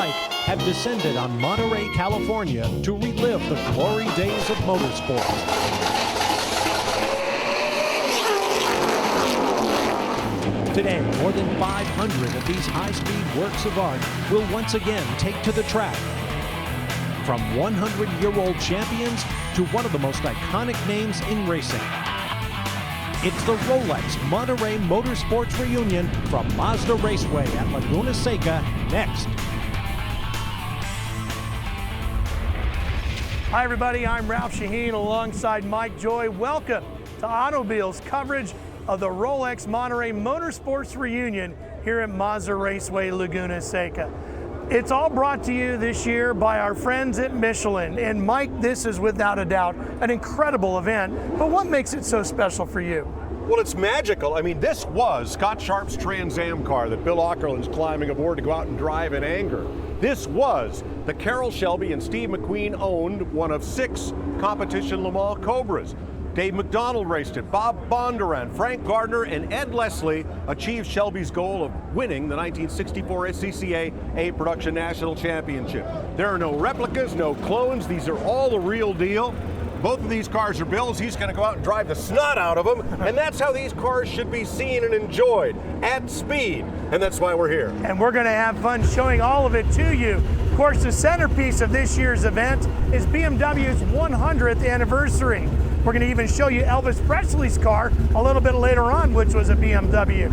Pike have descended on Monterey, California to relive the glory days of motorsports. Today, more than 500 of these high-speed works of art will once again take to the track. From 100-year-old champions to one of the most iconic names in racing. It's the Rolex Monterey Motorsports Reunion from Mazda Raceway at Laguna Seca next. Hi everybody, I'm Ralph Sheheen alongside Mike Joy. Welcome to Automobile's coverage of the Rolex Monterey Motorsports Reunion here at Mazda Raceway Laguna Seca. It's all brought to you this year by our friends at Michelin. And Mike, this is without a doubt an incredible event, but what makes it so special for you? Well, it's magical. I mean, this was Scott Sharp's Trans Am car that Bill Aukerland's climbing aboard to go out and drive in anger. This was the Carroll Shelby and Steve McQueen owned one of 6 competition Le Mans Cobras. Dave McDonald raced it, Bob Bondurant, Frank Gardner, and Ed Leslie achieved Shelby's goal of winning the 1964 SCCA A Production National Championship. There are no replicas, no clones. These are all the real deal. Both of these cars are Bill's. He's going to go out and drive the snot out of them. And that's how these cars should be seen and enjoyed, at speed. And that's why we're here. And we're going to have fun showing all of it to you. Of course, the centerpiece of this year's event is BMW's 100th anniversary. We're going to even show you Elvis Presley's car a little bit later on, which was a BMW.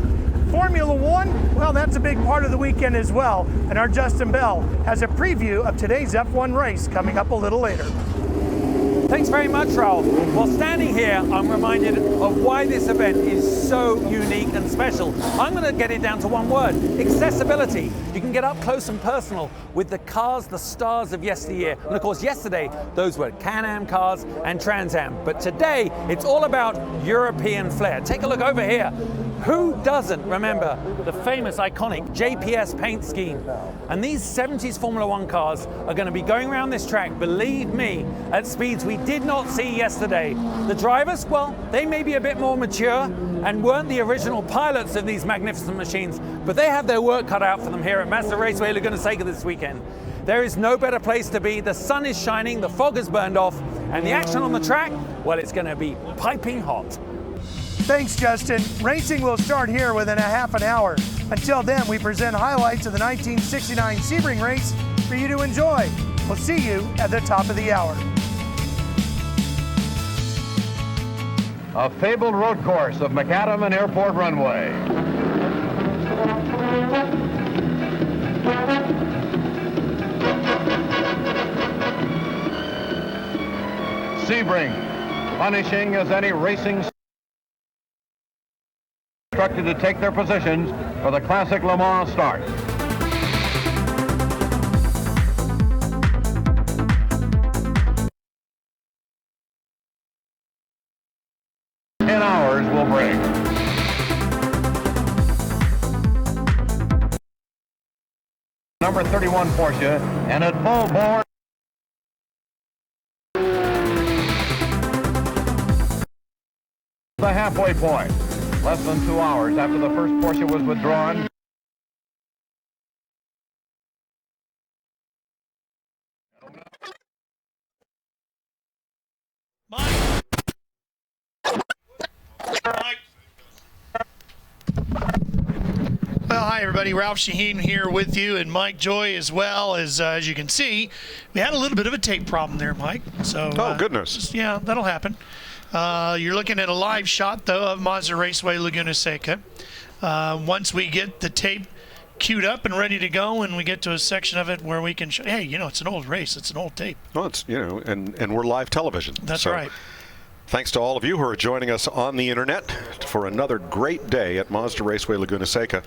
Formula One, well, that's a big part of the weekend as well. And our Justin Bell has a preview of today's F1 race coming up a little later. Thanks very much, Ralph. While standing here, I'm reminded of why this event is so unique and special. I'm going to get it down to one word: accessibility. You can get up close and personal with the cars, the stars of yesteryear. And of course, yesterday, those were Can-Am cars and Trans Am. But today, it's all about European flair. Take a look over here. Who doesn't remember the famous, iconic JPS paint scheme? And these 70s Formula One cars are going to be going around this track, believe me, at speeds we did not see yesterday. The drivers, well, they may be a bit more mature and weren't the original pilots of these magnificent machines, but they have their work cut out for them here at Mazda Raceway Laguna Seca this weekend. There is no better place to be. The sun is shining, the fog has burned off, and the action on the track, well, it's going to be piping hot. Thanks, Justin. Racing will start here within a half an hour. Until then, we present highlights of the 1969 Sebring race for you to enjoy. We'll see you at the top of the hour. A fabled road course of Macadam and Airport Runway. Sebring, punishing as any racing instructed to take their positions for the Classic Le Mans start. Hours will bring. Number 31 Porsche, and at full bore. The halfway point. Less than 2 hours after the first Porsche was withdrawn. Well, hi everybody. Ralph Sheheen here with you, and Mike Joy as well. As you can see, we had a little bit of a tape problem there, Mike. So Goodness. Yeah, that'll happen. You're looking at a live shot though of Mazda Raceway Laguna Seca. Once we get the tape queued up and ready to go, and we get to a section of it where we can show, hey, you know, it's an old race, it's an old tape. Well, it's, you know, and we're live television. That's right. Thanks to all of you who are joining us on the internet for another great day at Mazda Raceway Laguna Seca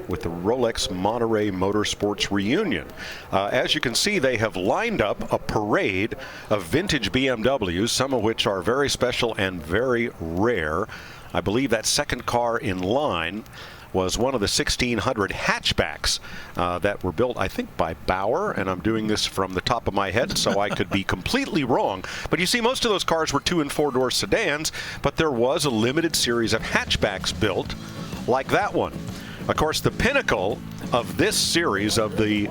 with the Rolex Monterey Motorsports Reunion. As you can see, they have lined up a parade of vintage BMWs, some of which are very special and very rare. I believe that second car in line was one of the 1600 hatchbacks that were built, I think, by Bauer, and I'm doing this from the top of my head, so I could be completely wrong. But you see, most of those cars were 2- and 4-door sedans, but there was a limited series of hatchbacks built like that one. Of course, the pinnacle of this series of the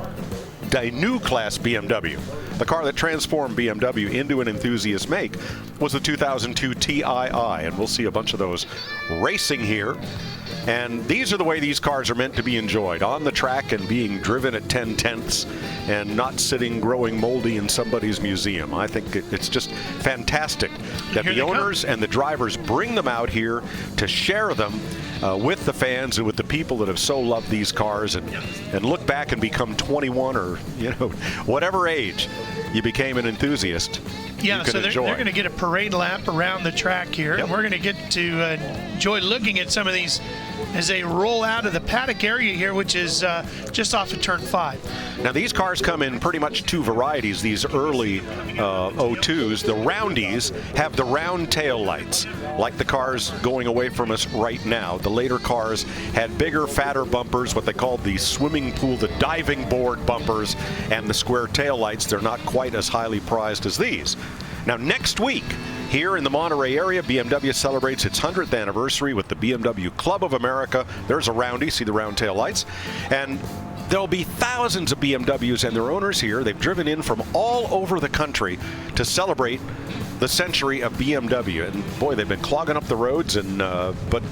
a new class BMW. The car that transformed BMW into an enthusiast make was the 2002 Tii, and we'll see a bunch of those racing here. And these are the way these cars are meant to be enjoyed, on the track and being driven at 10/10ths and not sitting growing moldy in somebody's museum. I think it's just fantastic that the owners and the drivers bring them out here to share them with the fans and with the people that have so loved these cars, and look back and become 21 or whatever age you became an enthusiast. Yeah, so they're going to get a parade lap around the track here, and we're going to get to enjoy looking at some of these as they roll out of the paddock area here, which is just off of turn 5. Now, these cars come in pretty much two varieties. These early O2s, the roundies, have the round tail lights, like the cars going away from us right now. The later cars had bigger, fatter bumpers, what they called the swimming pool, the diving board bumpers, and the square tail lights. They're not quite as highly prized as these. Now, next week, here in the Monterey area, BMW celebrates its 100th anniversary with the BMW Club of America. There's a roundie, see the round tail lights. And there'll be thousands of BMWs and their owners here. They've driven in from all over the country to celebrate the century of BMW. And boy, they've been clogging up the roads, and but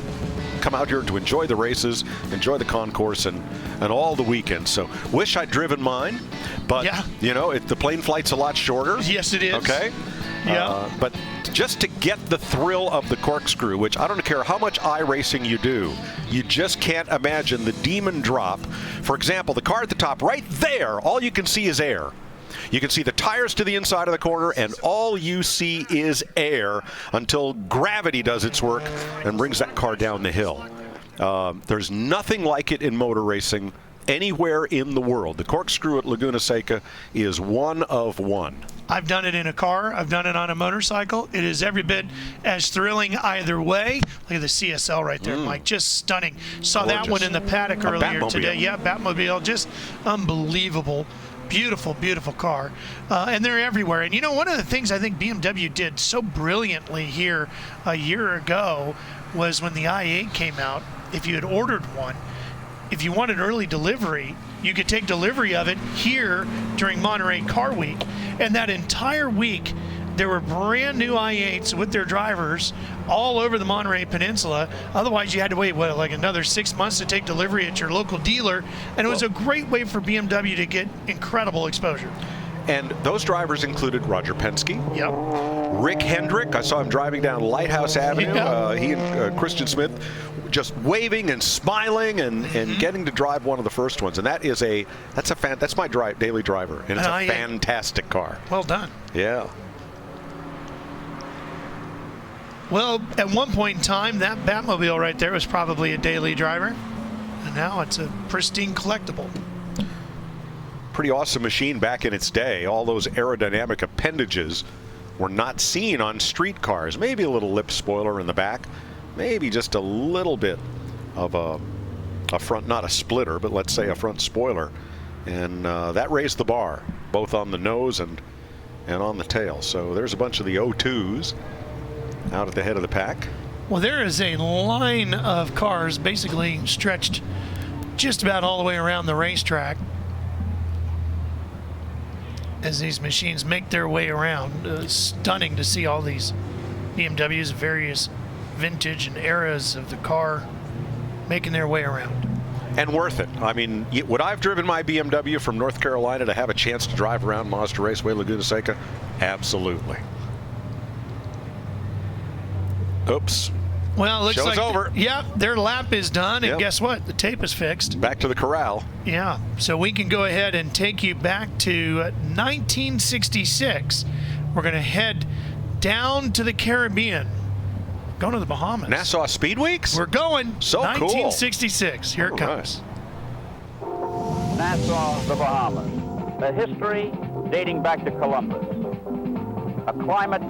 come out here to enjoy the races, enjoy the concourse, and all the weekends. So wish I'd driven mine, but the plane flight's a lot shorter. Yes, it is. Okay. Yeah. But just to get the thrill of the corkscrew, which I don't care how much iRacing you do, you just can't imagine the demon drop. For example, the car at the top right there, all you can see is air. You can see the tires to the inside of the corner, and all you see is air until gravity does its work and brings that car down the hill. There's nothing like it in motor racing anywhere in the world. The corkscrew at Laguna Seca is one of one. I've done it in a car. I've done it on a motorcycle. It is every bit as thrilling either way. Look at the CSL right there, Mike. Just stunning. Saw Gorgeous. that one in the paddock earlier Batmobile. today. Yeah, Batmobile. Just unbelievable. Beautiful, beautiful car. And they're everywhere. And, one of the things I think BMW did so brilliantly here a year ago was when the i8 came out, if you had ordered one, if you wanted early delivery, you could take delivery of it here during Monterey Car Week. And that entire week, there were brand new i8s with their drivers all over the Monterey Peninsula. Otherwise, you had to wait, like another 6 months to take delivery at your local dealer. And it was a great way for BMW to get incredible exposure. And those drivers included Roger Penske, Rick Hendrick. I saw him driving down Lighthouse Avenue. He and Christian Smith just waving and smiling and getting to drive one of the first ones. And that's my daily driver, and it's a fantastic car. Well done. Yeah. Well, at one point in time, that Batmobile right there was probably a daily driver, and now it's a pristine collectible. Pretty awesome machine back in its day. All those aerodynamic appendages were not seen on street cars. Maybe a little lip spoiler in the back, maybe just a little bit of a front, not a splitter, but let's say a front spoiler, and that raised the bar both on the nose and on the tail. So there's a bunch of the O2s out at the head of the pack. Well, there is a line of cars basically stretched just about all the way around the racetrack as these machines make their way around. Stunning to see all these BMWs, various vintage and eras of the car making their way around. And worth it. I mean, would I have driven my BMW from North Carolina to have a chance to drive around Mazda Raceway Laguna Seca? Absolutely. Oops. Well, it looks Show's like over. Their lap is done, and guess what? The tape is fixed. Back to the corral. Yeah, so we can go ahead and take you back to 1966. We're going to head down to the Caribbean, going to the Bahamas. Nassau Speed Weeks? We're going. So 1966. Here it comes. Nassau, the Bahamas. A history dating back to Columbus. A climate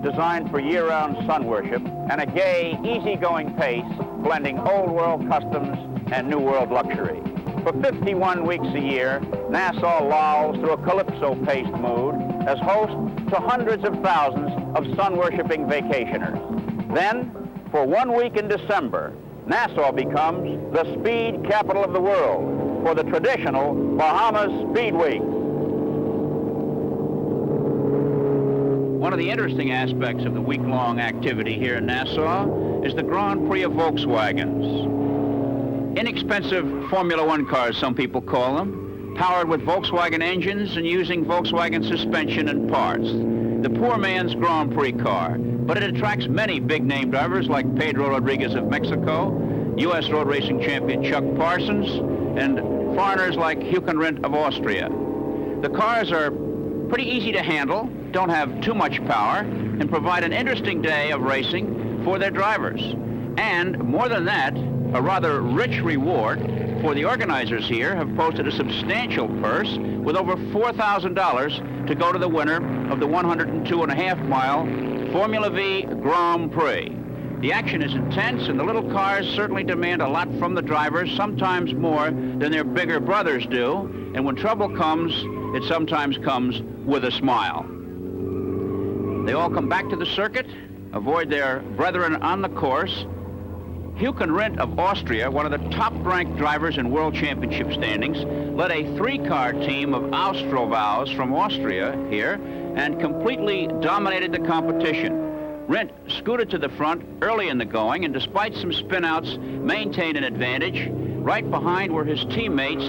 designed for year-round sun worship, and a gay, easygoing pace blending old world customs and new world luxury. For 51 weeks a year, Nassau lolls through a calypso-paced mood as host to hundreds of thousands of sun-worshipping vacationers. Then, for 1 week in December, Nassau becomes the speed capital of the world, for the traditional Bahamas Speed Week. One of the interesting aspects of the week-long activity here in Nassau is the Grand Prix of Volkswagens. Inexpensive Formula One cars, some people call them, powered with Volkswagen engines and using Volkswagen suspension and parts. The poor man's Grand Prix car, but it attracts many big-name drivers like Pedro Rodriguez of Mexico, U.S. road racing champion Chuck Parsons, and foreigners like Huken Rindt of Austria. The cars are pretty easy to handle, don't have too much power, and provide an interesting day of racing for their drivers. And more than that, a rather rich reward, for the organizers here have posted a substantial purse with over $4,000 to go to the winner of the 102.5-mile Formula V Grand Prix. The action is intense, and the little cars certainly demand a lot from the drivers, sometimes more than their bigger brothers do. And when trouble comes, it sometimes comes with a smile. They all come back to the circuit, avoid their brethren on the course. Huken Rindt of Austria, one of the top-ranked drivers in World Championship standings, led a three-car team of Austrovaus from Austria here and completely dominated the competition. Rindt scooted to the front early in the going, and despite some spin-outs, maintained an advantage. Right behind were his teammates,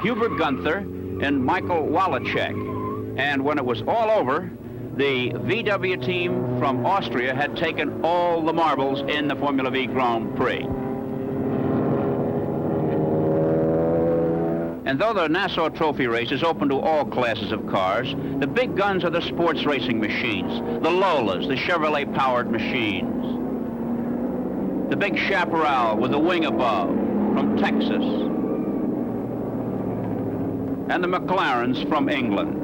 Hubert Gunther and Michael Wallachek. And when it was all over, the VW team from Austria had taken all the marbles in the Formula V Grand Prix. And though the Nassau Trophy race is open to all classes of cars, the big guns are the sports racing machines, the Lolas, the Chevrolet-powered machines. The big Chaparral with the wing above from Texas. And the McLarens from England.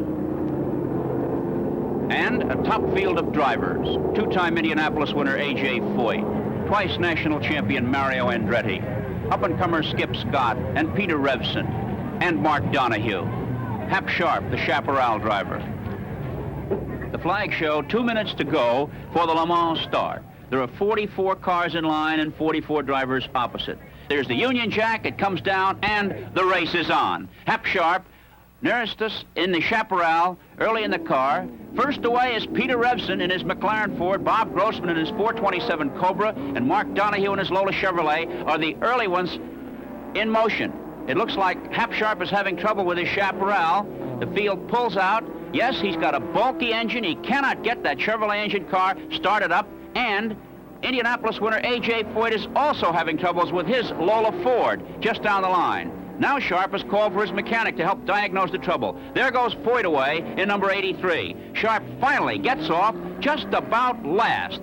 And a top field of drivers, two-time Indianapolis winner A.J. Foyt, twice national champion Mario Andretti, up-and-comer Skip Scott and Peter Revson, and Mark Donohue, Hap Sharp, the Chaparral driver. The flag show, 2 minutes to go for the Le Mans start. There are 44 cars in line and 44 drivers opposite. There's the Union Jack, it comes down, and the race is on. Hap Sharp, nearest us in the Chaparral, early in the car. First away is Peter Revson in his McLaren Ford, Bob Grossman in his 427 Cobra, and Mark Donohue in his Lola Chevrolet are the early ones in motion. It looks like Hap Sharp is having trouble with his Chaparral. The field pulls out. Yes, he's got a bulky engine. He cannot get that Chevrolet engine car started up, and Indianapolis winner A.J. Foyt is also having troubles with his Lola Ford just down the line. Now Sharp has called for his mechanic to help diagnose the trouble. There goes Foyt away in number 83. Sharp finally gets off just about last.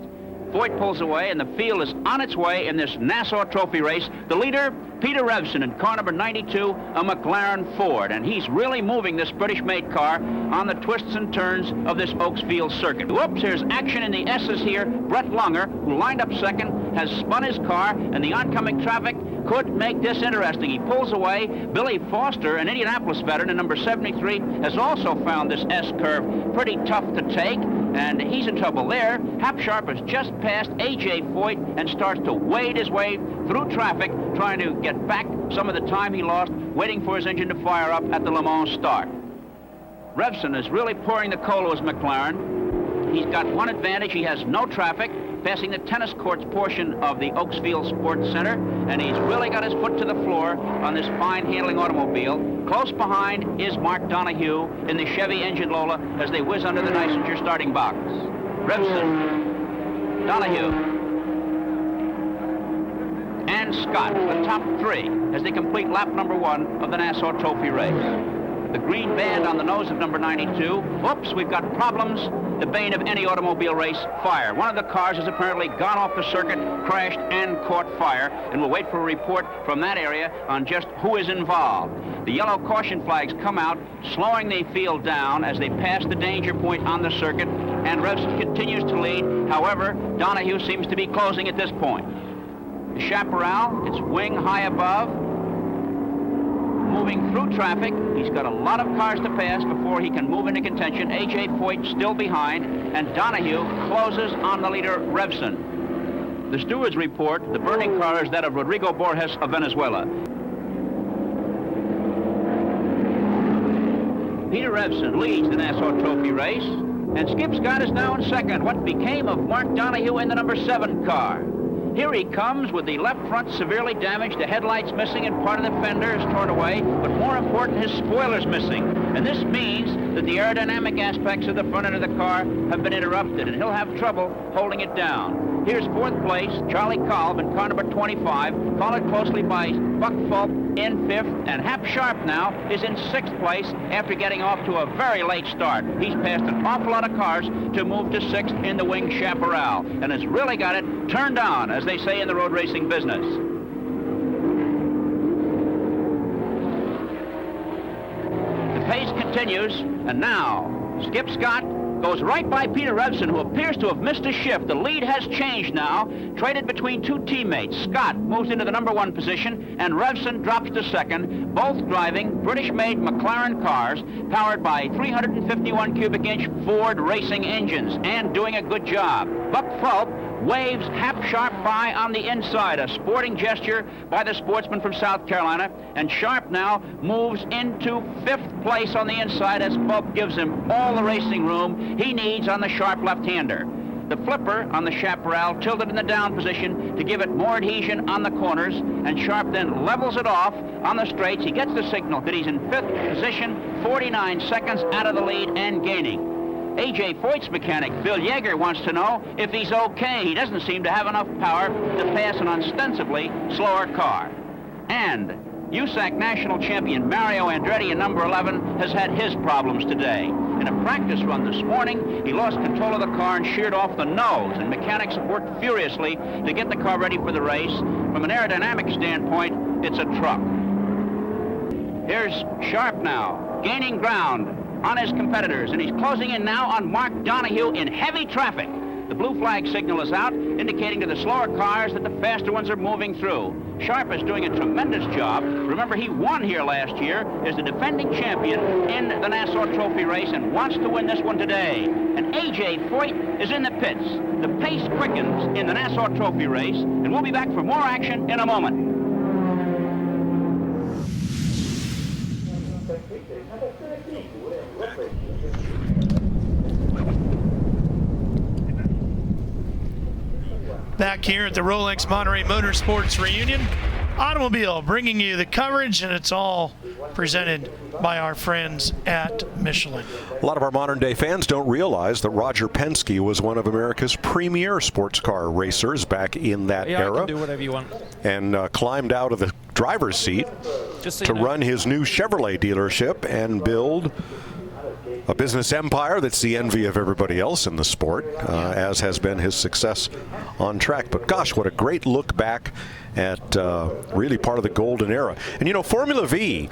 Foyt pulls away, and the field is on its way in this Nassau Trophy race. The leader, Peter Revson, in car number 92, a McLaren Ford. And he's really moving this British-made car on the twists and turns of this Oaksfield circuit. Whoops, there's action in the S's here. Brett Lunger, who lined up second, has spun his car, and the oncoming traffic could make this interesting. He pulls away. Billy Foster, an Indianapolis veteran in number 73, has also found this S-curve pretty tough to take, and he's in trouble there. Hap Sharp has just passed A.J. Foyt and starts to wade his way through traffic, trying to get back some of the time he lost waiting for his engine to fire up at the Le Mans start. Revson is really pouring the coal to his McLaren. He's got one advantage. He has no traffic, passing the tennis courts portion of the Oaksfield Sports Center, and he's really got his foot to the floor on this fine handling automobile. Close behind is Mark Donohue in the Chevy engine Lola as they whiz under the Neisinger starting box. Revson, Donohue, and Scott, the top three, as they complete lap number 1 of the Nassau Trophy race. The green band on the nose of number 92. Oops, we've got problems. The bane of any automobile race, fire. One of the cars has apparently gone off the circuit, crashed, and caught fire, and we'll wait for a report from that area on just who is involved. The yellow caution flags come out, slowing the field down as they pass the danger point on the circuit, and Revson continues to lead. However, Donohue seems to be closing at this point. The Chaparral, its wing high above, moving through traffic. He's got a lot of cars to pass before he can move into contention. A.J. Foyt still behind, and Donohue closes on the leader, Revson. The stewards report the burning car is that of Rodrigo Borges of Venezuela. Peter Revson leads the Nassau Trophy race, and Skip Scott is now in second. What became of Mark Donohue in the number 7 car? Here he comes with the left front severely damaged, the headlights missing and part of the fender is torn away, but more important, his spoiler's missing. And this means that the aerodynamic aspects of the front end of the car have been interrupted, and he'll have trouble holding it down. Here's 4th place, Charlie Kolb in car number 25, followed closely by Buck Fulp in 5th, and Hap Sharp now is in 6th place after getting off to a very late start. He's passed an awful lot of cars to move to 6th in the Wing Chaparral, and has really got it turned on, as they say in the road racing business. The pace continues, and now Skip Scott goes right by Peter Revson, who appears to have missed a shift. The lead has changed now, traded between 2 teammates. Scott moves into the number 1 position, and Revson drops to 2nd, both driving British-made McLaren cars powered by 351 cubic inch Ford racing engines, and doing a good job. Buck Fulp waves Hap Sharp by on the inside, a sporting gesture by the sportsman from South Carolina, and Sharp now moves into 5th place on the inside as Fulp gives him all the racing room he needs on the Sharp left-hander. The flipper on the Chaparral tilted in the down position to give it more adhesion on the corners, and Sharp then levels it off on the straights. He gets the signal that he's in 5th position, 49 seconds out of the lead and gaining. A.J. Foyt's mechanic, Bill Yeager, wants to know if he's okay. He doesn't seem to have enough power to pass an ostensibly slower car. And USAC national champion Mario Andretti in number 11 has had his problems today. In a practice run this morning, he lost control of the car and sheared off the nose, and mechanics have worked furiously to get the car ready for the race. From an aerodynamic standpoint, it's a truck. Here's Sharp now, gaining ground on his competitors, and he's closing in now on Mark Donohue in heavy traffic. The blue flag signal is out, indicating to the slower cars that the faster ones are moving through. Sharp is doing a tremendous job. Remember, he won here last year as the defending champion in the Nassau Trophy race and wants to win this one today. And A.J. Foyt is in the pits. The pace quickens in the Nassau Trophy race, and we'll be back for more action in a moment. Back here at the Rolex Monterey Motorsports Reunion, Automobile bringing you the coverage, and it's all presented by our friends at Michelin. A lot of our modern day fans don't realize that Roger Penske was one of America's premier sports car racers back in that era. You can do whatever you want. And climbed out of the driver's seat to run his new Chevrolet dealership and build a business empire that's the envy of everybody else in the sport, as has been his success on track. But gosh, what a great look back at really part of the golden era. And you know, Formula V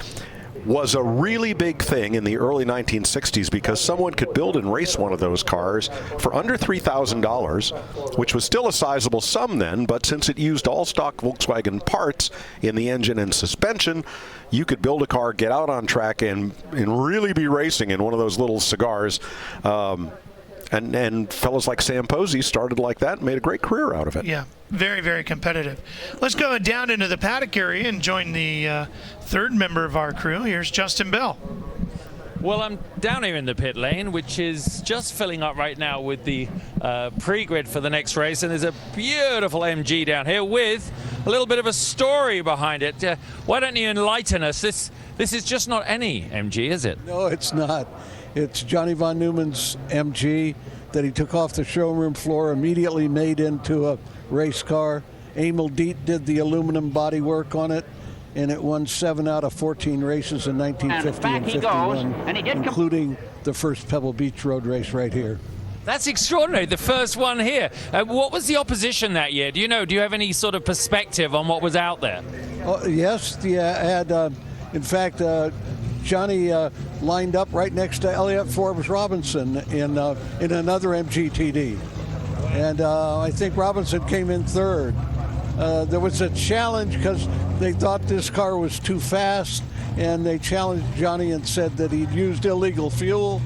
was a really big thing in the early 1960s because someone could build and race one of those cars for under $3,000, which was still a sizable sum then, but since it used all stock Volkswagen parts in the engine and suspension, you could build a car, get out on track, and really be racing in one of those little cigars. And fellows like Sam Posey started like that and made a great career out of it. Yeah, very, very competitive. Let's go down into the paddock area and join the third member of our crew. Here's Justin Bell. Well, I'm down here in the pit lane, which is just filling up right now with the pre-grid for the next race. And there's a beautiful MG down here with a little bit of a story behind it. Why don't you enlighten us? This is just not any MG, is it? No, it's not. It's Johnny Von Neumann's MG that he took off the showroom floor, immediately made into a race car. Emil Diet did the aluminum body work on it, and it won 7 out of 14 races in 1950 and 51, including the first Pebble Beach road race right here. That's extraordinary, the first one here. What was the opposition that year? Do you know? Do you have any sort of perspective on what was out there? Yes, I had, in fact, Johnny lined up right next to Elliott Forbes Robinson in another MGTD. And I think Robinson came in third. There was a challenge because they thought this car was too fast, and they challenged Johnny and said that he'd used illegal fuel,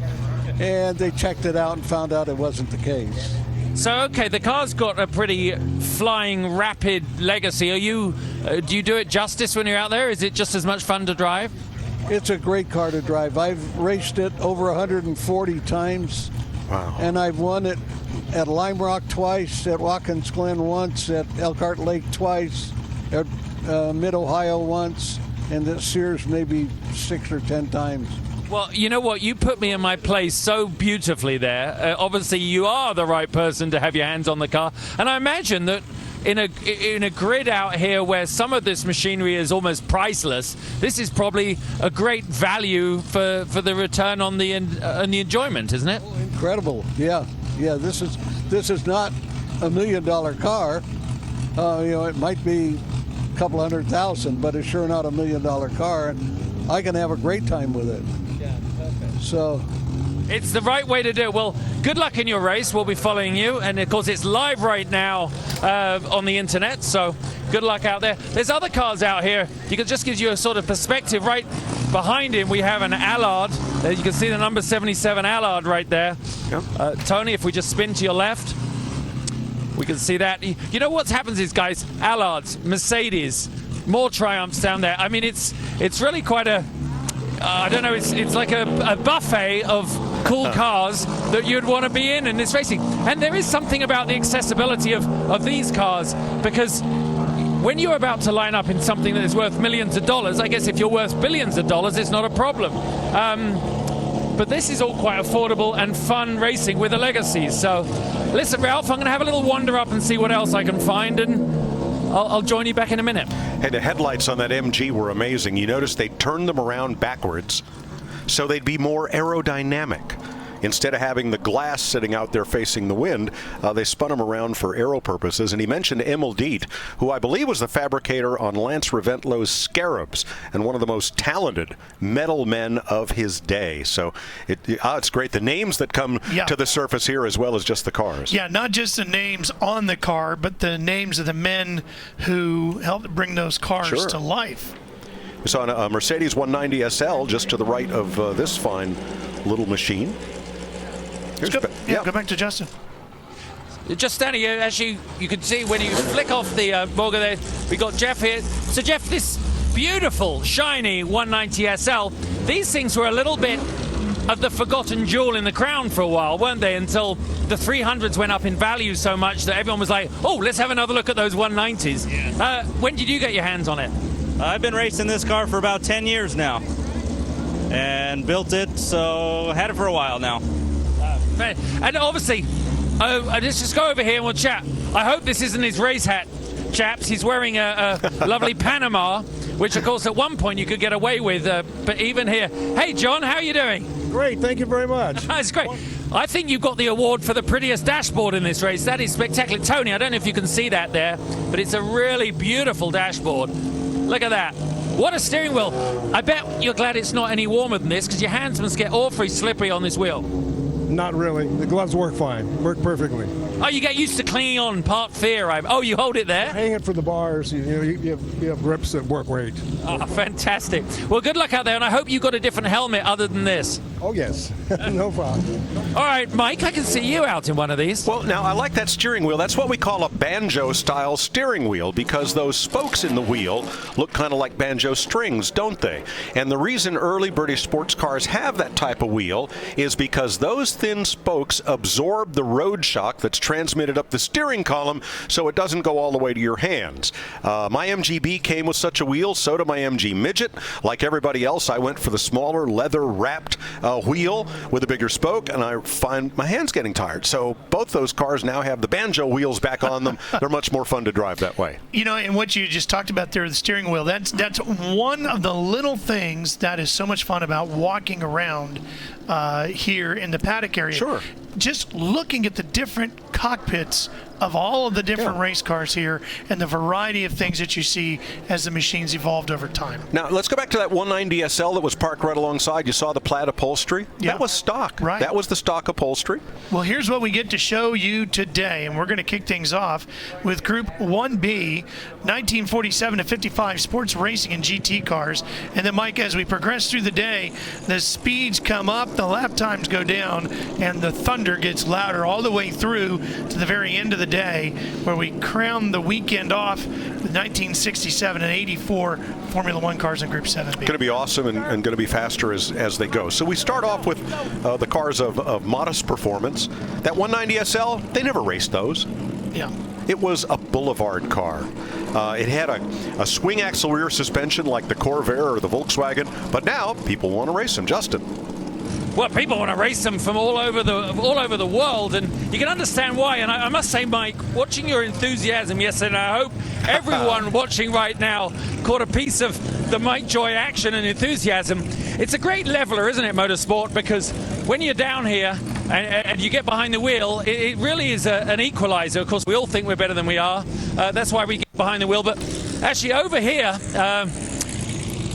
and they checked it out and found out it wasn't the case. So, okay, the car's got a pretty flying, rapid legacy. Do you do it justice when you're out there? Is it just as much fun to drive? It's a great car to drive. I've raced it over 140 times. Wow. And I've won it at Lime Rock twice, at Watkins Glen once, at Elkhart Lake twice, at Mid-Ohio once, and at Sears maybe 6 or 10 times. Well, you know what? You put me in my place so beautifully there. Obviously, you are the right person to have your hands on the car. And I imagine that in a grid out here where some of this machinery is almost priceless, this is probably a great value for the return on the enjoyment, isn't it? Incredible. Yeah. This is not $1 million car. It might be a couple $100,000, but it's sure not $1 million car. And I can have a great time with it. So it's the right way to do it. Well, good luck in your race. We'll be following you. And, of course, it's live right now on the internet. So good luck out there. There's other cars out here. You can just give you a sort of perspective. Right behind him, we have an Allard. You can see the number 77 Allard right there. Yep. Tony, if we just spin to your left, we can see that. You know what happens is, guys, Allards, Mercedes, more Triumphs down there. I mean, it's really quite a... I don't know, it's like a buffet of cool cars that you'd want to be in this racing. And there is something about the accessibility of these cars, because when you're about to line up in something that is worth millions of dollars, I guess if you're worth billions of dollars, it's not a problem. But this is all quite affordable and fun racing with a legacy. So listen, Ralph, I'm going to have a little wander up and see what else I can find, and I'll join you back in a minute. And the headlights on that MG were amazing. You notice they turned them around backwards so they'd be more aerodynamic. Instead of having the glass sitting out there facing the wind, they spun them around for aero purposes. And he mentioned Emil Diet, who I believe was the fabricator on Lance Reventlo's Scarabs and one of the most talented metal men of his day. So it's great. The names that come to the surface here, as well as just the cars. Yeah, not just the names on the car, but the names of the men who helped bring those cars to life. We saw a Mercedes 190 SL just to the right of this fine little machine. Go back to Justin. Just standing here, actually, you can see when you flick off the Borga there, we got Jeff here. So, Jeff, this beautiful, shiny 190 SL, these things were a little bit of the forgotten jewel in the crown for a while, weren't they? Until the 300s went up in value so much that everyone was like, oh, let's have another look at those 190s. Yeah. When did you get your hands on it? I've been racing this car for about 10 years now and built it, so had it for a while now. And obviously, let's just go over here and we'll chat. I hope this isn't his race hat, chaps. He's wearing a lovely Panama, which, of course, at one point you could get away with. But even here, hey, John, how are you doing? Great, thank you very much. That's great. I think you got the award for the prettiest dashboard in this race. That is spectacular. Tony, I don't know if you can see that there, but it's a really beautiful dashboard. Look at that. What a steering wheel. I bet you're glad it's not any warmer than this, because your hands must get awfully slippery on this wheel. Not really. The gloves work fine. Work perfectly. Oh, you get used to clinging on part fear. Oh, you hold it there? Hang it for the bars. You have grips that work great. Oh, fantastic. Well, good luck out there, and I hope you got a different helmet other than this. Oh, yes. No problem. All right, Mike, I can see you out in one of these. Well, now, I like that steering wheel. That's what we call a banjo-style steering wheel, because those spokes in the wheel look kind of like banjo strings, don't they? And the reason early British sports cars have that type of wheel is because those thin spokes absorb the road shock that's transmitted up the steering column, so it doesn't go all the way to your hands. My MGB came with such a wheel, so did my MG Midget. Like everybody else, I went for the smaller leather-wrapped wheel with a bigger spoke, and I find my hands getting tired. So both those cars now have the banjo wheels back on them. They're much more fun to drive that way. You know, and what you just talked about there, the steering wheel, that's one of the little things that is so much fun about walking around here in the paddock area. Sure. Just looking at the different cockpits of all of the different race cars here and the variety of things that you see as the machines evolved over time. Now, let's go back to that 190 SL that was parked right alongside. You saw the plaid upholstery? Yeah. That was stock. Right. That was the stock upholstery. Well, here's what we get to show you today, and we're going to kick things off with Group 1B, 1947 to 55 sports racing and GT cars. And then, Mike, as we progress through the day, the speeds come up, the lap times go down, and the thunder thunder gets louder all the way through to the very end of the day, where we crown the weekend off with 1967 and 84 Formula One cars in Group 7B. Going to be awesome and going to be faster as they go. So we start off with the cars of modest performance. That 190 SL, they never raced those. Yeah. It was a boulevard car. It had a swing axle rear suspension like the Corvair or the Volkswagen, but now people want to race them. Justin. Well, people want to race them from all over the world, and you can understand why. And I must say, Mike, watching your enthusiasm yesterday, and I hope everyone watching right now caught a piece of the Mike Joy action and enthusiasm. It's a great leveler, isn't it, motorsport? Because when you're down here and you get behind the wheel, it really is an equalizer. Of course, we all think we're better than we are. That's why we get behind the wheel. But actually, over here,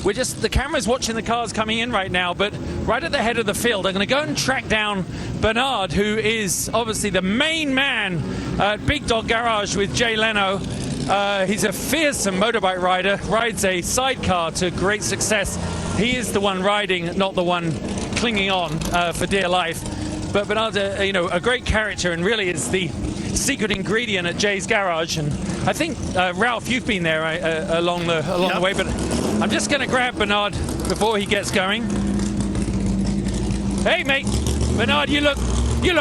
the camera's watching the cars coming in right now, but right at the head of the field, I'm going to go and track down Bernard, who is obviously the main man at Big Dog Garage with Jay Leno. He's a fearsome motorbike rider, rides a sidecar to great success. He is the one riding, not the one clinging on for dear life. But Bernard's a great character and really is the secret ingredient at Jay's Garage. And I think, Ralph, you've been there along the way, but I'm just going to grab Bernard before he gets going. Hey, mate. Bernard, you look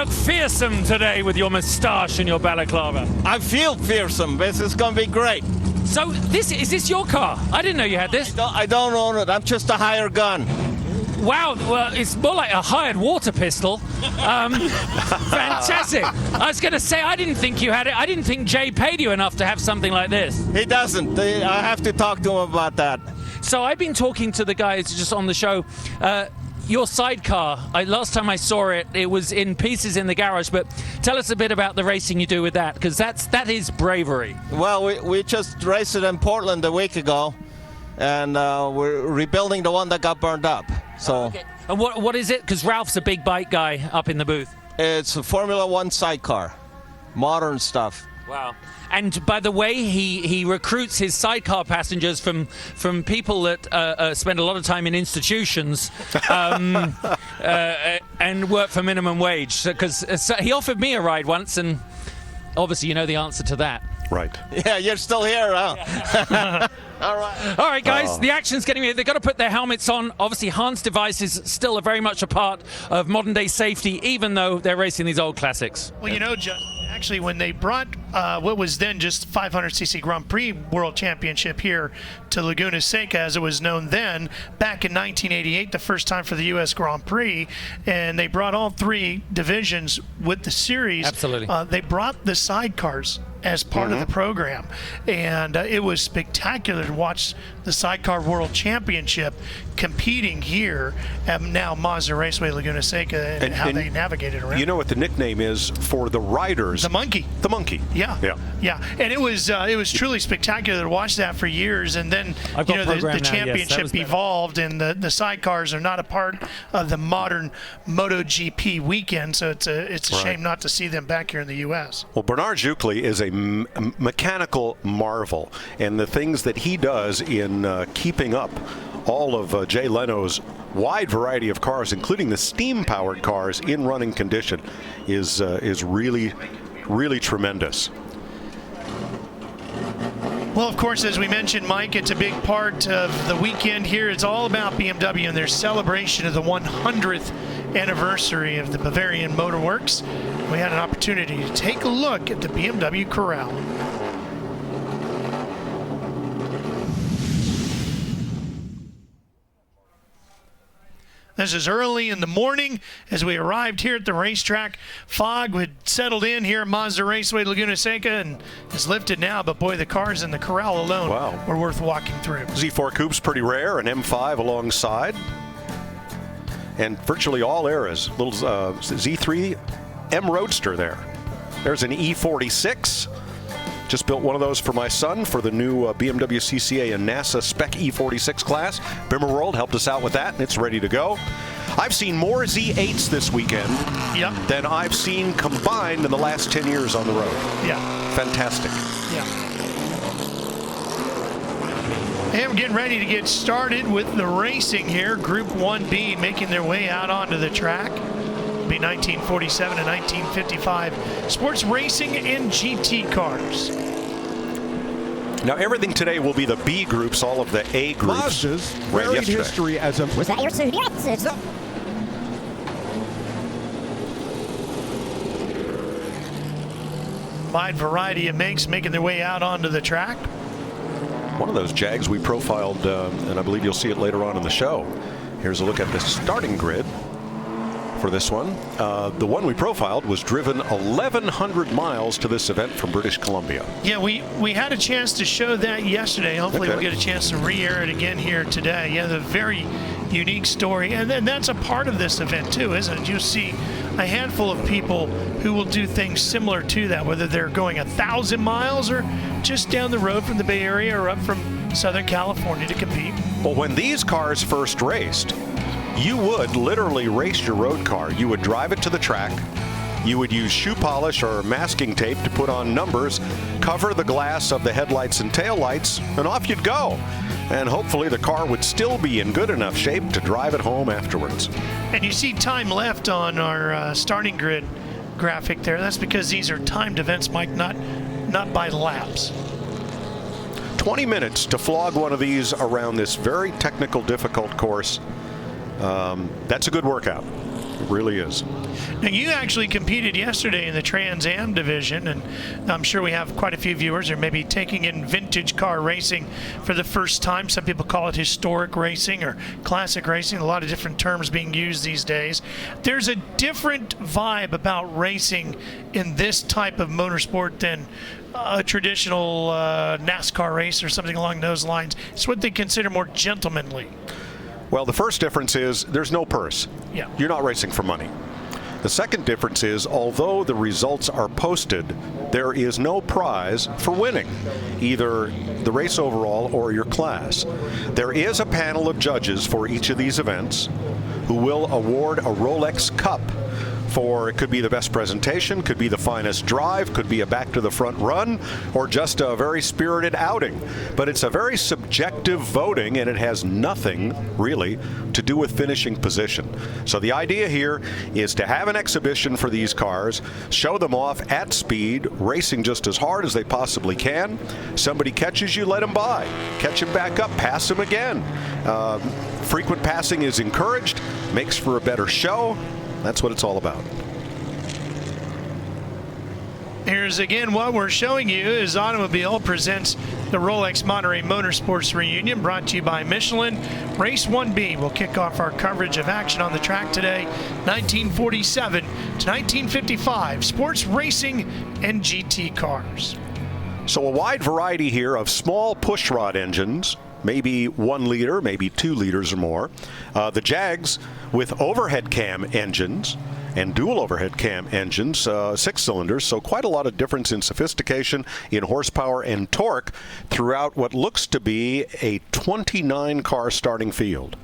fearsome today with your moustache and your balaclava. I feel fearsome. This is going to be great. So is this your car? I didn't know you had this. I don't own it. I'm just a hired gun. Wow, well, it's more like a hired water pistol. Fantastic. I was going to say, I didn't think you had it. I didn't think Jay paid you enough to have something like this. He doesn't. I have to talk to him about that. So I've been talking to the guys just on the show. Your sidecar, last time I saw it, it was in pieces in the garage. But tell us a bit about the racing you do with that, because that is bravery. Well, we just raced it in Portland a week ago, and we're rebuilding the one that got burned up. So. Okay. And what is it? Because Ralph's a big bike guy up in the booth. It's a Formula One sidecar, modern stuff. Wow. And by the way, he recruits his sidecar passengers from people that spend a lot of time in institutions and work for minimum wage. Because he offered me a ride once, and obviously you know the answer to that. Right. Yeah, you're still here, huh? Yeah. All right, guys, the action's getting here. They've got to put their helmets on. Obviously, Hans devices still are very much a part of modern-day safety, even though they're racing these old classics. Well, actually, when they brought what was then just 500cc Grand Prix World Championship here to Laguna Seca, as it was known then, back in 1988, the first time for the U.S. Grand Prix, and they brought all three divisions with the series. Absolutely. They brought the sidecars as part of the program, and it was spectacular to watch the Sidecar World Championship competing here at now Mazda Raceway Laguna Seca, and how they navigated around. You know what the nickname is for the riders? The Monkey. The Monkey. Yeah. And it was truly spectacular to watch that for years, and then the championship evolved, and the sidecars are not a part of the modern MotoGP weekend, so it's a shame not to see them back here in the U.S. Well, Bernard Jucli is a mechanical marvel, and the things that he does in keeping up all of Jay Leno's wide variety of cars, including the steam-powered cars in running condition, is really, really tremendous. Well, of course, as we mentioned, Mike, it's a big part of the weekend here. It's all about BMW and their celebration of the 100th anniversary of the Bavarian Motor Works. We had an opportunity to take a look at the BMW Corral. This is early in the morning as we arrived here at the racetrack. Fog had settled in here at Mazda Raceway Laguna Seca and is lifted now, but boy, the cars in the corral alone were worth walking through. Z4 Coupe's pretty rare, an M5 alongside, and virtually all eras. Little Z3 M Roadster there. There's an E46. Just built one of those for my son for the new BMW CCA and NASA Spec E46 class. Bimmerworld helped us out with that, and it's ready to go. I've seen more Z8s this weekend than I've seen combined in the last 10 years on the road. Yeah. Fantastic. Yeah. And we're getting ready to get started with the racing here. Group 1B making their way out onto the track. be 1947 and 1955 sports racing and GT cars. Now, everything today will be the B groups, all of the A groups. Mazda's ran varied yesterday. history as a Wide variety of makes making their way out onto the track. One of those Jags we profiled, and I believe you'll see it later on in the show. Here's a look at the starting grid for this one. The one we profiled was driven 1,100 miles to this event from British Columbia. Yeah, we had a chance to show that yesterday. Hopefully we'll get a chance to re-air it again here today. Yeah, the very unique story. And then that's a part of this event too, isn't it? You see a handful of people who will do things similar to that, whether they're going 1,000 miles or just down the road from the Bay Area or up from Southern California to compete. Well, when these cars first raced, you would literally race your road car. You would drive it to the track. You would use shoe polish or masking tape to put on numbers, cover the glass of the headlights and taillights, and off you'd go. And hopefully the car would still be in good enough shape to drive it home afterwards. And you see time left on our starting grid graphic there. That's because these are timed events, Mike, not by laps. 20 minutes to flog one of these around this very technical, difficult course. That's a good workout. It really is. Now, you actually competed yesterday in the Trans Am division, and I'm sure we have quite a few viewers who may be taking in vintage car racing for the first time. Some people call it historic racing or classic racing. A lot of different terms being used these days. There's a different vibe about racing in this type of motorsport than a traditional NASCAR race or something along those lines. It's what they consider more gentlemanly. Well, the first difference is there's no purse. Yeah. You're not racing for money. The second difference is, although the results are posted, there is no prize for winning, either the race overall or your class. There is a panel of judges for each of these events who will award a Rolex Cup for, it could be the best presentation, could be the finest drive, could be a back to the front run, or just a very spirited outing. But it's a very subjective voting, and it has nothing really to do with finishing position. So the idea here is to have an exhibition for these cars, show them off at speed, racing just as hard as they possibly can. Somebody catches you, let them by. Catch them back up, pass them again. Frequent passing is encouraged, makes for a better show. That's what it's all about. Here's again what we're showing you is Automobile presents the Rolex Monterey Motorsports Reunion, brought to you by Michelin. Race 1B will kick off our coverage of action on the track today, 1947 to 1955, sports racing and GT cars. So a wide variety here of small pushrod engines, maybe 1 liter, maybe 2 liters or more. The Jags with overhead cam engines and dual overhead cam engines, 6 cylinders, so quite a lot of difference in sophistication, in horsepower and torque throughout what looks to be a 29-car starting field.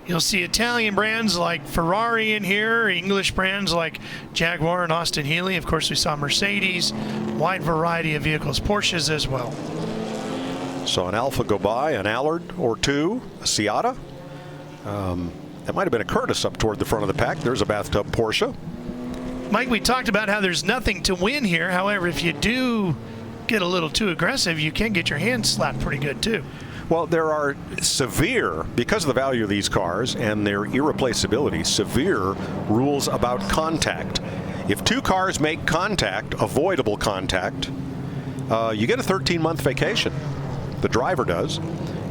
You'll see Italian brands like Ferrari in here, English brands like Jaguar and Austin Healey. Of course, we saw Mercedes, wide variety of vehicles, Porsches as well. So an Alfa go by, an Allard or two, a Seata. That might have been a Curtis up toward the front of the pack. There's a bathtub Porsche. Mike, we talked about how there's nothing to win here. However, if you do get a little too aggressive, you can get your hands slapped pretty good too. Well, there are severe, because of the value of these cars and their irreplaceability, severe rules about contact. If 2 cars make contact, avoidable contact, you get a 13-month vacation. The driver does,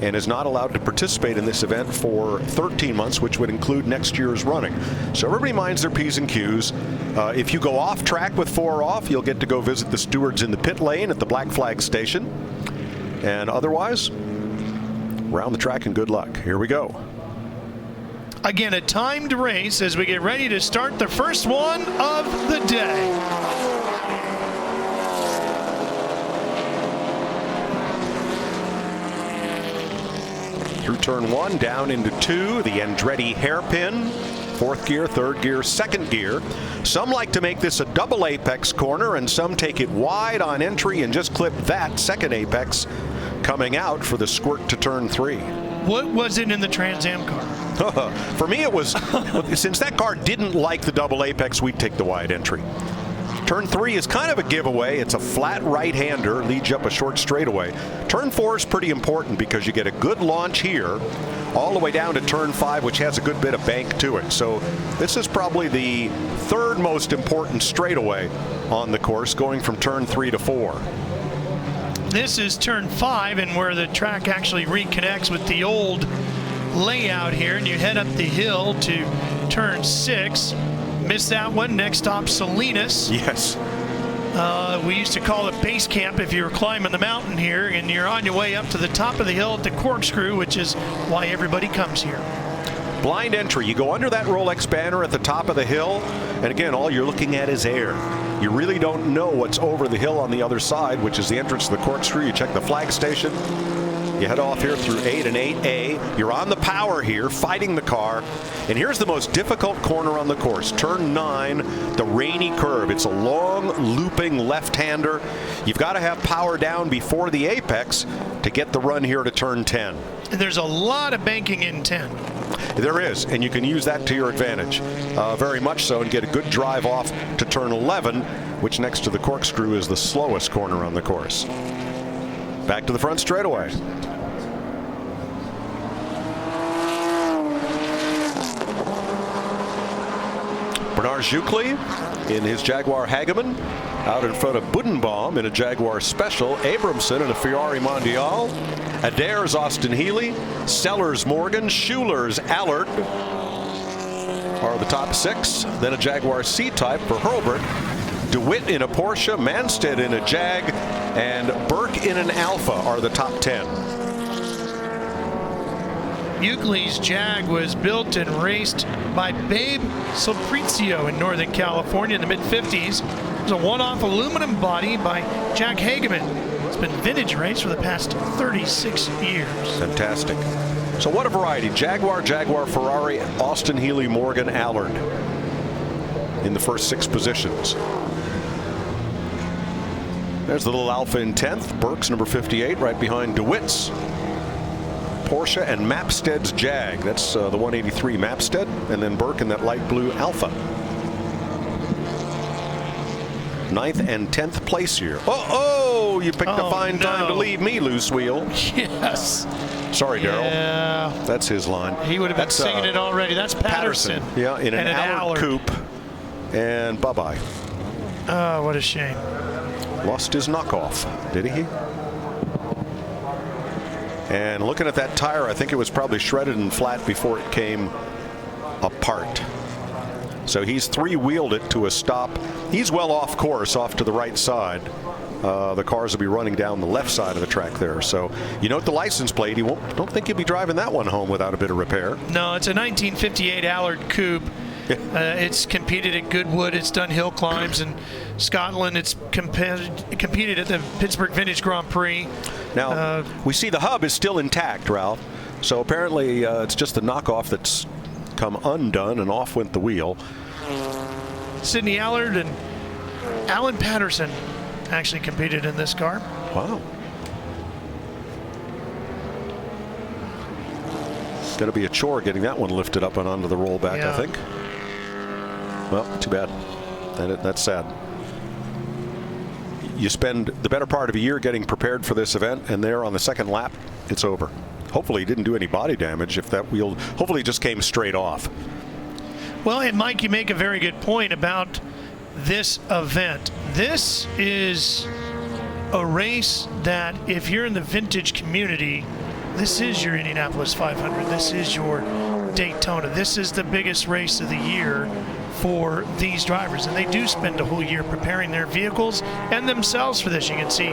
and is not allowed to participate in this event for 13 months, which would include next year's running. So everybody minds their P's and Q's. If you go off track with 4 off, you'll get to go visit the stewards in the pit lane at the Black Flag station. And otherwise, round the track and good luck. Here we go. Again, a timed race as we get ready to start the first one of the day. Through turn 1, down into 2, the Andretti hairpin, 4th gear, 3rd gear, 2nd gear. Some like to make this a double apex corner, and some take it wide on entry and just clip that 2nd apex coming out for the squirt to turn 3. What was it in the Trans Am car? For me, it was, since that car didn't like the double apex, we'd take the wide entry. Turn 3 is kind of a giveaway. It's a flat right-hander, leads you up a short straightaway. Turn 4 is pretty important because you get a good launch here, all the way down to turn 5, which has a good bit of bank to it. So this is probably the third most important straightaway on the course, going from turn 3 to 4. This is turn 5, and where the track actually reconnects with the old layout here, and you head up the hill to turn 6. Missed that one. Next stop, Salinas. Yes. We used to call it base camp if you were climbing the mountain here, and you're on your way up to the top of the hill at the Corkscrew, which is why everybody comes here. Blind entry. You go under that Rolex banner at the top of the hill, and again, all you're looking at is air. You really don't know what's over the hill on the other side, which is the entrance to the Corkscrew. You check the flag station. You head off here through 8 and 8A. You're on the power here, fighting the car. And here's the most difficult corner on the course. Turn 9, the rainy curve. It's a long, looping left-hander. You've got to have power down before the apex to get the run here to turn 10. There's a lot of banking in 10. There is, and you can use that to your advantage. Very much so, and get a good drive off to turn 11, which next to the Corkscrew is the slowest corner on the course. Back to the front straightaway. Bernard Jucli in his Jaguar Hageman, out in front of Budenbaum in a Jaguar Special, Abramson in a Ferrari Mondial, Adair's Austin Healey, Sellers Morgan, Schuler's Allard are the top 6. Then a Jaguar C-Type for Hurlburt, DeWitt in a Porsche, Manstead in a Jag, and Burke in an Alfa are the top 10. Jucli's Jag was built and raced by Babe Sulprizio in Northern California in the mid-50s. It was a one-off aluminum body by Jack Hageman. It's been vintage race for the past 36 years. Fantastic. So what a variety. Jaguar, Jaguar, Ferrari, Austin Healey, Morgan, Allard in the first 6 positions. There's the little Alfa in 10th. Burke's number 58 right behind DeWitt's Porsche and Mapstead's Jag. That's the 183 Mapstead, and then Burke in that light blue Alfa. 9th and 10th place here. Oh, you picked a fine time to leave me, loose wheel. Yes. Sorry, Darrell. Yeah. That's his line. He would have been singing it already. That's Patterson. Yeah, in an Allard coupe. And bye-bye. Oh, what a shame. Lost his knockoff, did he? And looking at that tire, I think it was probably shredded and flat before it came apart. So he's 3-wheeled it to a stop. He's well off course, off to the right side. The cars will be running down the left side of the track there. So you note the license plate. Don't think he'll be driving that one home without a bit of repair. No, it's a 1958 Allard coupe. It's competed at Goodwood. It's done hill climbs in Scotland. It's competed at the Pittsburgh Vintage Grand Prix. Now, we see the hub is still intact, Ralph. So apparently it's just the knockoff that's come undone, and off went the wheel. Sidney Allard and Alan Patterson actually competed in this car. Wow. It's going to be a chore getting that one lifted up and onto the rollback, I think. Well, too bad. That's sad. You spend the better part of a year getting prepared for this event, and there on the second lap, it's over. Hopefully he didn't do any body damage if that wheel, hopefully it just came straight off. Well, and Mike, you make a very good point about this event. This is a race that if you're in the vintage community, this is your Indianapolis 500. This is your Daytona. This is the biggest race of the year for these drivers, and they do spend a whole year preparing their vehicles and themselves for this. You can see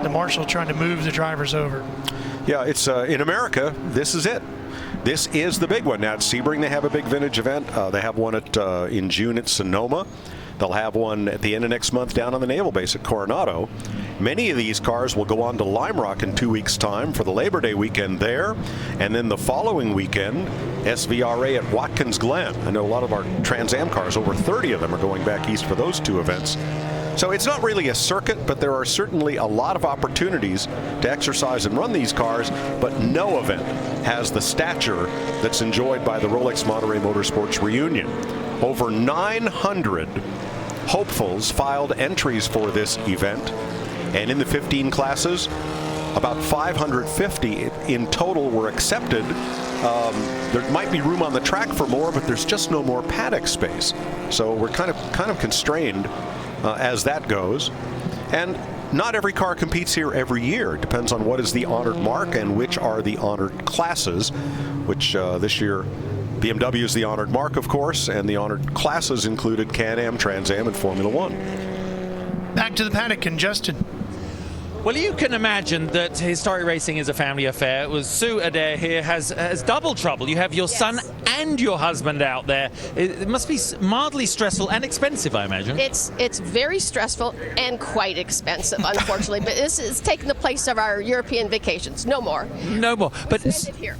the marshal trying to move the drivers over. Yeah, it's in America, this is it. This is the big one. Now at Sebring they have a big vintage event. They have one in June at Sonoma. They'll have one at the end of next month down on the Naval Base at Coronado. Many of these cars will go on to Lime Rock in 2 weeks' time for the Labor Day weekend there. And then the following weekend, SVRA at Watkins Glen. I know a lot of our Trans Am cars, over 30 of them, are going back east for those 2 events. So it's not really a circuit, but there are certainly a lot of opportunities to exercise and run these cars, but no event has the stature that's enjoyed by the Rolex Monterey Motorsports Reunion. Over 900 hopefuls filed entries for this event, and in the 15 classes, about 550 in total were accepted. There might be room on the track for more, but there's just no more paddock space. So we're kind of constrained as that goes. And not every car competes here every year. It depends on what is the honored mark and which are the honored classes, which this year BMW is the honored mark, of course, and the honored classes included Can-Am, Trans Am, and Formula One. Back to the paddock and Justin. Well, you can imagine that historic racing is a family affair. It was Sue Adair here has double trouble. You have your son and your husband out there. It must be mildly stressful and expensive, I imagine. It's very stressful and quite expensive, unfortunately. But this is taking the place of our European vacations. No more. No more. But here.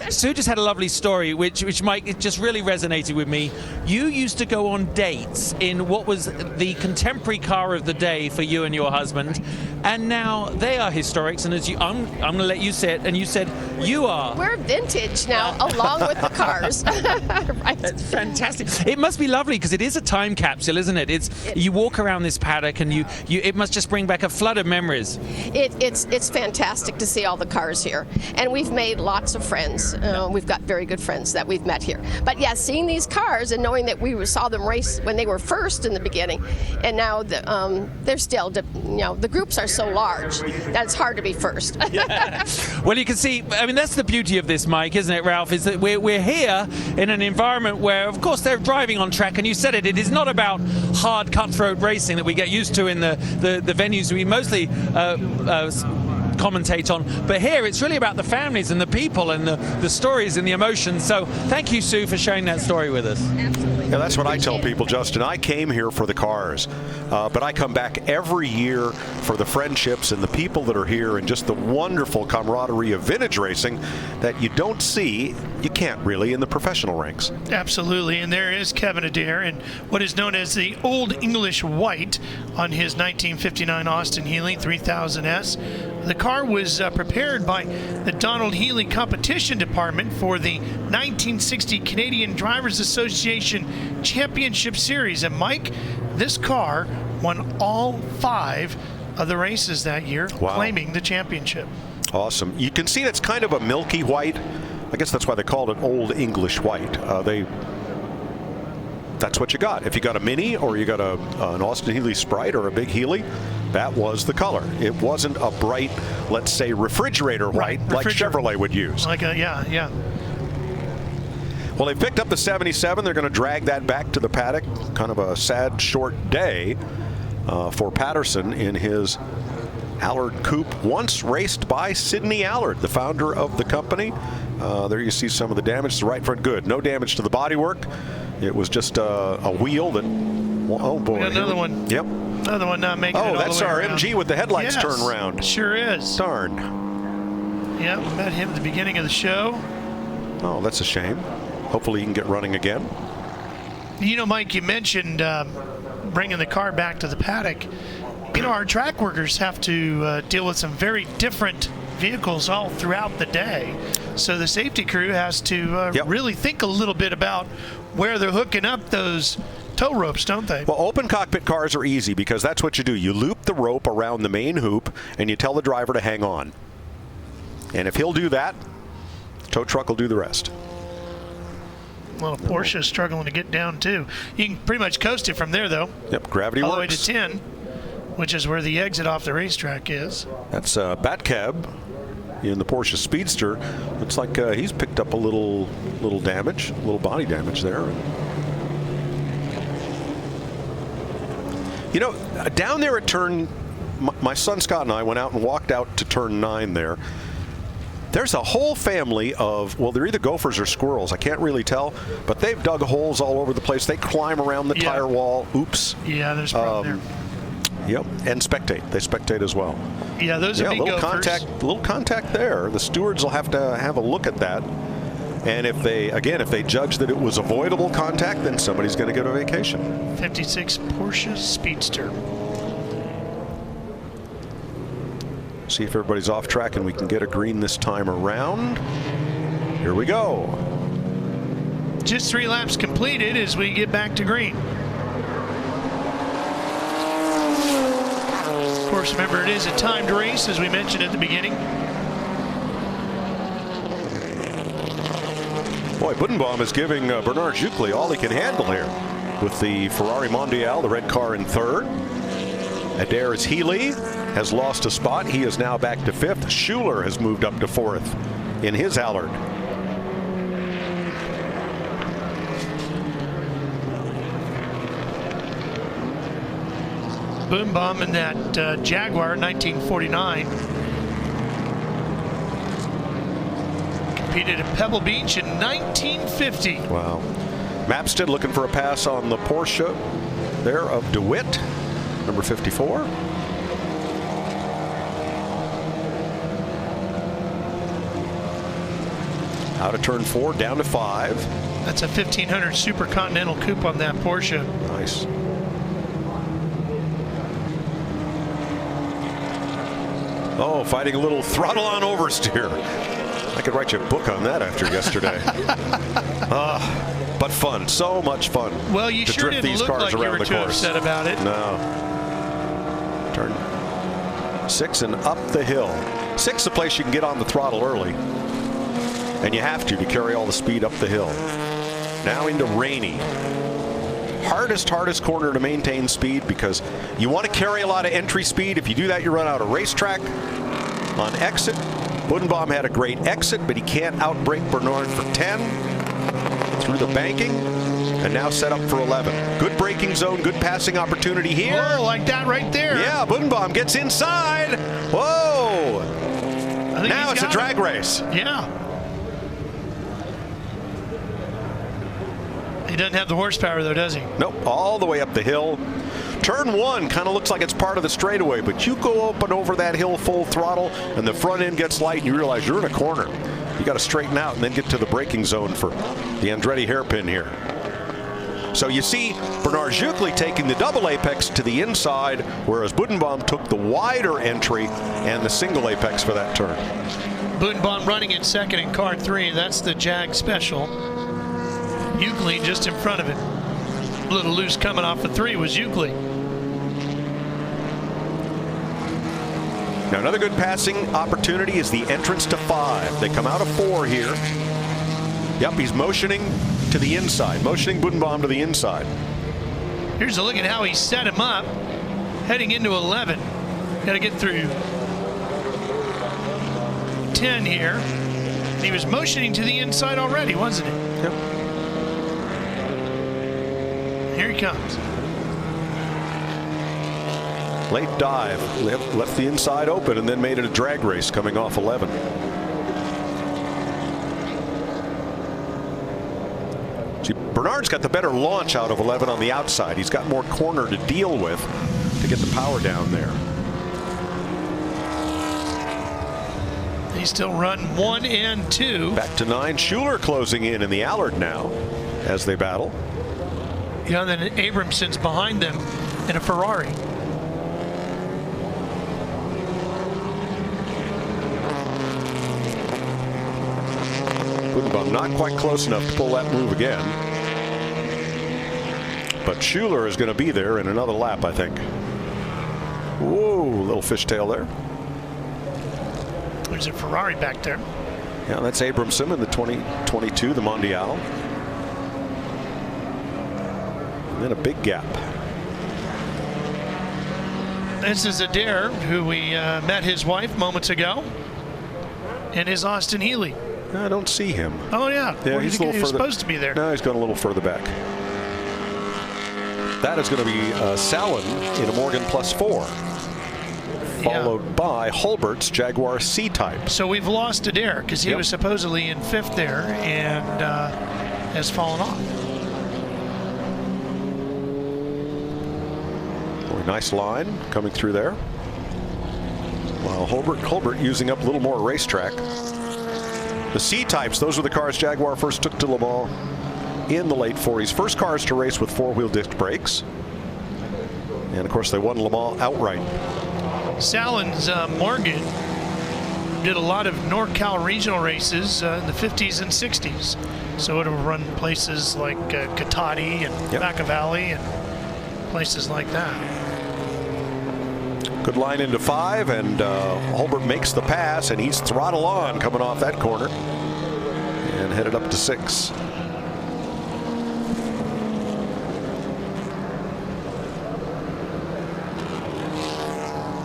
Sue just had a lovely story, which Mike, it just really resonated with me. You used to go on dates in what was the contemporary car of the day for you and your husband, and now they are historics, and as you, I'm going to let you say it, and you said you are. We're vintage now, along with the cars. Right. That's fantastic. It must be lovely because it is a time capsule, isn't it? You walk around this paddock, and it must just bring back a flood of memories. It's fantastic to see all the cars here, and we've made lots of friends. We've got very good friends that we've met here. But yeah, seeing these cars and knowing that we saw them race when they were first in the beginning, and now they're still, the groups are so large that it's hard to be first. Yeah. Well, you can see, I mean, that's the beauty of this, Mike, isn't it, Ralph, is that we're here in an environment where, of course, they're driving on track, and you said it is not about hard cutthroat racing that we get used to in the venues we mostly commentate on, but here it's really about the families and the people and the stories and the emotions. So thank you, Sue, for sharing that story with us. Absolutely. Yeah, that's what I tell people, Justin. I came here for the cars, but I come back every year for the friendships and the people that are here and just the wonderful camaraderie of vintage racing that you don't see, you can't really, in the professional ranks. Absolutely, and there is Kevin Adair in what is known as the Old English White on his 1959 Austin Healey 3000S. The car was prepared by the Donald Healey Competition Department for the 1960 Canadian Drivers Association Championship Series. And Mike, this car won all 5 of the races that year, claiming the championship. Awesome. You can see that's kind of a milky white. I guess that's why they called it Old English White. That's what you got. If you got a Mini or you got an Austin Healey Sprite or a big Healey, that was the color. It wasn't a bright, let's say, refrigerator white like Chevrolet would use. Yeah. Well, they picked up the 77. They're going to drag that back to the paddock. Kind of a sad, short day for Patterson in his Allard Coupe, once raced by Sidney Allard, the founder of the company. There you see some of the damage to the right front. Good. No damage to the bodywork. It was just a wheel that, oh boy. We got another one. Yep. Another one not making it all the way that's our around. MG with the headlights turned around. Sure is. Darn. Yeah, we met him at the beginning of the show. Oh, that's a shame. Hopefully he can get running again. You know, Mike, you mentioned bringing the car back to the paddock. You know, our track workers have to deal with some very different vehicles all throughout the day. So the safety crew has to really think a little bit about where they're hooking up those tow ropes, don't they? Well, open cockpit cars are easy because that's what you do. You loop the rope around the main hoop and you tell the driver to hang on. And if he'll do that, tow truck will do the rest. Well, Porsche is struggling to get down too. You can pretty much coast it from there, though. Yep, gravity all works. All the way to 10, which is where the exit off the racetrack is. That's Batcab in the Porsche Speedster. Looks like he's picked up a little damage, a little body damage there. You know, down there at turn, my son Scott and I went out and walked out to turn 9 there. There's a whole family of, well, they're either gophers or squirrels. I can't really tell, but they've dug holes all over the place. They climb around the tire wall. Oops. Yeah, there's a problem there. Yep, and spectate. They spectate as well. Yeah, those are big gophers. Little contact there. The stewards will have to have a look at that. And if they judge that it was avoidable contact, then somebody's going to get a vacation. 56 Porsche Speedster. See if everybody's off track and we can get a green this time around. Here we go. Just 3 laps completed as we get back to green. Of course, remember, it is a timed race, as we mentioned at the beginning. Boy, Budenbaum is giving Bernard Jucli all he can handle here with the Ferrari Mondial, the red car in third. Adair's Healy has lost a spot. He is now back to 5th. Schuler has moved up to 4th in his Allard. Budenbaum in that Jaguar 1949. Competed at Pebble Beach in 1950. Wow. Mapstead looking for a pass on the Porsche there of DeWitt, number 54. Out of turn 4, down to 5. That's a 1500 Super Continental Coupe on that Porsche. Nice. Oh, fighting a little throttle on oversteer. I could write you a book on that after yesterday. But fun, so much fun. Well, you to sure drift didn't these look cars like you around were the too course. upset about it. No. Turn 6 and up the hill. 6 the place you can get on the throttle early. And you have to carry all the speed up the hill. Now into Rainey. Hardest corner to maintain speed because you want to carry a lot of entry speed. If you do that, you run out of racetrack. On exit, Budenbaum had a great exit, but he can't outbrake Bernard for 10. Through the banking, and now set up for 11. Good braking zone, good passing opportunity here. Oh, like that right there. Yeah, Budenbaum gets inside. Whoa! Now it's a drag race. Yeah. He doesn't have the horsepower, though, does he? Nope, all the way up the hill. Turn 1 kind of looks like it's part of the straightaway, but you go up and over that hill full throttle, and the front end gets light, and you realize you're in a corner. You got to straighten out and then get to the braking zone for the Andretti hairpin here. So you see Bernard Jucli taking the double apex to the inside, whereas Budenbaum took the wider entry and the single apex for that turn. Budenbaum running in second in car 3. That's the Jag Special. Jucli just in front of it. A little loose coming off of 3 was Jucli. Now another good passing opportunity is the entrance to 5. They come out of 4 here. Yep, he's motioning to the inside, motioning Budenbaum to the inside. Here's a look at how he set him up, heading into 11. Got to get through 10 here. And he was motioning to the inside already, wasn't he? Yep. Here he comes. Late dive, left the inside open and then made it a drag race coming off 11. See, Bernard's got the better launch out of 11 on the outside. He's got more corner to deal with to get the power down there. They still run 1 and 2. Back to 9. Schuler closing in the Allard now as they battle. Yeah, then Abramson's behind them in a Ferrari. Budenbaum not quite close enough to pull that move again. But Schuler is going to be there in another lap, I think. Whoa, little fishtail there. There's a Ferrari back there. Yeah, that's Abramson in the 2022, the Mondial. And then a big gap. This is Adair, who we met his wife moments ago, and his Austin Healy. I don't see him. Oh, yeah. Yeah, he's a little further. Supposed to be there. No, he's gone a little further back. That is going to be Salin in a Morgan +4. Followed by Hulbert's Jaguar C-Type. So we've lost Adair because he was supposedly in 5th there and has fallen off. Boy, nice line coming through there. While Hulbert using up a little more racetrack. The C-Types, those were the cars Jaguar first took to Le Mans in the late 40s. First cars to race with 4-wheel disc brakes. And of course they won Le Mans outright. Salins Morgan did a lot of NorCal regional races in the 50s and 60s. So it would run places like Cotati and Baca Valley and places like that. Good line into 5, and Hulbert makes the pass, and he's throttle on coming off that corner and headed up to 6.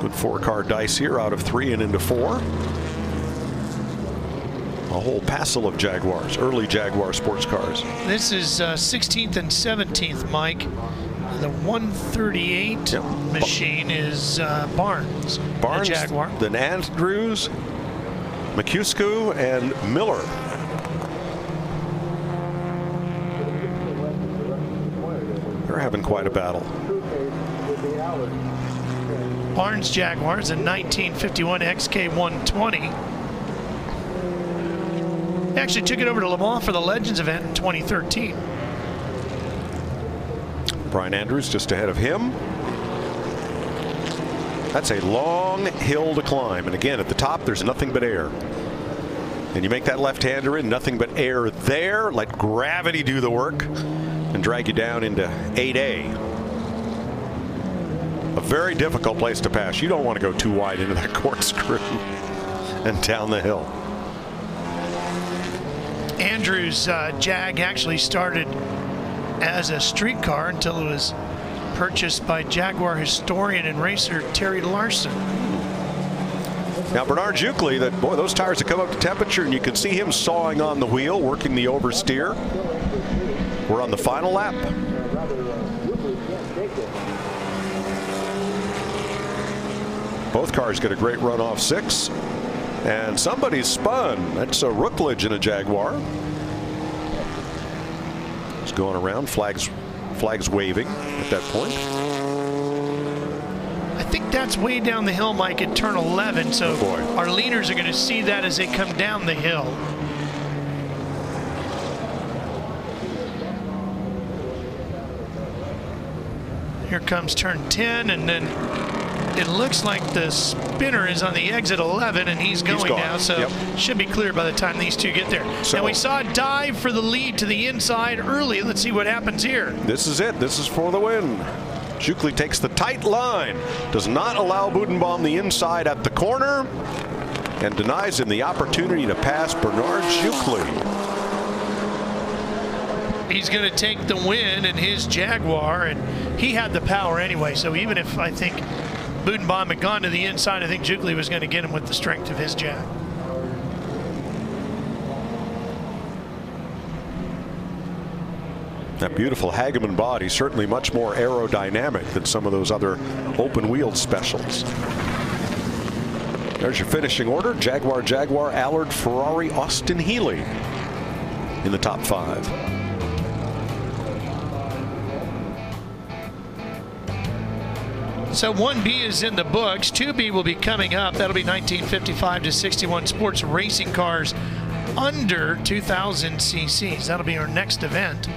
Good 4-car dice here out of 3 and into 4. A whole passel of Jaguars, early Jaguar sports cars. This is 16th and 17th, Mike. The 138 machine is Barnes, the Jaguar. Then Andrews, McCuskey, and Miller. They're having quite a battle. Barnes Jaguars in 1951 XK120. He actually took it over to Le Mans for the Legends event in 2013. Brian Andrews just ahead of him. That's a long hill to climb, and again at the top there's nothing but air. And you make that left-hander in, nothing but air there. Let gravity do the work and drag you down into 8A. A very difficult place to pass. You don't want to go too wide into that corkscrew and down the hill. Andrews Jag actually started as a street car until it was purchased by Jaguar historian and racer Terry Larson. Now Bernard Juckley, those tires have come up to temperature, and you can see him sawing on the wheel, working the oversteer. We're on the final lap. Both cars get a great run off 6. And somebody's spun. That's a Rookledge in a Jaguar. It's going around, flags waving at that point. I think that's way down the hill, Mike, at turn 11. So our leaders are going to see that as they come down the hill. Here comes turn 10, and then it looks like the spinner is on the exit 11, and he's going now, so should be clear by the time these two get there. And we saw a dive for the lead to the inside early. Let's see what happens here. This is it. This is for the win. Juckley takes the tight line, does not allow Budenbaum the inside at the corner, and denies him the opportunity to pass Bernard Juckley. He's going to take the win in his Jaguar, and he had the power anyway, so even if I think Budenbaum had gone to the inside, I think Juckley was going to get him with the strength of his Jag. That beautiful Hageman body, certainly much more aerodynamic than some of those other open-wheeled specials. There's your finishing order. Jaguar, Allard, Ferrari, Austin Healey in the top 5. So 1B is in the books. 2B will be coming up. That'll be 1955 to 61 sports racing cars under 2,000 cc's. That'll be our next event.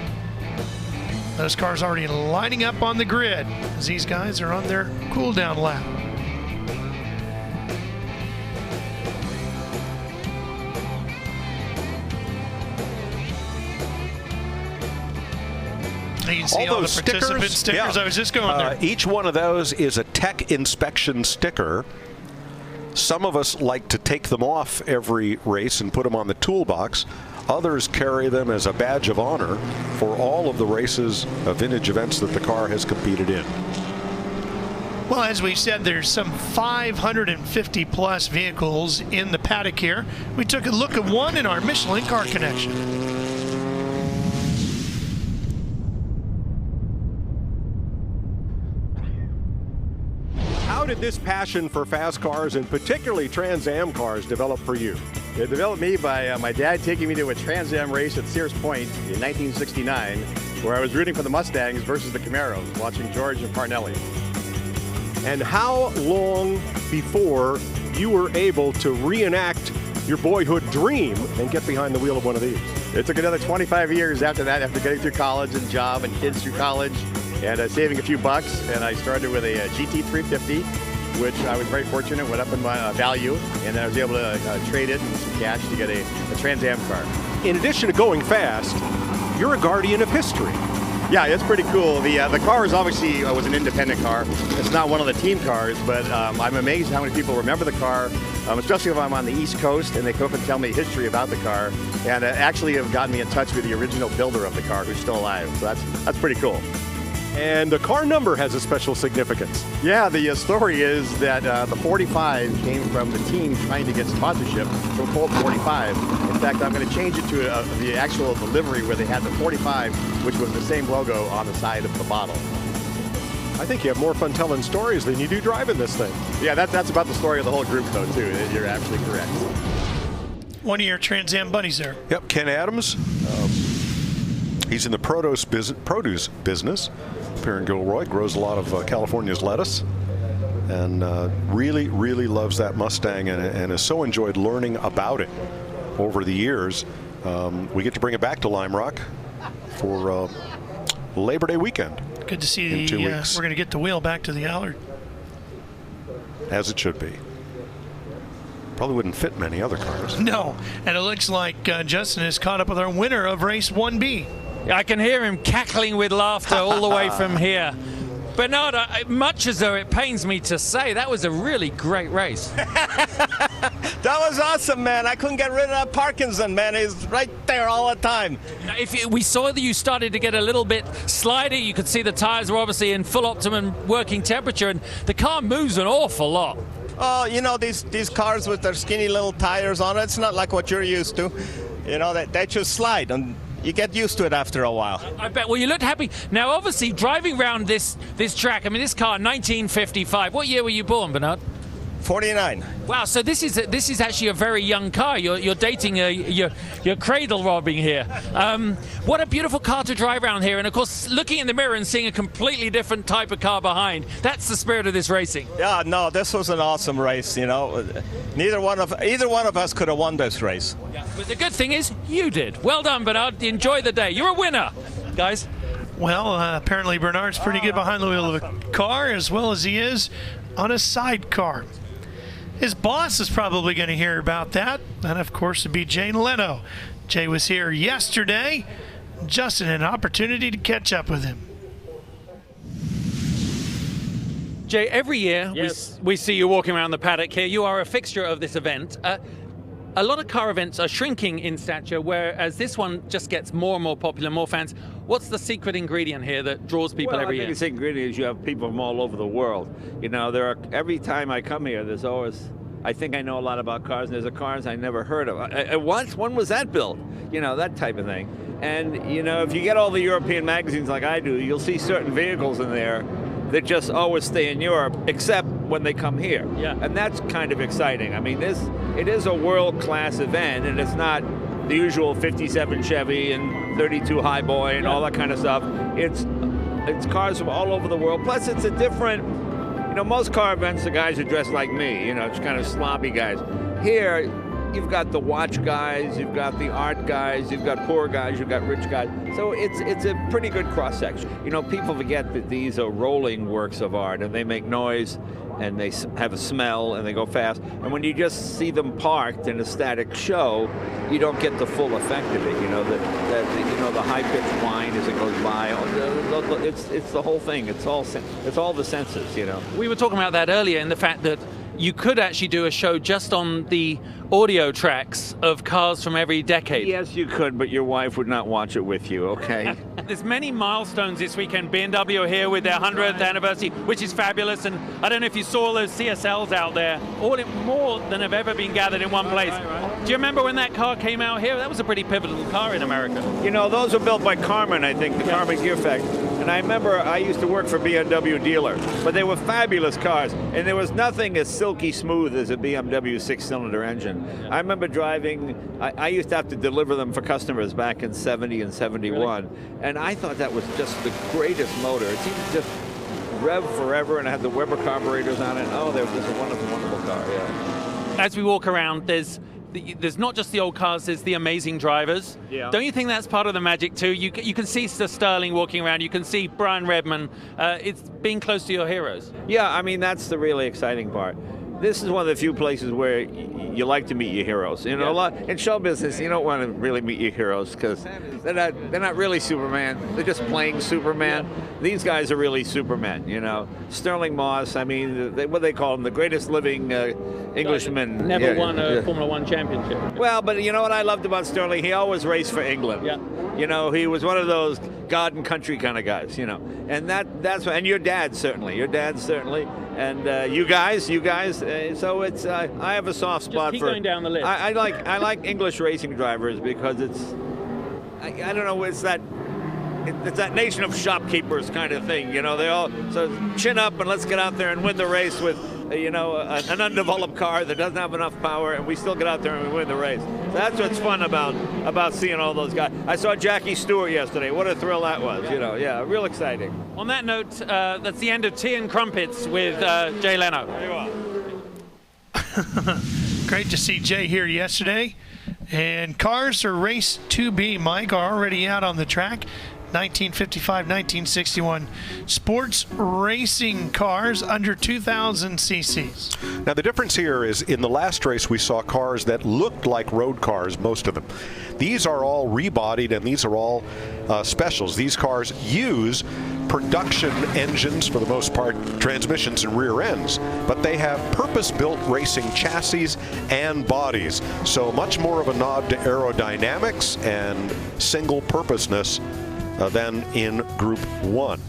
Those cars already lining up on the grid as these guys are on their cool down lap. You can see all the participant stickers. I was just going there. Each one of those is a tech inspection sticker. Some of us like to take them off every race and put them on the toolbox. Others carry them as a badge of honor for all of the races of vintage events that the car has competed in. Well, as we said, there's some 550 plus vehicles in the paddock here. We took a look at one in our Michelin Car Connection. How did this passion for fast cars and particularly Trans Am cars develop for you? It developed me by my dad taking me to a Trans Am race at Sears Point in 1969, where I was rooting for the Mustangs versus the Camaros, watching George and Parnelli. And how long before you were able to reenact your boyhood dream and get behind the wheel of one of these? It took another 25 years after that, after getting through college and job and kids through college and saving a few bucks. And I started with a GT350 which I was very fortunate, went up in my value, and then I was able to trade it in some cash to get a Trans Am car. In addition to going fast, you're a guardian of history. Yeah, it's pretty cool. The car is obviously was an independent car. It's not one of the team cars, but I'm amazed how many people remember the car, especially if I'm on the East Coast and they come up and tell me history about the car, and actually have gotten me in touch with the original builder of the car who's still alive. So that's pretty cool. And the car number has a special significance. Yeah, the story is that the 45 came from the team trying to get sponsorship from Colt 45. In fact, I'm going to change it to the actual delivery where they had the 45, which was the same logo on the side of the bottle. I think you have more fun telling stories than you do driving this thing. Yeah, that's about the story of the whole group, though, too. You're absolutely correct. One of your Trans Am buddies there. Yep, Ken Adams. He's in the produce business. Up here in Gilroy, grows a lot of California's lettuce, and really, really loves that Mustang, and has so enjoyed learning about it over the years. We get to bring it back to Lime Rock for Labor Day weekend. Good to see. We're going to get the wheel back to the Allard. As it should be. Probably wouldn't fit many other cars. No, and it looks like Justin is caught up with our winner of race 1B. I can hear him cackling with laughter all the way from here. Bernard, much as though it pains me to say, that was a really great race. That was awesome, man. I couldn't get rid of that Parkinson, man. He's right there all the time. We saw that you started to get a little bit slidey. You could see the tires were obviously in full optimum working temperature, and the car moves an awful lot. Oh, you know, these cars with their skinny little tires on it, it's not like what you're used to. You know, they just slide, and you get used to it after a while. I bet. Well, you looked happy. Now, obviously, driving around this track, I mean, this car, 1955. What year were you born, Bernard? 49. Wow, so this is actually a very young car. You're dating your cradle robbing here. What a beautiful car to drive around here. And, of course, looking in the mirror and seeing a completely different type of car behind, that's the spirit of this racing. Yeah, no, this was an awesome race, you know. Either one of us could have won this race. Yeah, but the good thing is you did. Well done, Bernard. Enjoy the day. You're a winner, guys. Well, apparently Bernard's pretty good behind the wheel of a car, as well as he is on a sidecar. His boss is probably going to hear about that. And, of course, it'd be Jay Leno. Jay was here yesterday. Justin had an opportunity to catch up with him. Jay, every year we see you walking around the paddock here. You are a fixture of this event. A lot of car events are shrinking in stature, whereas this one just gets more and more popular, more fans. What's the secret ingredient here that draws people every year? I think the secret ingredient is you have people from all over the world. You know, every time I come here, there's always, I think I know a lot about cars, and there's cars I never heard of. When was that built? You know, that type of thing. And, you know, if you get all the European magazines like I do, you'll see certain vehicles in there that just always stay in Europe, except when they come here. Yeah. And that's kind of exciting. I mean, it is a world-class event, and it's not the usual 57 Chevy and 32 Highboy and all that kind of stuff. It's cars from all over the world. Plus, it's a different, you know, most car events, the guys are dressed like me, you know, it's kind of sloppy guys. Here, you've got the watch guys, you've got the art guys, you've got poor guys, you've got rich guys. So it's a pretty good cross-section. You know, people forget that these are rolling works of art, and they make noise, and they have a smell, and they go fast. And when you just see them parked in a static show, you don't get the full effect of it. You know, the high-pitched whine as it goes by. It's the whole thing. It's all the senses. You know. We were talking about that earlier, in the fact that you could actually do a show just on the audio tracks of cars from every decade. Yes, you could, but your wife would not watch it with you, okay? There's many milestones this weekend. BMW are here with their 100th anniversary, which is fabulous. And I don't know if you saw those CSLs out there, more than have ever been gathered in one place. Right. Do you remember when that car came out here? That was a pretty pivotal car in America. You know, those were built by Carmen, I think, the Carmen Gear Factory. And I remember I used to work for BMW dealer, but they were fabulous cars. And there was nothing as silky smooth as a BMW 6-cylinder engine. I remember driving, I used to have to deliver them for customers back in 70 and 71. Really? And I thought that was just the greatest motor. It seemed to just rev forever, and it had the Weber carburetors on it. Oh, there was just a wonderful, wonderful car, yeah. As we walk around, there's there's not just the old cars, there's the amazing drivers. Yeah. Don't you think that's part of the magic too? You can see Sir Sterling walking around, you can see Brian Redman. It's being close to your heroes. Yeah, I mean, that's the really exciting part. This is one of the few places where you like to meet your heroes. You know, a lot in show business, you don't want to really meet your heroes because they're not really Superman. They're just playing Superman. These guys are really Supermen. You know, Sterling Moss. I mean, what they call him, the greatest living Englishman. Never won a Formula One championship. Well, but you know what I loved about Sterling? He always raced for England. Yeah. You know, he was one of those God and country kind of guys. You know, and that's what, and your dad certainly. And you guys. So it's I have a soft spot keep for going down the list. I like English racing drivers because it's I don't know, it's that nation of shopkeepers kind of thing. You know, they all so chin up and let's get out there and win the race with an undeveloped car that doesn't have enough power, and we still get out there and we win the race. So that's what's fun about seeing all those guys. I saw Jackie Stewart yesterday. What a thrill that was. You know, yeah, real exciting. On that note, that's the end of Tea and Crumpets with Jay Leno. There you are. Great to see Jay here yesterday. And cars for race 2B, Mike, are already out on the track. 1955, 1961 sports racing cars under 2,000 cc's. Now the difference here is in the last race we saw cars that looked like road cars, most of them. These are all rebodied and these are all specials. These cars use production engines for the most part, transmissions and rear ends, but they have purpose-built racing chassis and bodies. So much more of a nod to aerodynamics and single-purposeness than in Group 1.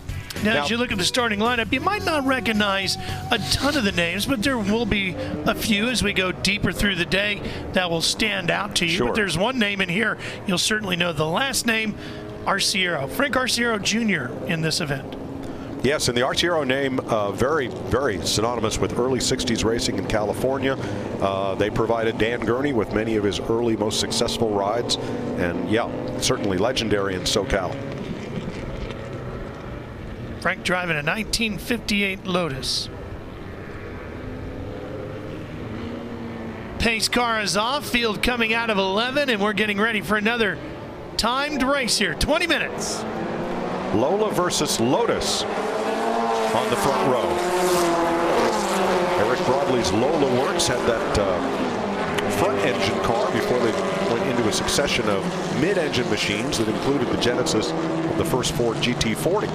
Now, as you look at the starting lineup, you might not recognize a ton of the names, but there will be a few as we go deeper through the day that will stand out to you. Sure. But there's one name in here you'll certainly know the last name, Arciero. Frank Arciero Jr. in this event. Yes, and the Arciero name, very, very synonymous with early 60s racing in California. They provided Dan Gurney with many of his early, most successful rides. And yeah, certainly legendary in SoCal. Frank driving a 1958 Lotus. Pace car is off, field coming out of 11, and we're getting ready for another timed race here. 20 minutes. Lola versus Lotus on the front row. Eric Broadley's Lola Works had that front engine car before they went into a succession of mid-engine machines that included the genesis of the first Ford GT40.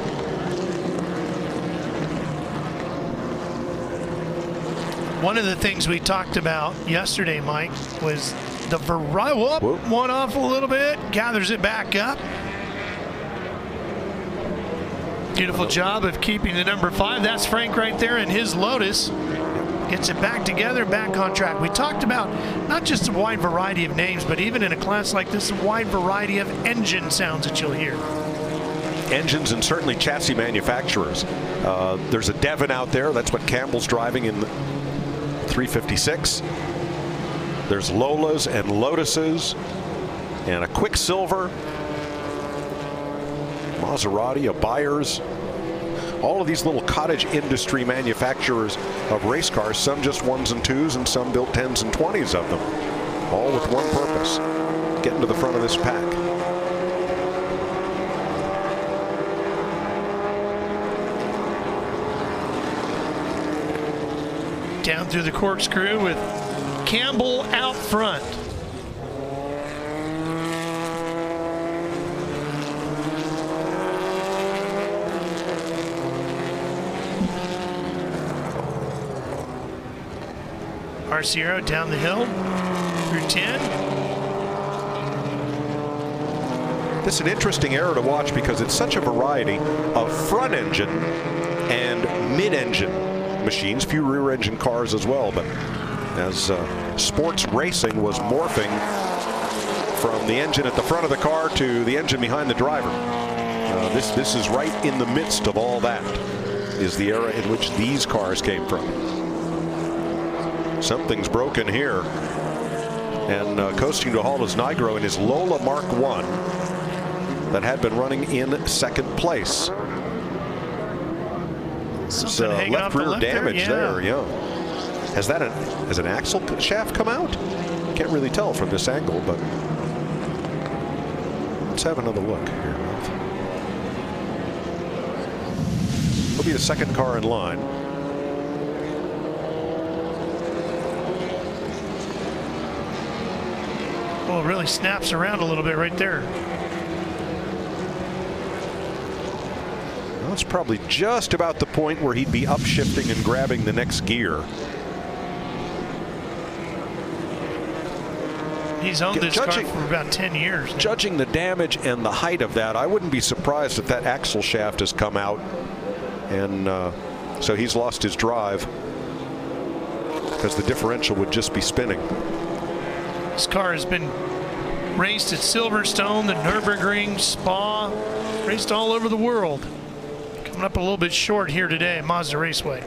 One of the things we talked about yesterday, Mike, was the variety. One off a little bit, gathers it back up. Beautiful job of keeping the number 5. That's Frank right there in his Lotus. Gets it back together, back on track. We talked about not just a wide variety of names, but even in a class like this, a wide variety of engine sounds that you'll hear. Engines and certainly chassis manufacturers. There's a Devon out there. That's what Campbell's driving in the 356. There's Lolas and Lotuses and a Quicksilver, Maserati, a Byers. All of these little cottage industry manufacturers of race cars, some just 1s and 2s and some built 10s and 20s of them, all with one purpose: getting to the front of this pack. Down through the corkscrew with Campbell out front. Arciero down the hill through 10. This is an interesting era to watch because it's such a variety of front engine and mid-engine machines, few rear engine cars as well, but as sports racing was morphing from the engine at the front of the car to the engine behind the driver. This is right in the midst of all that, is the era in which these cars came from. Something's broken here, and coasting to a halt is Nigro in his Lola Mark I that had been running in second place. Left rear damage there, yeah. Has an axle shaft come out? Can't really tell from this angle, but let's have another look here. He'll be the second car in line. Well, it really snaps around a little bit right there. Well, it's probably just about the point where he'd be upshifting and grabbing the next gear. He's owned this car for about 10 years. Judging the damage and the height of that, I wouldn't be surprised if that axle shaft has come out, and so he's lost his drive because the differential would just be spinning. This car has been raced at Silverstone, the Nürburgring, Spa, raced all over the world. Coming up a little bit short here today at Mazda Raceway.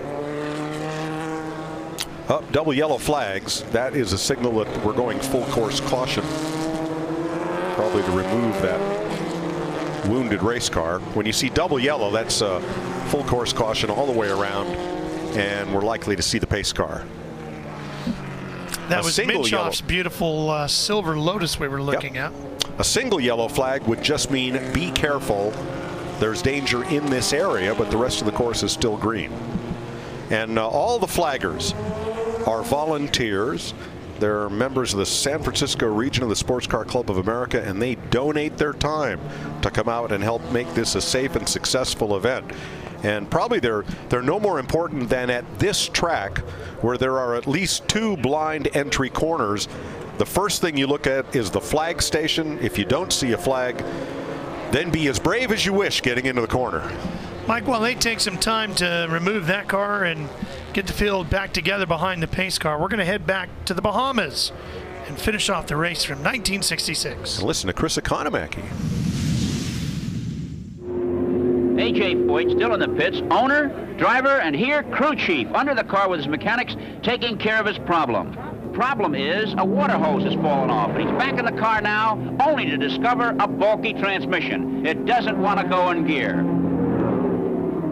Double yellow flags. That is a signal that we're going full course caution. Probably to remove that wounded race car. When you see double yellow, that's full course caution all the way around, and we're likely to see the pace car. That was Minchoff's beautiful silver Lotus we were looking at. A single yellow flag would just mean be careful. There's danger in this area, but the rest of the course is still green. And all the flaggers are volunteers. They're members of the San Francisco region of the Sports Car Club of America, and they donate their time to come out and help make this a safe and successful event. And probably they're no more important than at this track, where there are at least 2 blind entry corners. The first thing you look at is the flag station. If you don't see a flag, then be as brave as you wish getting into the corner. Mike, while they take some time to remove that car and get the field back together behind the pace car, we're going to head back to the Bahamas and finish off the race from 1966. And listen to Chris Economaki. A.J. Foyt still in the pits, owner, driver, and here crew chief under the car with his mechanics taking care of his problem. Problem is a water hose has fallen off, and he's back in the car now only to discover a bulky transmission. It doesn't want to go in gear.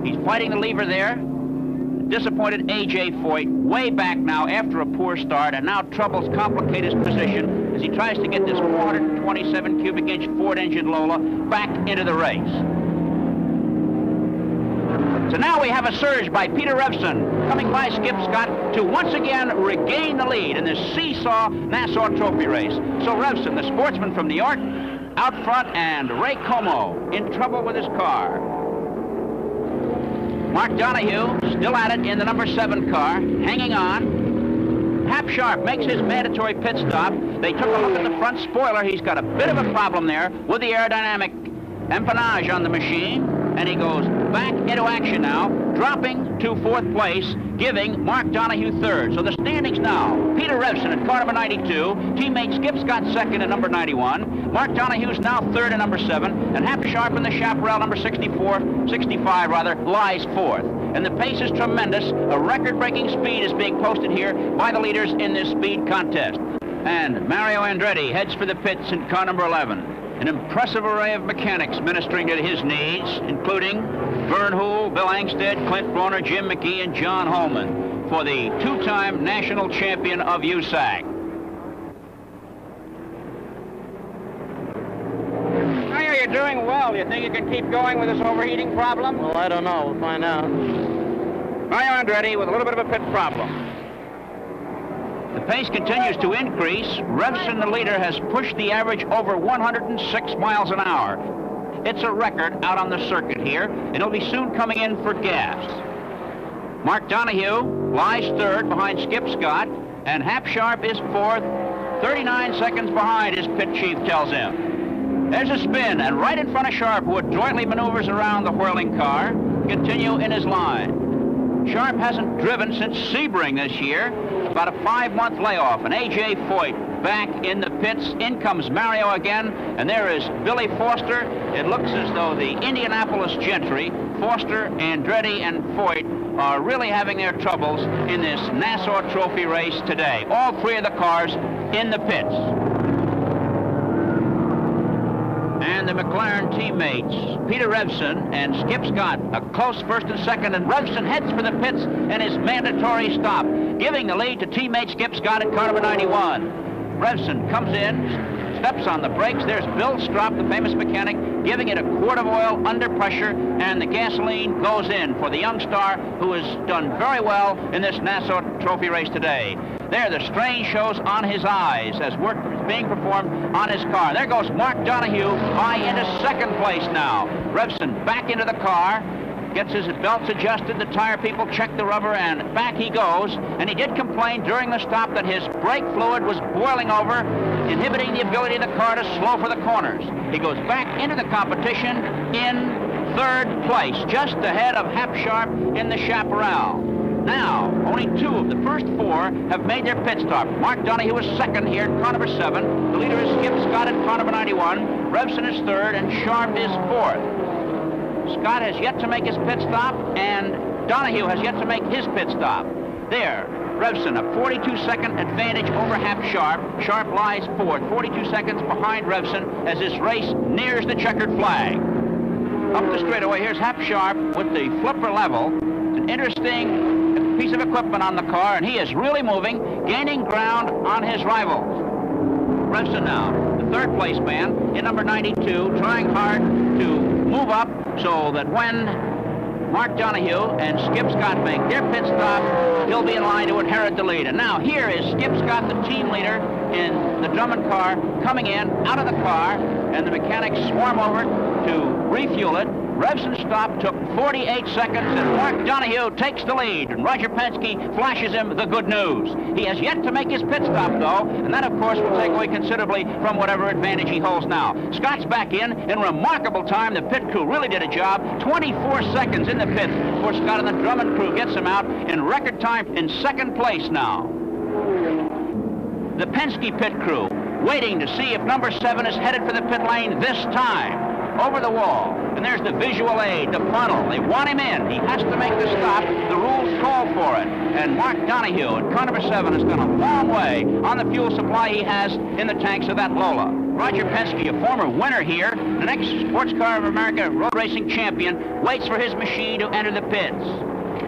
He's fighting the lever there. Disappointed A.J. Foyt way back now after a poor start, and now troubles complicate his position as he tries to get this 427 cubic inch Ford engine Lola back into the race. So now we have a surge by Peter Revson coming by Skip Scott to once again regain the lead in this seesaw Nassau Trophy race. So Revson, the sportsman from New York, out front, and Ray Como in trouble with his car. Mark Donohue still at it in the number 7 car, hanging on. Hap Sharp makes his mandatory pit stop. They took a look at the front spoiler. He's got a bit of a problem there with the aerodynamic empennage on the machine. And he goes back into action now, dropping to 4th place, giving Mark Donohue 3rd. So the standings now, Peter Revson at car number 92, teammate Skip Scott 2nd at number 91, Mark Donohue's now 3rd at number 7, and Hap Sharp in the chaparral number 65 lies 4th. And the pace is tremendous. A record-breaking speed is being posted here by the leaders in this speed contest. And Mario Andretti heads for the pits in car number 11. An impressive array of mechanics ministering to his needs, including Vern Hool, Bill Angstead, Clint Broner, Jim McGee, and John Holman for the 2-time national champion of USAC. Mario, you're doing well. You think you can keep going with this overheating problem? Well, I don't know. We'll find out. Mario Andretti with a little bit of a pit problem. The pace continues to increase. Revson, the leader, has pushed the average over 106 miles an hour. It's a record out on the circuit here, and he'll be soon coming in for gas. Mark Donohue lies 3rd behind Skip Scott, and Hap Sharp is 4th, 39 seconds behind, his pit chief tells him. There's a spin, and right in front of Sharp, who adroitly maneuvers around the whirling car, continue in his line. Sharp hasn't driven since Sebring this year. About a 5-month layoff, and A.J. Foyt back in the pits. In comes Mario again, and there is Billy Foster. It looks as though the Indianapolis gentry, Foster, Andretti, and Foyt, are really having their troubles in this Nassau Trophy race today. All 3 of the cars in the pits. And the McLaren teammates, Peter Revson and Skip Scott, a close 1st and 2nd, and Revson heads for the pits and his mandatory stop, giving the lead to teammate Skip Scott at car number 91. Revson comes in, steps on the brakes. There's Bill Stropp, the famous mechanic, giving it a quart of oil under pressure, and the gasoline goes in for the young star who has done very well in this Nassau Trophy race today. There, the strain shows on his eyes as work is being performed on his car. There goes Mark Donohue by into second place now. Revson back into the car, gets his belts adjusted, the tire people check the rubber, and back he goes. And he did complain during the stop that his brake fluid was boiling over, inhibiting the ability of the car to slow for the corners. He goes back into the competition in third place, just ahead of Hap Sharp in the Chaparral. Now, only 2 of the first 4 have made their pit stop. Mark Donohue is second here in car number 7. The leader is Skip Scott in car number 91. Revson is third, and Sharp is fourth. Scott has yet to make his pit stop, and Donohue has yet to make his pit stop. There, Revson, a 42-second advantage over Hap Sharp. Sharp lies fourth, 42 seconds behind Revson as this race nears the checkered flag. Up the straightaway, here's Hap Sharp with the flipper level. An interesting piece of equipment on the car, and he is really moving, gaining ground on his rivals. Revson now, the third place man in number 92, trying hard to move up so that when Mark Donohue and Skip Scott make their pit stop, he'll be in line to inherit the lead. And now here is Skip Scott, the team leader in the Drummond car, coming in out of the car, and the mechanics swarm over to refuel it. Revson's stop took 48 seconds, and Mark Donohue takes the lead, and Roger Penske flashes him the good news. He has yet to make his pit stop, though, and that, of course, will take away considerably from whatever advantage he holds now. Scott's back in remarkable time. The pit crew really did a job. 24 seconds in the pit before Scott and the Drummond crew gets him out in record time in second place now. The Penske pit crew waiting to see if number 7 is headed for the pit lane this time. Over the wall, and there's the visual aid, the funnel. They want him in. He has to make the stop. The rules call for it. And Mark Donohue in car number 7 has gone a long way on the fuel supply he has in the tanks of that Lola. Roger Penske, a former winner here, the next Sports Car of America road racing champion, waits for his machine to enter the pits.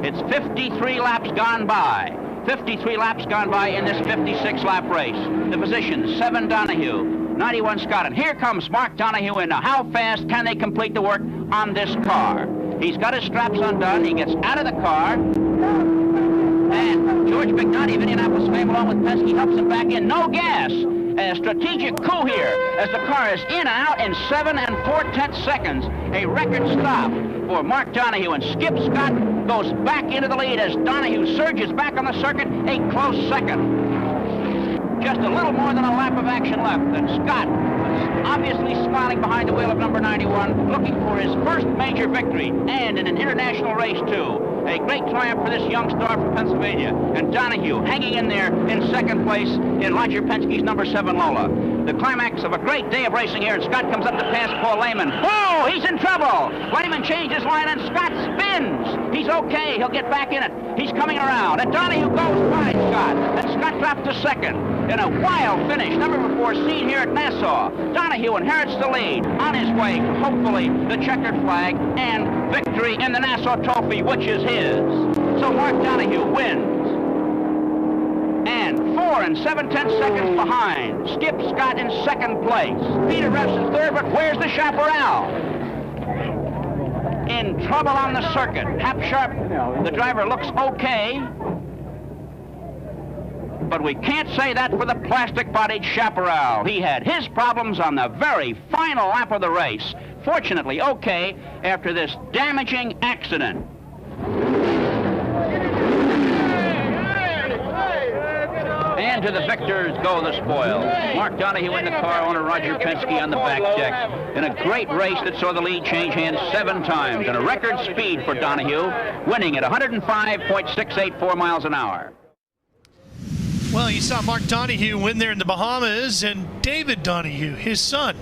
It's 53 laps gone by. 53 laps gone by in this 56-lap race. The position, 7 Donohue, 91 Scott, and here comes Mark Donohue in. Now, how fast can they complete the work on this car? He's got his straps undone. He gets out of the car, and George McNulty of Indianapolis fame, along with Penske, helps him back in. No gas. A strategic coup here as the car is in and out in 7 4/10 seconds. A record stop for Mark Donohue, and Skip Scott goes back into the lead as Donohue surges back on the circuit, a close second. Just a little more than a lap of action left, and Scott was obviously smiling behind the wheel of number 91, looking for his first major victory, and in an international race, too. A great triumph for this young star from Pennsylvania, and Donohue hanging in there in second place in Roger Penske's number 7 Lola. The climax of a great day of racing here, and Scott comes up to pass Paul Lehman. Whoa, he's in trouble! Lehman changed his line, and Scott spins. He's okay, he'll get back in it. He's coming around, and Donohue goes by Scott, and Scott dropped to second. In a wild finish, never before seen here at Nassau. Donohue inherits the lead on his way to, hopefully, the checkered flag and victory in the Nassau Trophy, which is his. So Mark Donohue wins. And 4 7/10 seconds behind. Skip Scott in second place. Peter Revson third, but where's the Chaparral? In trouble on the circuit. Hap Sharp, the driver, looks okay. But we can't say that for the plastic-bodied Chaparral. He had his problems on the very final lap of the race. Fortunately, okay, after this damaging accident. And to the victors go the spoils. Mark Donohue in the car, owner Roger Penske on the back deck. In a great race that saw the lead change hands 7 times, and a record speed for Donohue, winning at 105.684 miles an hour. Well, you saw Mark Donohue win there in the Bahamas, and David Donohue, his son,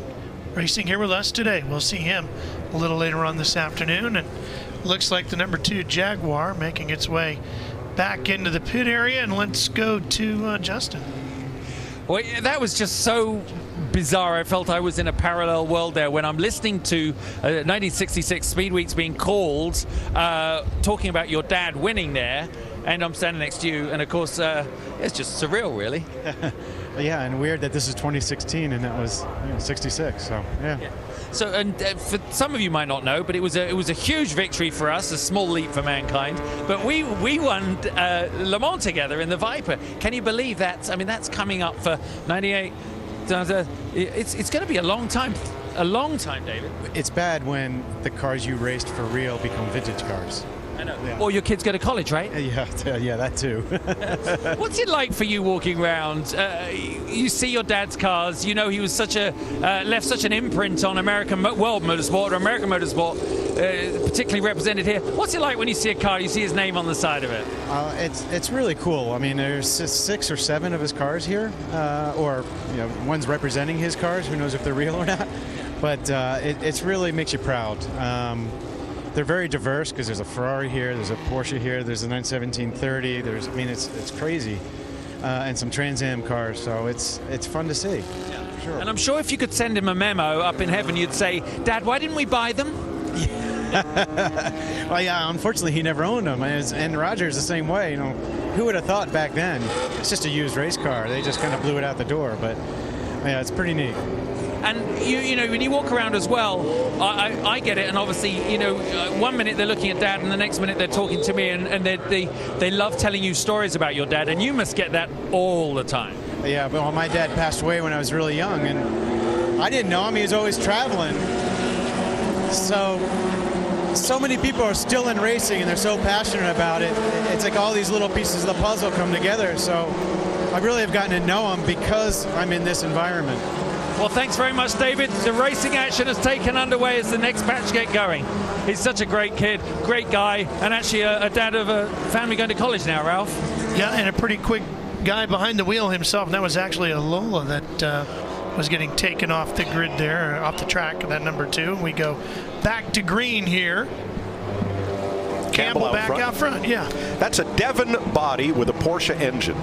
racing here with us today. We'll see him a little later on this afternoon, and looks like the number 2 Jaguar making its way back into the pit area, and let's go to Justin. Well, that was just so bizarre. I felt I was in a parallel world there when I'm listening to 1966 Speed Weeks being called, talking about your dad winning there, and I'm standing next to you, and of course, it's just surreal, really. Yeah, and weird that this is 2016 and that was 66. So yeah. So, and for some of you might not know, but it was a huge victory for us, a small leap for mankind. But we won Le Mans together in the Viper. Can you believe that? I mean, that's coming up for 98. It's going to be a long time. A long time, David. It's bad when the cars you raced for real become vintage cars. I know. Yeah. Or your kids go to college, right? Yeah, that too. What's it like for you walking around? You see your dad's cars. You know he was left such an imprint on American world motorsport, or American motorsport, particularly represented here. What's it like when you see a car, you see his name on the side of it? It's really cool. I mean, there's 6 or 7 of his cars here, or one's representing his cars. Who knows if they're real or not? But it really makes you proud. They're very diverse because there's a Ferrari here, there's a Porsche here, there's a 91730. It's crazy, and some Trans Am cars. So it's fun to see. Yeah. For sure. And I'm sure if you could send him a memo up in heaven, you'd say, "Dad, why didn't we buy them?" Well, yeah. Unfortunately, he never owned them, and Roger's the same way. Who would have thought back then? It's just a used race car. They just kind of blew it out the door. But yeah, it's pretty neat. And you know, when you walk around as well, I get it. And obviously, one minute they're looking at Dad, and the next minute they're talking to me, and they love telling you stories about your dad. And you must get that all the time. Yeah, but my dad passed away when I was really young, and I didn't know him. He was always traveling. So many people are still in racing, and they're so passionate about it. It's like all these little pieces of the puzzle come together. So I really have gotten to know him because I'm in this environment. Well, thanks very much, David. The racing action has taken underway as the next batch get going. He's such a great kid, great guy, and actually a dad of a family going to college now, Ralph. Yeah, and a pretty quick guy behind the wheel himself. And that was actually a Lola that was getting taken off the grid there, off the track, that number 2. We go back to green here. Campbell back out front, yeah. That's a Devon body with a Porsche engine.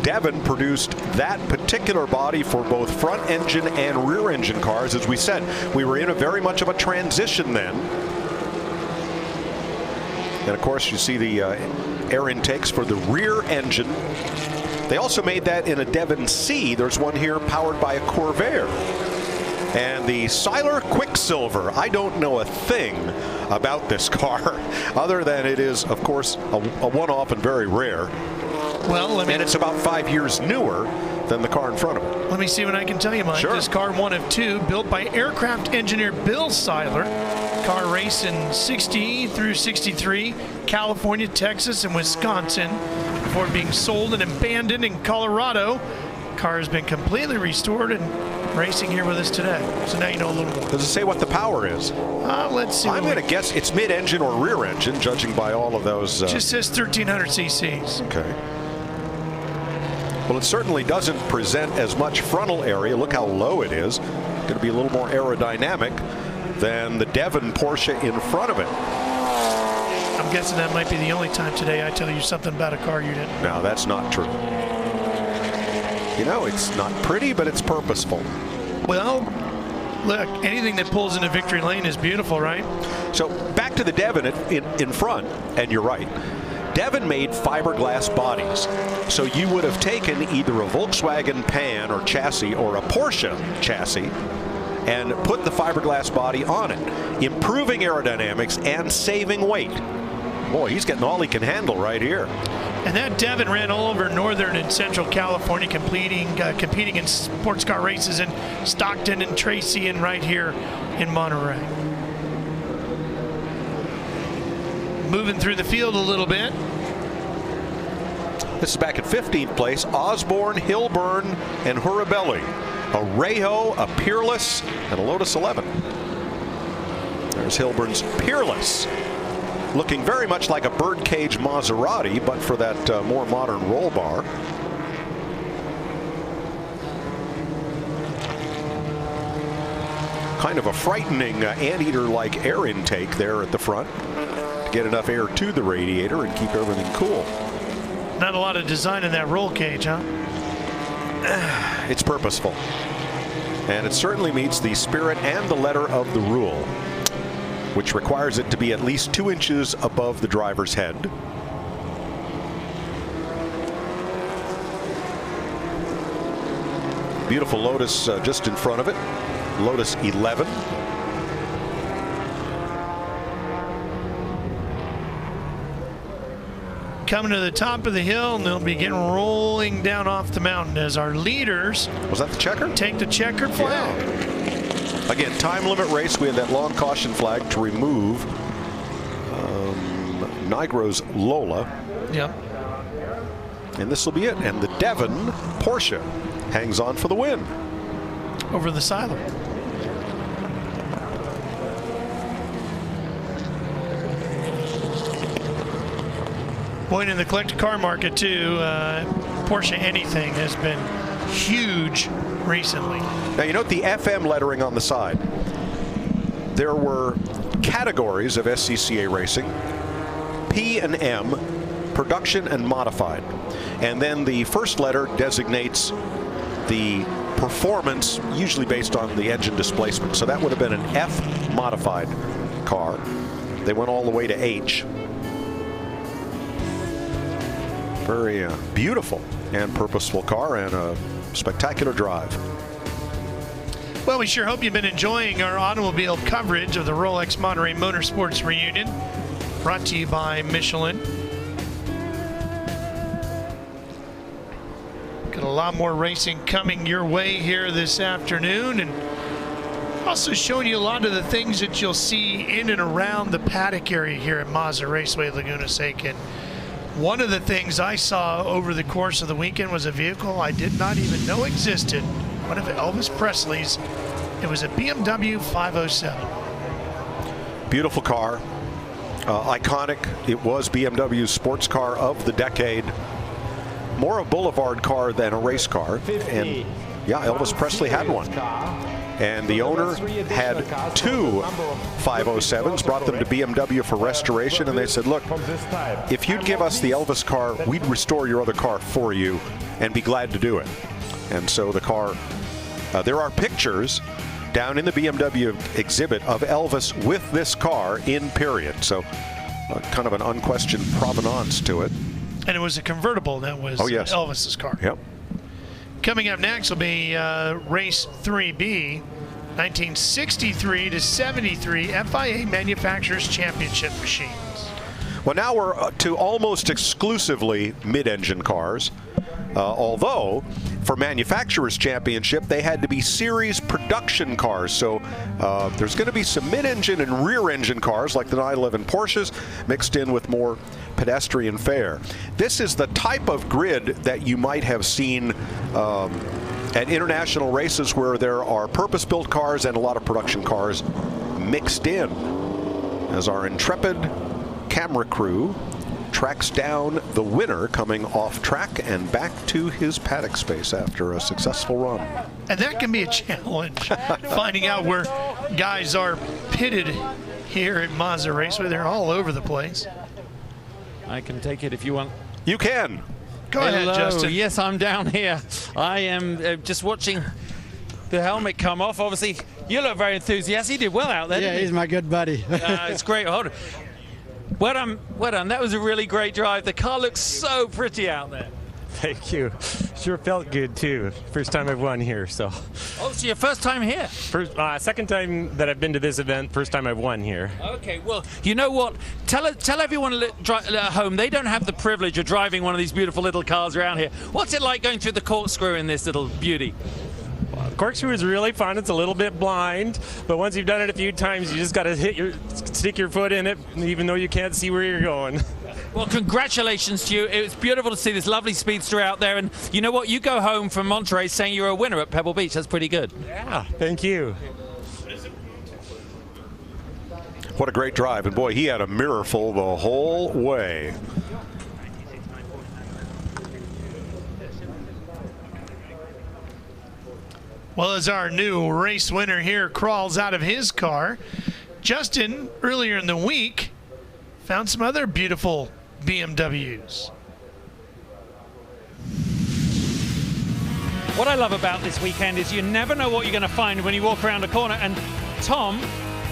Devon produced that particular body for both front engine and rear engine cars. As we said, we were in a very much of a transition then. And of course, you see the air intakes for the rear engine. They also made that in a Devon C. There's one here powered by a Corvair. And the Seiler Quicksilver, I don't know a thing about this car other than it is, of course, a one-off and very rare. Well, and it's about 5 years newer than the car in front of it. Let me see what I can tell you, Mike. Sure. This car, one of 2, built by aircraft engineer Bill Seiler. Car raced in 60 through 63, California, Texas, and Wisconsin, before being sold and abandoned in Colorado. Car has been completely restored and racing here with us today. So now you know a little more. Does it say what the power is? Let's see. I'm going to guess it's mid-engine or rear engine, judging by all of those. Just says 1,300 cc's. Okay. Well, it certainly doesn't present as much frontal area. Look how low it is. It's going to be a little more aerodynamic than the Devon Porsche in front of it. I'm guessing that might be the only time today I tell you something about a car you didn't. No, that's not true. It's not pretty, but it's purposeful. Well, look, anything that pulls into victory lane is beautiful, right? So back to the Devon in front, and you're right. Devon made fiberglass bodies, so you would have taken either a Volkswagen Pan or chassis or a Porsche chassis and put the fiberglass body on it, improving aerodynamics and saving weight. Boy, he's getting all he can handle right here. And that Devon ran all over Northern and Central California, competing in sports car races in Stockton and Tracy and right here in Monterey. Moving through the field a little bit. This is back at 15th place. Osborne, Hilburn, and Hurabelli. A Rejo, a Peerless, and a Lotus 11. There's Hilburn's Peerless. Looking very much like a birdcage Maserati, but for that more modern roll bar. Kind of a frightening anteater-like air intake there at the front to get enough air to the radiator and keep everything cool. Not a lot of design in that roll cage, huh? It's purposeful. And it certainly meets the spirit and the letter of the rule, which requires it to be at least 2 inches above the driver's head. Beautiful Lotus just in front of it. Lotus 11. Coming to the top of the hill, and they'll begin rolling down off the mountain as our leaders. Was that the checker? Take the checkered flag. Yeah. Again, time limit race. We had that long caution flag to remove Nigro's Lola. Yep. And this will be it. And the Devon Porsche hangs on for the win. Over the silo. Boy, in the collector car market too, Porsche anything has been huge recently. Now you note the FM lettering on the side. There were categories of SCCA racing: P and M, production and modified. And then the first letter designates the performance, usually based on the engine displacement. So that would have been an F modified car. They went all the way to H. Very beautiful and purposeful car, and a spectacular drive. Well, we sure hope you've been enjoying our automobile coverage of the Rolex Monterey Motorsports Reunion, brought to you by Michelin. Got a lot more racing coming your way here this afternoon, and also showing you a lot of the things that you'll see in and around the paddock area here at Mazda Raceway Laguna Seca. One of the things I saw over the course of the weekend was a vehicle I did not even know existed. One of Elvis Presley's. It was a BMW 507. Beautiful car. Iconic. It was BMW's sports car of the decade. More a boulevard car than a race car. And yeah, Elvis Presley had one. And the owner had two 507s, brought them to BMW for restoration, and they said, look, if you'd give us the Elvis car, we'd restore your other car for you and be glad to do it. And so the car, there are pictures down in the BMW exhibit of Elvis with this car in period. So kind of an unquestioned provenance to it. And it was a convertible that was Elvis's car. Yep. Coming up next will be Race 3B, 1963 to 73 FIA Manufacturers Championship machines. Well, now we're to almost exclusively mid-engine cars, although for Manufacturers Championship they had to be series production cars. So there's going to be some mid-engine and rear-engine cars like the 911 Porsches mixed in with more pedestrian fare. This is the type of grid that you might have seen at international races where there are purpose-built cars and a lot of production cars mixed in, as our intrepid camera crew tracks down the winner coming off track and back to his paddock space after a successful run. And that can be a challenge, finding out where guys are pitted here at Mazda Raceway. They're all over the place. I can take it if you want. You can. Go ahead, Justin. Yes, I'm down here. I am just watching the helmet come off. Obviously, you look very enthusiastic. He did well out there. Yeah, he's my good buddy. It's great. Hold on. Well done, well done. That was a really great drive. The car looks so pretty out there. Thank you. Sure felt good too. First time I've won here, so. Oh, so your first time here? Second time that I've been to this event. First time I've won here. Okay, well, you know what? Tell everyone at home they don't have the privilege of driving one of these beautiful little cars around here. What's it like going through the corkscrew in this little beauty? Corkscrew is really fun. It's a little bit blind, but once you've done it a few times, you just got to stick your foot in it, even though you can't see where you're going. Well, congratulations to you. It was beautiful to see this lovely speedster out there, and you know what? You go home from Monterey saying you're a winner at Pebble Beach. That's pretty good. Yeah, thank you. What a great drive, and boy, he had a mirror full the whole way. Well, as our new race winner here crawls out of his car, Justin, earlier in the week, found some other beautiful BMWs. What I love about this weekend is you never know what you're going to find when you walk around a corner. And Tom,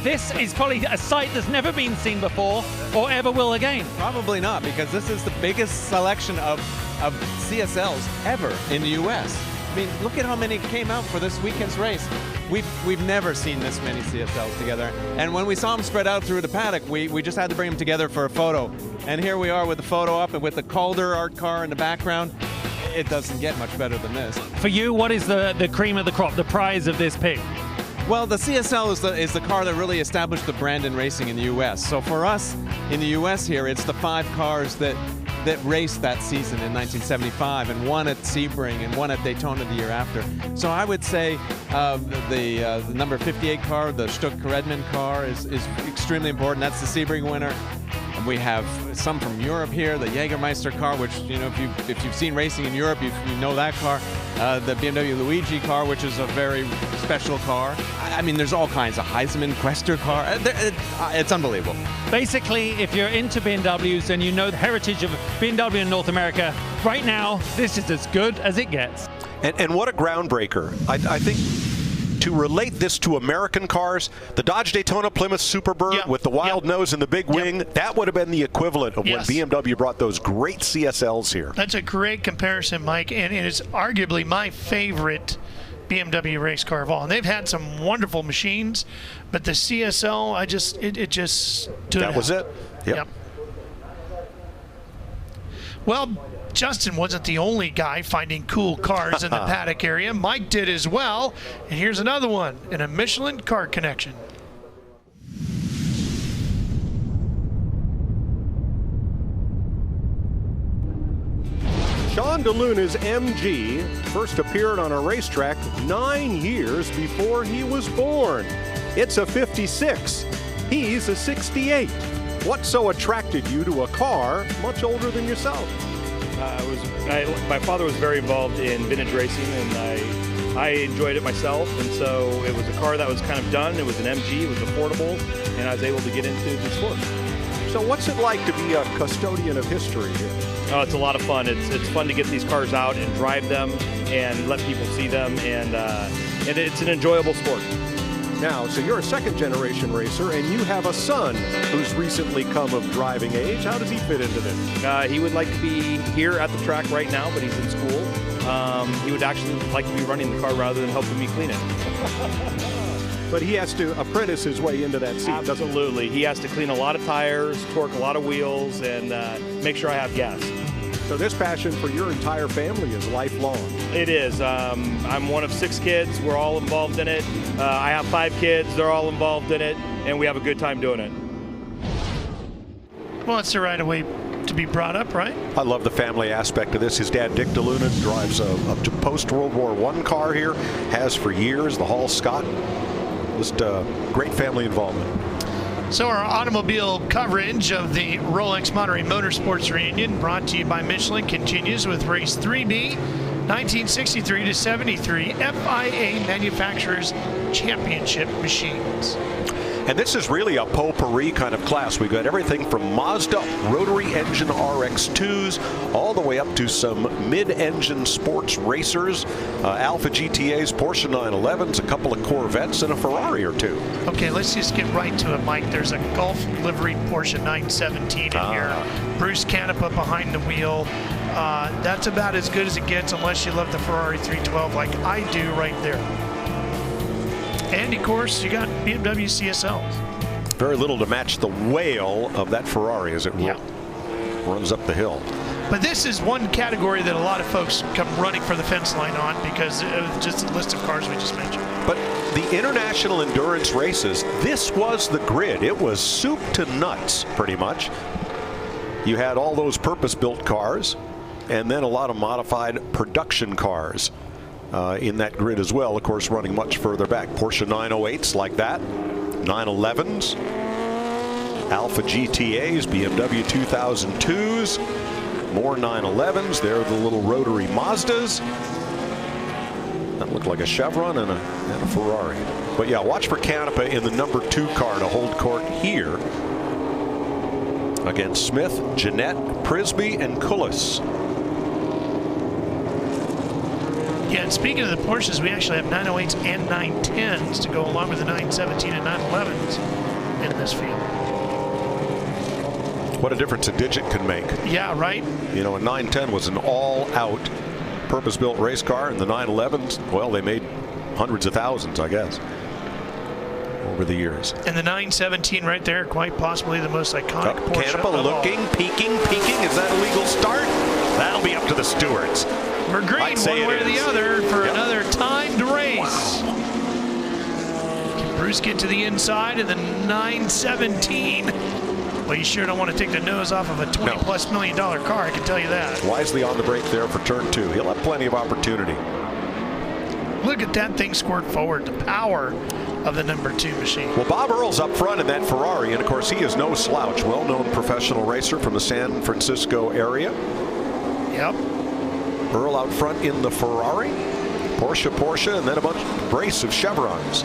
this is probably a sight that's never been seen before or ever will again. Probably not, because this is the biggest selection of CSLs ever in the U.S. I mean, look at how many came out for this weekend's race. We've never seen this many CSLs together. And when we saw them spread out through the paddock, we just had to bring them together for a photo. And here we are with the photo up and with the Calder art car in the background. It doesn't get much better than this. For you, what is the cream of the crop, the prize of this pick? Well, the CSL is the car that really established the brand in racing in the U.S. So for us in the U.S. here, it's the 5 cars that raced that season in 1975 and one at Sebring and one at Daytona the year after. So I would say the number 58 car, the Stuttgart-Redmond car, is extremely important. That's the Sebring winner. And we have some from Europe here, the Jägermeister car, which, you know, if you've seen racing in Europe, you know that car. The BMW Luigi car, which is a very special car. I mean, there's all kinds of Heisman Quester car. It's unbelievable. Basically, if you're into BMWs and you know the heritage of BMW in North America, right now, this is as good as it gets. And what a groundbreaker. I think to relate this to American cars, the Dodge Daytona Plymouth Superbird with the wild nose and the big wing, that would have been the equivalent of when BMW brought those great CSLs here. That's a great comparison, Mike, and it is arguably my favorite BMW race car of all. And they've had some wonderful machines, but the CSL, it just stood out. That was it. Yep. Well, Justin wasn't the only guy finding cool cars in the paddock area. Mike did as well. And here's another one in a Michelin Car Connection. Sean DeLuna's MG first appeared on a racetrack 9 years before he was born. It's a 56. He's a 68. What so attracted you to a car much older than yourself? My father was very involved in vintage racing, and I enjoyed it myself, and so it was a car that was kind of done. It was an MG, it was affordable, and I was able to get into the sport. So what's it like to be a custodian of history here? Oh, it's a lot of fun. It's fun to get these cars out and drive them and let people see them, and it's an enjoyable sport. Now, so you're a second-generation racer, and you have a son who's recently come of driving age. How does he fit into this? He would like to be here at the track right now, but he's in school. He would actually like to be running the car rather than helping me clean it. But he has to apprentice his way into that seat, Absolutely. He has to clean a lot of tires, torque a lot of wheels, and make sure I have gas. So this passion for your entire family is lifelong. It is. I'm one of 6 kids. We're all involved in it. I have 5 kids. They're all involved in it, and we have a good time doing it. Well, it's the right way to be brought up, right? I love the family aspect of this. His dad, Dick DeLuna, drives a post-World War I car here, has for years, the Hall Scott. Just great family involvement. So our automobile coverage of the Rolex Monterey Motorsports Reunion, brought to you by Michelin, continues with race 3B, 1963 to 73 FIA Manufacturers Championship machines. And this is really a potpourri kind of class. We've got everything from Mazda rotary engine RX-2s all the way up to some mid-engine sports racers, Alfa GTAs, Porsche 911s, a couple of Corvettes, and a Ferrari or two. Okay, let's just get right to it, Mike. There's a Gulf livery Porsche 917 in here. Bruce Canepa behind the wheel. That's about as good as it gets unless you love the Ferrari 312 like I do right there. And, of course, you got BMW CSLs. Very little to match the wail of that Ferrari as it runs up the hill. But this is one category that a lot of folks come running for the fence line on because of just the list of cars we just mentioned. But the international endurance races, this was the grid. It was soup to nuts, pretty much. You had all those purpose-built cars and then a lot of modified production cars. In that grid as well, of course, running much further back. Porsche 908s like that, 911s, Alfa GTAs, BMW 2002s, more 911s. There are the little rotary Mazdas. That looked like a Chevron and a Ferrari. But yeah, watch for Canepa in the number 2 car to hold court here against Smith, Jeanette, Prisby, and Cullis. Yeah, and speaking of the Porsches, we actually have 908s and 910s to go along with the 917 and 911s in this field. What a difference a digit can make. Yeah, right? You know, a 910 was an all-out purpose-built race car, and the 911s, well, they made hundreds of thousands, I guess, over the years. And the 917 right there, quite possibly the most iconic Porsche. Canepa looking, peeking. Is that a legal start? That'll be up to the stewards. We're green one way or the other for another timed race. Wow. Can Bruce get to the inside of the 917? Well, you sure don't want to take the nose off of a $20+ million car, I can tell you that. Wisely on the brake there for turn 2. He'll have plenty of opportunity. Look at that thing squirt forward, the power of the number 2 machine. Well, Bob Earl's up front in that Ferrari, and of course he is no slouch. Well-known professional racer from the San Francisco area. Yep. Earl out front in the Ferrari. Porsche, and then a brace of chevrons.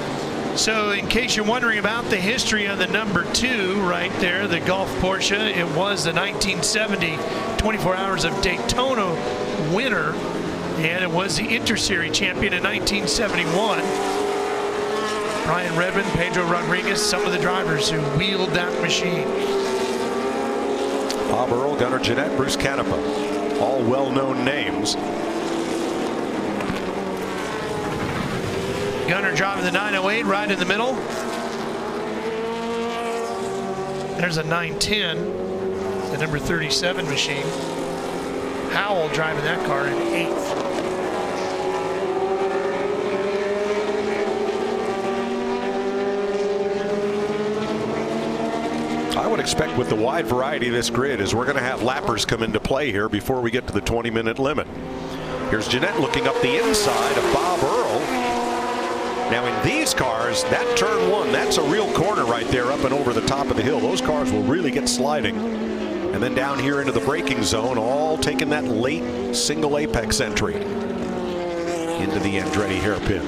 So in case you're wondering about the history of the number 2 right there, the Gulf Porsche, it was the 1970 24 Hours of Daytona winner, and it was the Inter-Series champion in 1971. Brian Redmond, Pedro Rodriguez, some of the drivers who wheeled that machine. Bob Earl, Gunnar Jeanette, Bruce Canepa, all well-known names. Gunnar driving the 908 right in the middle. There's a 910, the number 37 machine. Howell driving that car in 8th. I would expect with the wide variety of this grid is we're going to have lappers come into play here before we get to the 20-minute limit. Here's Jeanette looking up the inside of Bob Earl. Now in these cars, that turn 1, that's a real corner right there up and over the top of the hill. Those cars will really get sliding. And then down here into the braking zone, all taking that late single apex entry into the Andretti hairpin.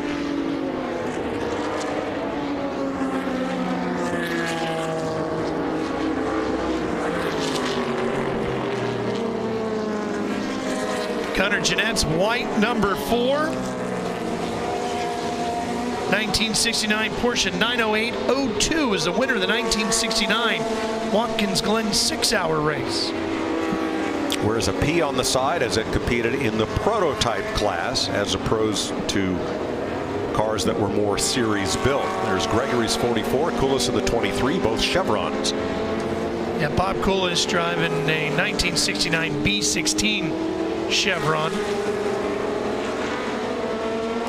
Gunnar Jeanette's white number 4. 1969 Porsche 908-02 is the winner of the 1969 Watkins Glen 6-hour race. Whereas a P on the side as it competed in the prototype class as opposed to cars that were more series built. There's Gregory's 44, Coulis in the 23, both chevrons. Yeah, Bob Coulis driving a 1969 B16 Chevron.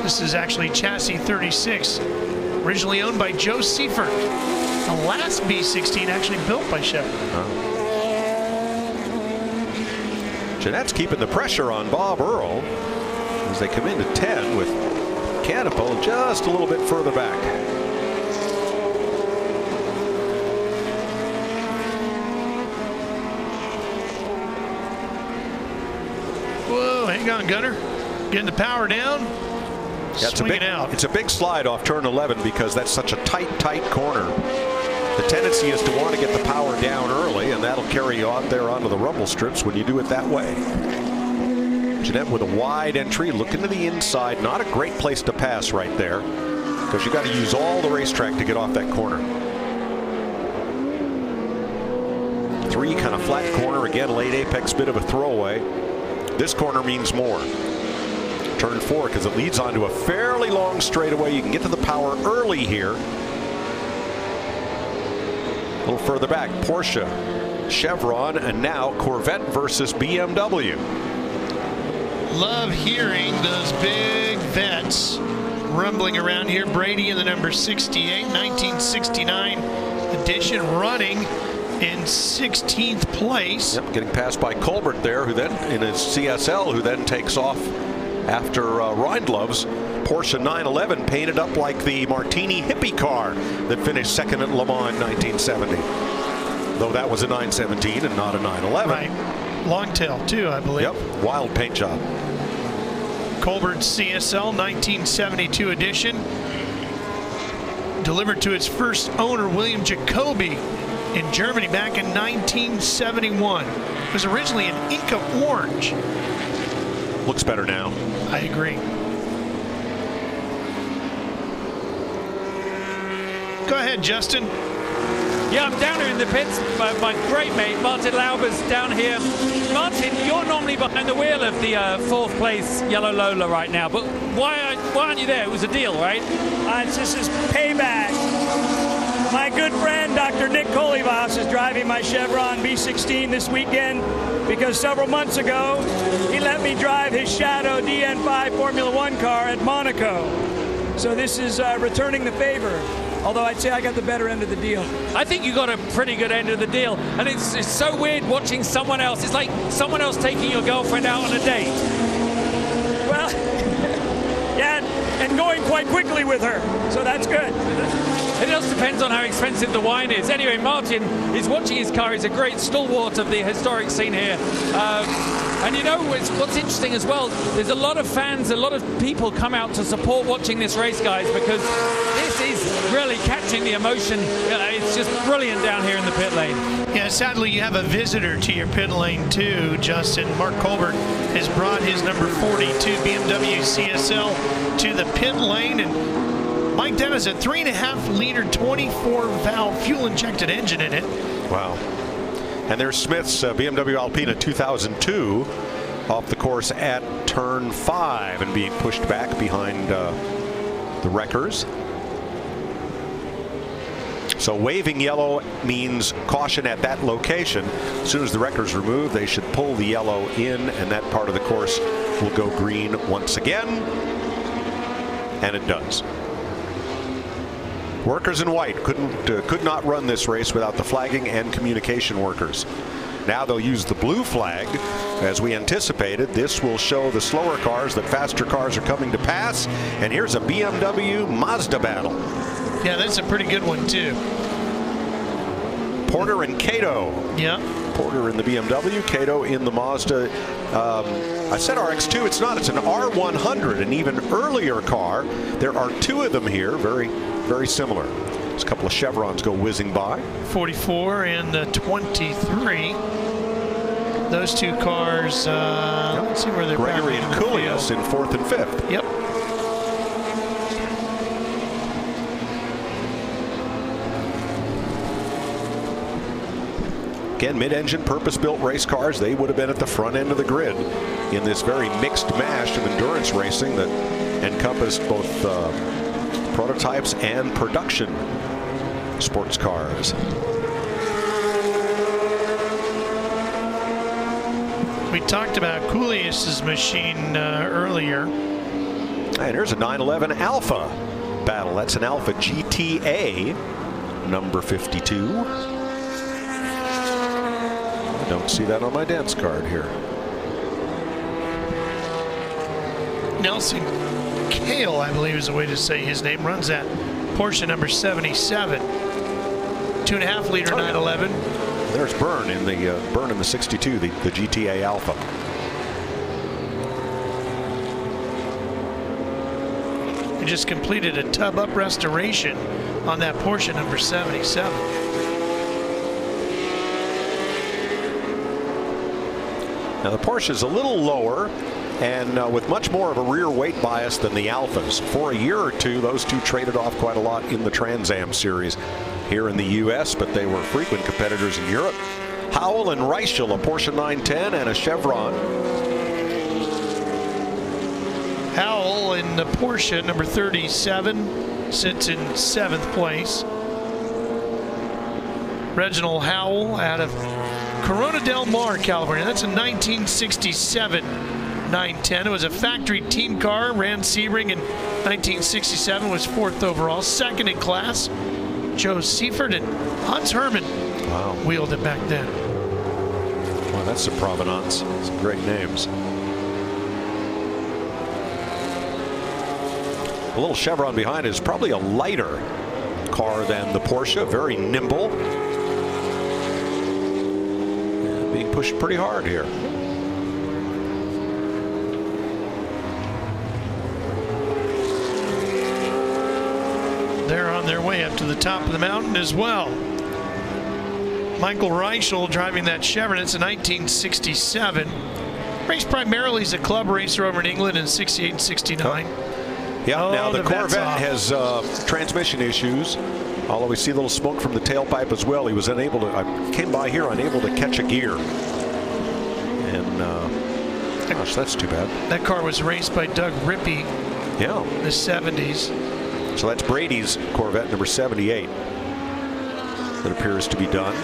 This is actually chassis 36, originally owned by Joe Seifert. The last B16 actually built by Chevron. Jeanette's keeping the pressure on Bob Earl as they come into 10 with Canepa just a little bit further back. Whoa, hang on, Gunnar. Getting the power down. Yeah, it's a big slide off turn 11 because that's such a tight corner. The tendency is to want to get the power down early, and that'll carry you out there onto the rumble strips when you do it that way. Jeanette with a wide entry, looking to the inside. Not a great place to pass right there because you got to use all the racetrack to get off that corner. 3 kind of flat corner again, late apex, bit of a throwaway. This corner means more. Turn 4 because it leads onto a fairly long straightaway. You can get to the power early here. A little further back, Porsche, Chevron, and now Corvette versus BMW. Love hearing those big vets rumbling around here. Brady in the number 68, 1969 edition, running in 16th place. Yep, getting passed by Colbert there, who then in his CSL, who then takes off after Reindlov's Porsche 911, painted up like the Martini hippie car that finished second at Le Mans in 1970. Though that was a 917 and not a 911. Right. Long tail too, I believe. Yep, wild paint job. Colbert's CSL 1972 edition, delivered to its first owner, William Jacoby, in Germany back in 1971. It was originally an Inca orange. Looks better now. I agree. Go ahead, Justin. Yeah, I'm down here in the pits. My great mate, Martin Lauber's down here. Martin, you're normally behind the wheel of the 4th place Yellow Lola right now, but why aren't you there? It was a deal, right? This is payback. My good friend, Dr. Nick Colivas, is driving my Chevron B16 this weekend because several months ago, he let me drive his Shadow DN5 Formula One car at Monaco. So this is returning the favor. Although I'd say I got the better end of the deal. I think you got a pretty good end of the deal. And it's so weird watching someone else. It's like someone else taking your girlfriend out on a date. Well, yeah, and going quite quickly with her. So that's good. It just depends on how expensive the wine is. Anyway, Martin is watching his car. He's a great stalwart of the historic scene here. And you know, what's interesting as well, there's a lot of fans, a lot of people come out to support watching this race, guys, because this is really catching the emotion. It's just brilliant down here in the pit lane. Yeah, sadly, you have a visitor to your pit lane, too, Justin. Mark Colbert has brought his number 42 BMW CSL to the pit lane, and Mike Dennis, a 3.5-liter, 24-valve fuel-injected engine in it. Wow. And there's Smith's BMW Alpina 2002 off the course at turn 5 and being pushed back behind the wreckers. So waving yellow means caution at that location. As soon as the wreckers remove, they should pull the yellow in, and that part of the course will go green once again. And it does. Workers in white could not run this race without the flagging and communication workers. Now they'll use the blue flag. As we anticipated, this will show the slower cars that faster cars are coming to pass. And here's a BMW Mazda battle. Yeah, that's a pretty good one, too. Porter and Cato. Yeah. Porter in the BMW, Cato in the Mazda. I said RX-2. It's not. It's an R100, an even earlier car. There are 2 of them here, very similar. There's a couple of chevrons go whizzing by. 44 and the 23. Those 2 cars, let's see where they're Gregory and Koulias in 4th and 5th. Yep. Again, mid-engine, purpose-built race cars. They would have been at the front end of the grid in this very mixed mash of endurance racing that encompassed both prototypes and production sports cars. We talked about Koulias's machine earlier. And here's a 911 Alpha battle. That's an Alpha GTA, number 52. I don't see that on my dance card here. Nelson Kale, I believe is the way to say his name, runs that Porsche number 77. 2.5-liter 911. There's Byrne in the 62, the GTA Alpha. He just completed a tub-up restoration on that Porsche number 77. Now the Porsche is a little lower and with much more of a rear weight bias than the Alphas. For a year or two, those 2 traded off quite a lot in the Trans Am series here in the U.S., but they were frequent competitors in Europe. Howell and Reichel, a Porsche 910 and a Chevron. Howell in the Porsche number 37 sits in 7th place. Reginald Howell out of Corona Del Mar, California. That's a 1967 910. It was a factory team car. Ran Sebring in 1967. Was 4th overall. 2nd in class. Joe Seifert and Hans Hermann wheeled it back then. Well, that's some provenance. Some great names. A little Chevron behind is probably a lighter car than the Porsche. Very nimble. Being pushed pretty hard here. They're on their way up to the top of the mountain as well. Michael Reichel driving that Chevron. It's a 1967. Raced primarily as a club racer over in England in 68 and 69. Yeah, now the Corvette has transmission issues. Although we see a little smoke from the tailpipe as well. He was unable to, came by here unable to catch a gear. And gosh, that's too bad. That car was raced by Doug Rippey. Yeah. In the 70s. So that's Brady's Corvette number 78 that appears to be done.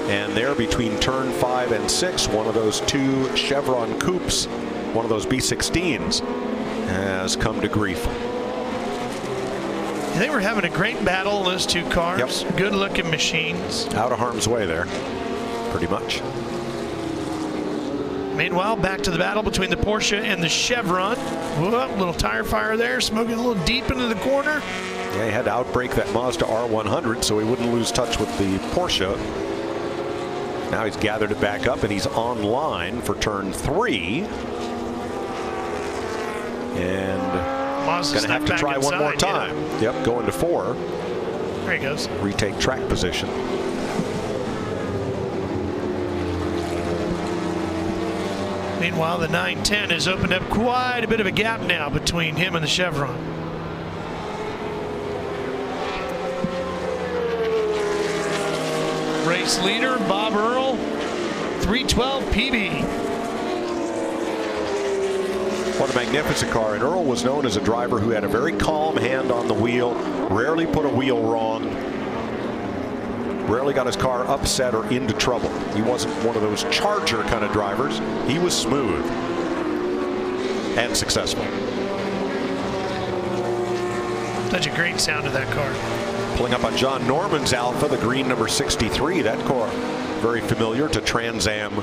And there between turn 5 and 6, one of those two Chevron coupes, one of those B16s, has come to grief. They were having a great battle, those two cars. Yep. Good looking machines. Out of harm's way there, pretty much. Meanwhile, back to the battle between the Porsche and the Chevron. Whoop, little tire fire there, smoking a little deep into the corner. Yeah, he had to outbrake that Mazda R100 so he wouldn't lose touch with the Porsche. Now he's gathered it back up and he's on line for turn 3. And going to have to try one more time. Yeah. Yep, going to 4. There he goes. Retake track position. Meanwhile, the 910 has opened up quite a bit of a gap now between him and the Chevron. Race leader, Bob Earl, 312 PB. What a magnificent car. And Earl was known as a driver who had a very calm hand on the wheel, rarely put a wheel wrong, rarely got his car upset or into trouble. He wasn't one of those charger kind of drivers. He was smooth and successful. Such a great sound of that car. Pulling up on John Norman's Alfa, the green number 63. That car very familiar to Trans Am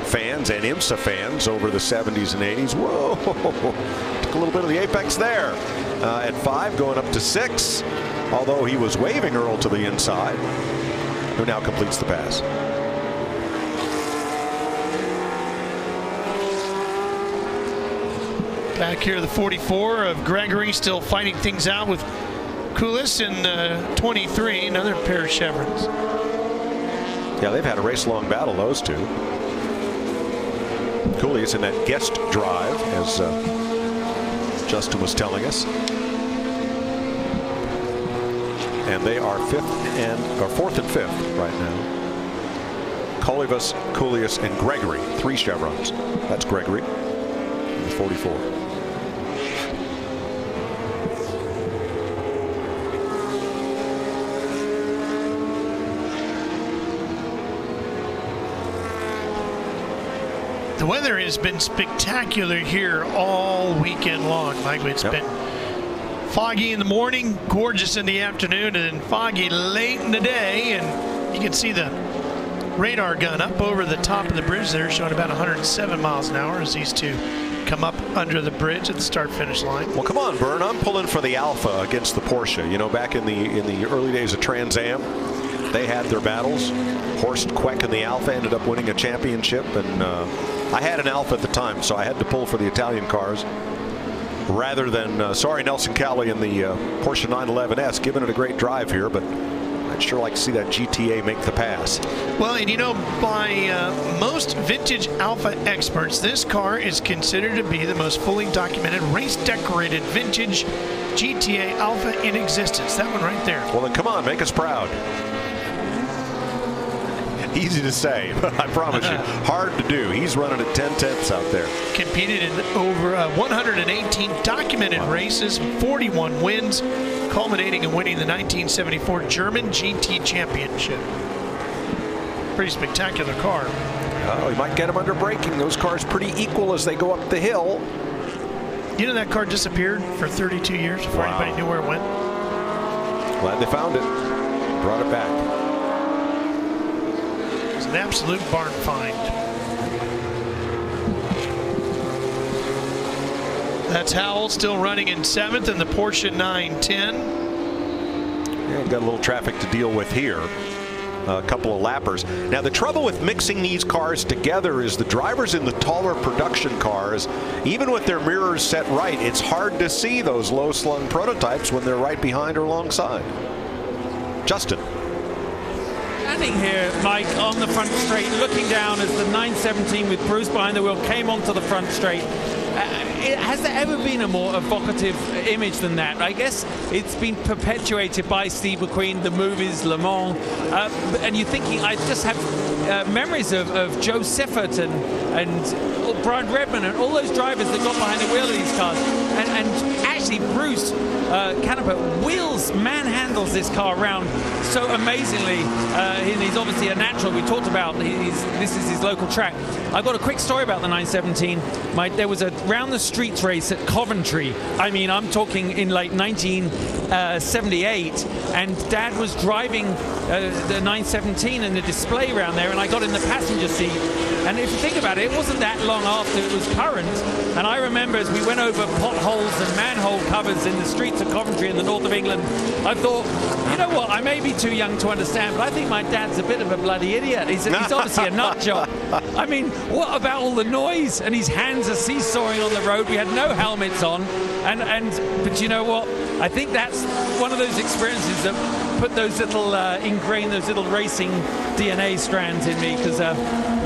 fans and IMSA fans over the 70s and 80s. Whoa, took a little bit of the apex there. At 5, going up to 6, although he was waving Earl to the inside, who now completes the pass. Back here, the 44 of Gregory still fighting things out with Coulis in 23, another pair of Chevrons. Yeah, they've had a race-long battle, those two. Coulis in that guest drive, as Justin was telling us. And they are 4th and 5th right now. Colivas, Coulis, and Gregory, 3 Chevrons. That's Gregory, 44. The weather has been spectacular here all weekend long, Mike. It's been foggy in the morning, gorgeous in the afternoon, and then foggy late in the day. And you can see the radar gun up over the top of the bridge there, showing about 107 miles an hour as these two come up under the bridge at the start-finish line. Well, come on, Bern. I'm pulling for the Alfa against the Porsche. You know, back in the early days of Trans Am, they had their battles. Horst Queck and the Alfa ended up winning a championship, and I had an Alfa at the time, so I had to pull for the Italian cars rather than, sorry, Nelson Cowley in the Porsche 911S, giving it a great drive here, but I'd sure like to see that GTA make the pass. Well, and you know, by most vintage Alfa experts, this car is considered to be the most fully documented, race-decorated vintage GTA Alfa in existence. That one right there. Well, then come on, make us proud. Easy to say, but I promise you, hard to do. He's running at 10/10 out there. Competed in over 118 documented races, 41 wins, culminating in winning the 1974 German GT Championship. Pretty spectacular car. Oh, he might get him under braking. Those cars pretty equal as they go up the hill. You know that car disappeared for 32 years before anybody knew where it went? Glad they found it. Brought it back. An absolute barn find. That's Howell still running in 7th in the Porsche 910. Yeah, got a little traffic to deal with here. A couple of lappers. Now the trouble with mixing these cars together is the drivers in the taller production cars, even with their mirrors set right, it's hard to see those low slung prototypes when they're right behind or alongside. Justin. Standing here, Mike, on the front straight, looking down as the 917 with Bruce behind the wheel came onto the front straight. Has there ever been a more evocative image than that? I guess it's been perpetuated by Steve McQueen, the movies, Le Mans, and you're thinking, I just have memories of Joe Siffert and Brian Redman and all those drivers that got behind the wheel of these cars. And actually, Bruce Canepa manhandles this car around so amazingly. And he's obviously a natural. We talked about this is his local track. I've got a quick story about the 917. There was a round the streets race at Coventry. I mean, I'm talking in like 1978, and Dad was driving the 917 in the display round there, and I got in the passenger seat. And if you think about it, it wasn't that long after it was current. And I remember as we went over potholes and manhole covers in the streets of Coventry in the north of England, I thought, you know what, I may be too young to understand, but I think my dad's a bit of a bloody idiot. He's obviously a nut job. I mean, what about all the noise? And his hands are seesawing on the road. We had no helmets on. But you know what? I think that's one of those experiences that put those little, ingrain those little racing DNA strands in me, because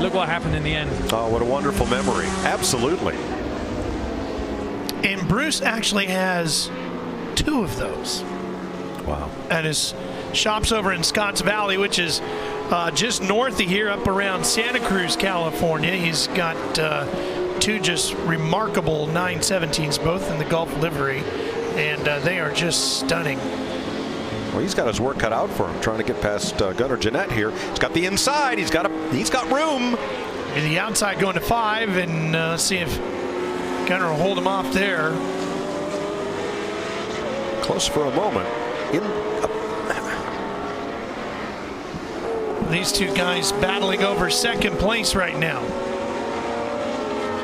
look what happened in the end. Oh, what a wonderful memory. Absolutely. And Bruce actually has 2 of those. Wow. At his shops over in Scotts Valley, which is just north of here, up around Santa Cruz, California. He's got 2 just remarkable 917s, both in the Gulf livery, and they are just stunning. Well, he's got his work cut out for him, trying to get past Gunnar Jeanette here. He's got the inside. He's got room. And the outside going to 5, and let's see if Gunnar will hold him off there. Close for a moment. These 2 guys battling over second place right now.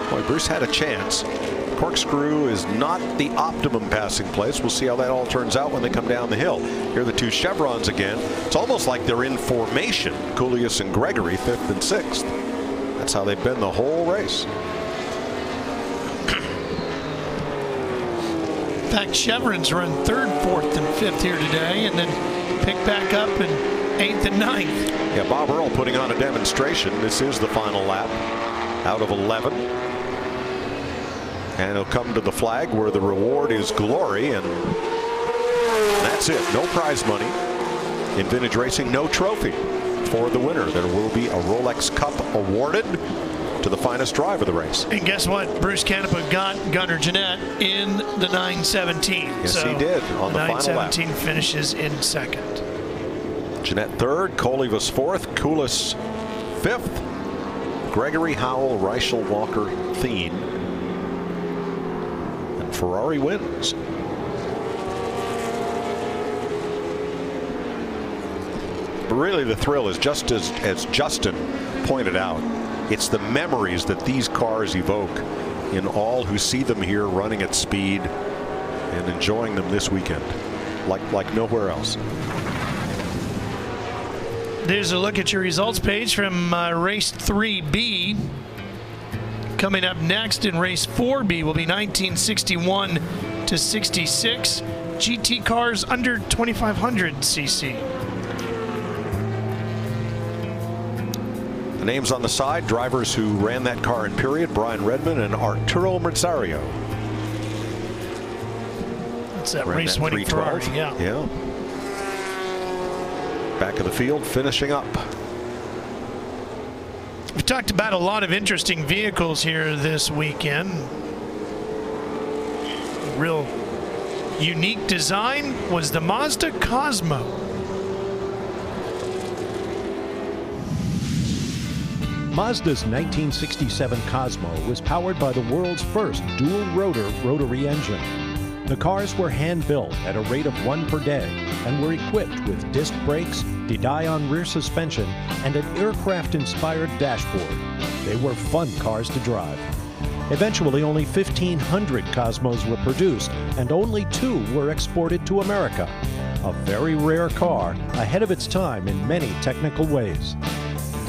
Boy, Bruce had a chance. Corkscrew is not the optimum passing place. We'll see how that all turns out when they come down the hill. Here are the 2 chevrons again. It's almost like they're in formation. Coolius and Gregory, 5th and 6th. That's how they've been the whole race. In fact, chevrons run 3rd, 4th, and 5th here today, and then pick back up in 8th and 9th. Yeah, Bob Earl putting on a demonstration. This is the final lap out of 11. And he'll come to the flag where the reward is glory, and that's it. No prize money in vintage racing, no trophy for the winner. There will be a Rolex Cup awarded to the finest driver of the race. And guess what? Bruce Canepa got Gunnar Jeanette in the 917. Yes, so he did on the final lap. 917 finishes in 2nd. Jeanette 3rd, Colivas 4th, Koulis 5th, Gregory, Howell, Reichel, Walker, Thien. Ferrari wins. But really the thrill is just as Justin pointed out, it's the memories that these cars evoke in all who see them here running at speed and enjoying them this weekend like nowhere else. There's a look at your results page from race 3B. Coming up next in race 4B will be 1961 to 66 GT cars under 2500 cc. The names on the side, drivers who ran that car in period: Brian Redman and Arturo Merzario. That's that race winning Ferrari, yeah. Back of the field, finishing up. We've talked about a lot of interesting vehicles here this weekend. Real unique design was the Mazda Cosmo. Mazda's 1967 Cosmo was powered by the world's first dual-rotor rotary engine. The cars were hand-built at a rate of 1 per day and were equipped with disc brakes, Didion rear suspension, and an aircraft-inspired dashboard. They were fun cars to drive. Eventually, only 1,500 Cosmos were produced, and only 2 were exported to America. A very rare car, ahead of its time in many technical ways.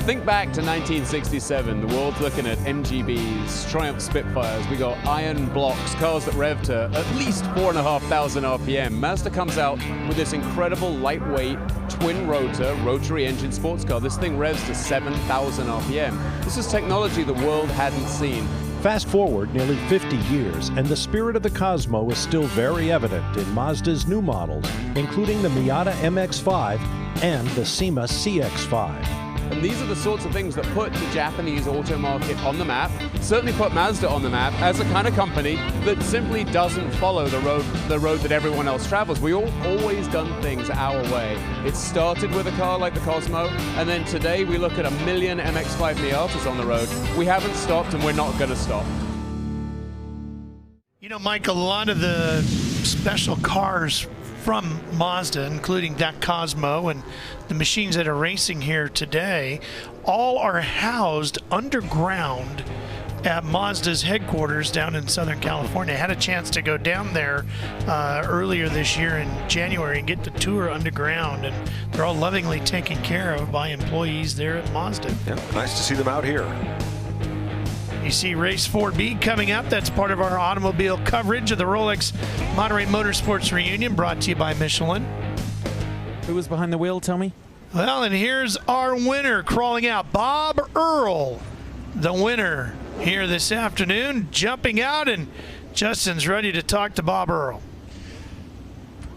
Think back to 1967, the world's looking at MGBs, Triumph Spitfires, we got iron blocks, cars that rev to at least 4,500 RPM. Mazda comes out with this incredible lightweight twin rotor rotary engine sports car. This thing revs to 7,000 RPM. This is technology the world hadn't seen. Fast forward nearly 50 years, and the spirit of the Cosmo is still very evident in Mazda's new models, including the Miata MX-5 and the SEMA CX-5. And these are the sorts of things that put the Japanese auto market on the map, certainly put Mazda on the map as a kind of company that simply doesn't follow the road that everyone else travels. We always done things our way. It started with a car like the Cosmo, and then today we look at 1 million MX-5 Miatas on the road. We haven't stopped, and we're not going to stop. You know, Mike, a lot of the special cars from Mazda, including that Cosmo and the machines that are racing here today, all are housed underground at Mazda's headquarters down in Southern California. I had a chance to go down there earlier this year in January and get the tour underground, and they're all lovingly taken care of by employees there at Mazda. Yeah, nice to see them out here. You see Race 4B coming up. That's part of our automobile coverage of the Rolex Monterey Motorsports Reunion, brought to you by Michelin. Who was behind the wheel, tell me? Well, and here's our winner crawling out, Bob Earl, the winner here this afternoon, jumping out, and Justin's ready to talk to Bob Earl.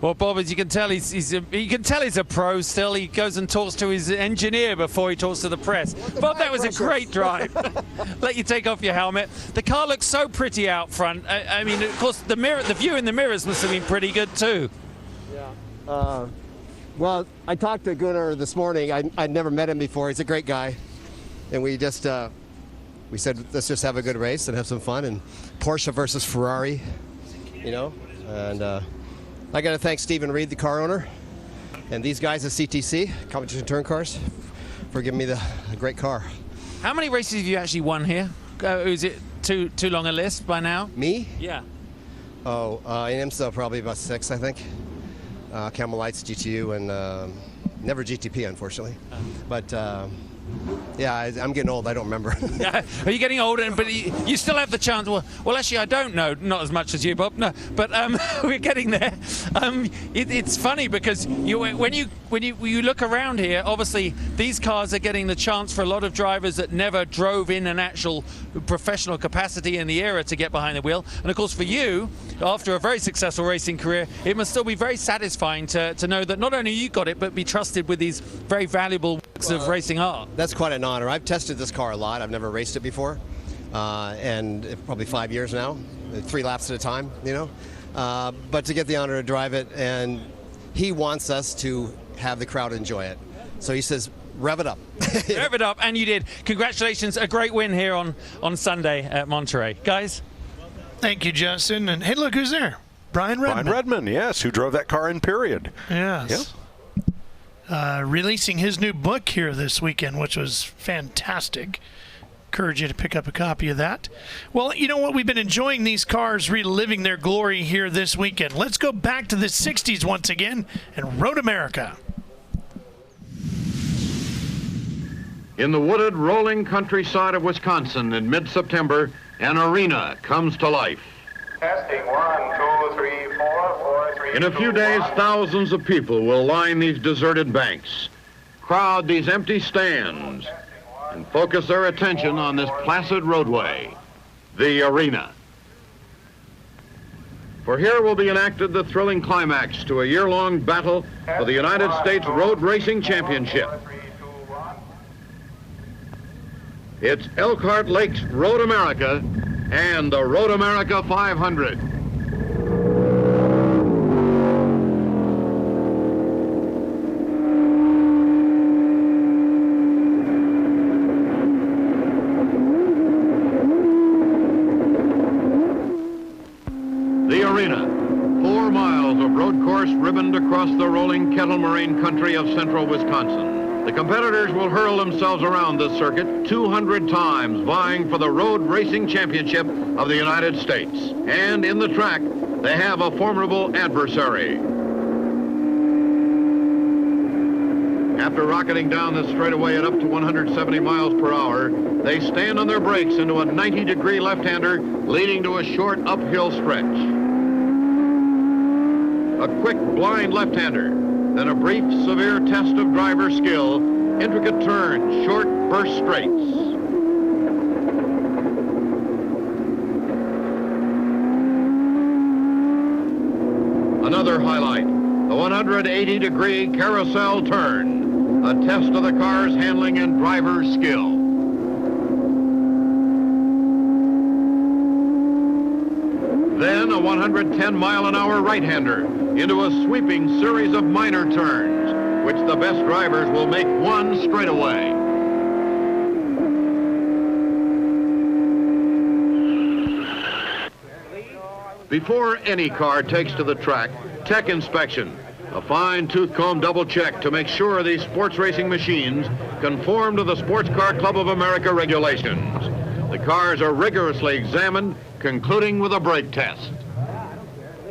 Well, Bob, as you can tell, he's a pro still. He goes and talks to his engineer before he talks to the press. Bob, that was a great drive. Let you take off your helmet. The car looks so pretty out front. I mean, of course, the view in the mirrors must have been pretty good too. Yeah. Well, I talked to Gunnar this morning. I'd never met him before. He's a great guy, and we just we said let's just have a good race and have some fun. And Porsche versus Ferrari, you know, and. I got to thank Stephen Reed, the car owner, and these guys at CTC, Competition Touring Cars, for giving me a great car. How many races have you actually won here? Is it too long a list by now? Me? Yeah. Oh, in IMSA probably about 6, I think. Camel Lights, GTU, and never GTP, unfortunately. But yeah, I'm getting old. I don't remember. Yeah. Are you getting older? But you still have the chance. Well, actually, I don't know. Not as much as you, Bob. No, but we're getting there. It's funny because when you look around here, obviously these cars are getting the chance for a lot of drivers that never drove in an actual professional capacity in the era to get behind the wheel. And of course, for you, after a very successful racing career, it must still be very satisfying to know that not only you got it, but be trusted with these very valuable works of racing art. That's quite an honor. I've tested this car a lot. I've never raced it before, and probably 5 years now, 3 laps at a time, you know. But to get the honor to drive it, and he wants us to have the crowd enjoy it. So he says, rev it up. Rev it up, and you did. Congratulations, a great win here on Sunday at Monterey. Guys? Thank you, Justin. And hey, look who's there. Brian Redman. Brian Redman, yes, who drove that car in period. Yes. Yep. Releasing his new book here this weekend, which was fantastic. Encourage you to pick up a copy of that. Well, you know what? We've been enjoying these cars reliving their glory here this weekend. Let's go back to the 60s once again and Road America. In the wooded, rolling countryside of Wisconsin in mid-September, an arena comes to life. Testing 1, 2, 3, 4, 4, 3. In a few days, thousands of people will line these deserted banks, crowd these empty stands, and focus their attention on this placid roadway, the arena. For here will be enacted the thrilling climax to a year-long battle for the United States Road Racing Championship. It's Elkhart Lake's Road America and the Road America 500. The arena, 4 miles of road course ribboned across the rolling kettle moraine country of central Wisconsin. The competitors will hurl themselves around this circuit 200 times, vying for the Road Racing Championship of the United States. And in the track, they have a formidable adversary. After rocketing down this straightaway at up to 170 miles per hour, they stand on their brakes into a 90-degree left-hander, leading to a short uphill stretch. A quick blind left-hander, then a brief, severe test of driver skill, intricate turns, short burst straights. another highlight, the 180-degree carousel turn, a test of the car's handling and driver's skill. Then a 110-mile-an-hour right-hander into a sweeping series of minor turns, which the best drivers will make one straightaway. Before any car takes to the track, tech inspection, a fine tooth comb double check to make sure these sports racing machines conform to the Sports Car Club of America regulations. The cars are rigorously examined, concluding with a brake test.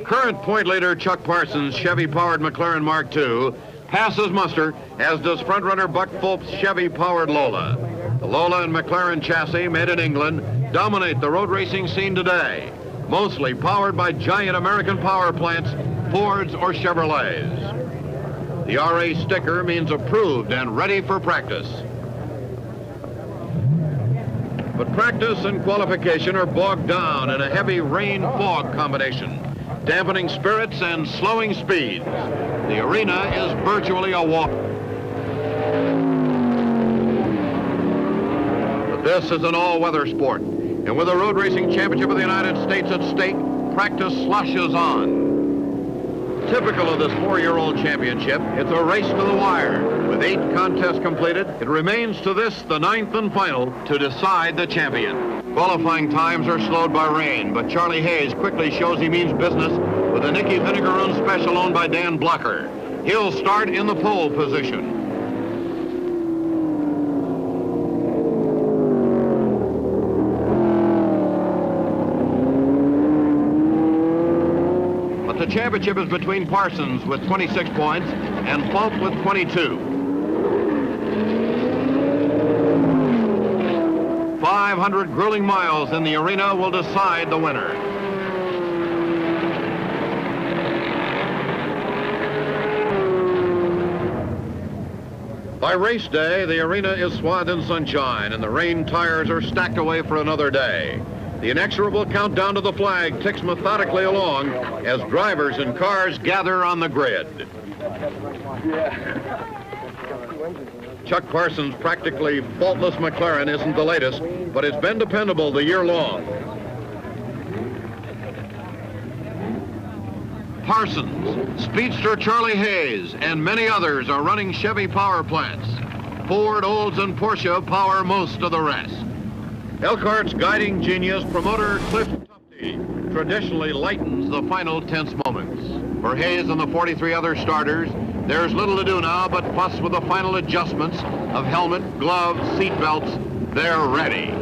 Current point leader Chuck Parsons' Chevy-powered McLaren Mark II passes muster, as does front-runner Buck Fulp's Chevy-powered Lola. The Lola and McLaren chassis, made in England, dominate the road racing scene today, mostly powered by giant American power plants, Fords or Chevrolets. The RA sticker means approved and ready for practice. But practice and qualification are bogged down in a heavy rain-fog combination, dampening spirits and slowing speeds. The arena is virtually a walk. But this is an all-weather sport, and with the Road Racing Championship of the United States at stake, practice slushes on. Typical of this 4-year-old championship, it's a race to the wire. With 8 contests completed, it remains to this, the 9th and final, to decide the champion. Qualifying times are slowed by rain, but Charlie Hayes quickly shows he means business with a Nicky Vinegaroon special owned by Dan Blocker. He'll start in the pole position. The championship is between Parsons with 26 points and Fulp with 22. 500 grueling miles in the arena will decide the winner. By race day, the arena is swathed in sunshine and the rain tires are stacked away for another day. The inexorable countdown to the flag ticks methodically along as drivers and cars gather on the grid. Chuck Parsons' practically faultless McLaren isn't the latest, but it's been dependable the year long. Parsons, speedster Charlie Hayes, and many others are running Chevy power plants. Ford, Olds, and Porsche power most of the rest. Elkhart's guiding genius, promoter Cliff Tufte, traditionally lightens the final tense moments. For Hayes and the 43 other starters, there's little to do now but fuss with the final adjustments of helmet, gloves, seat belts. They're ready.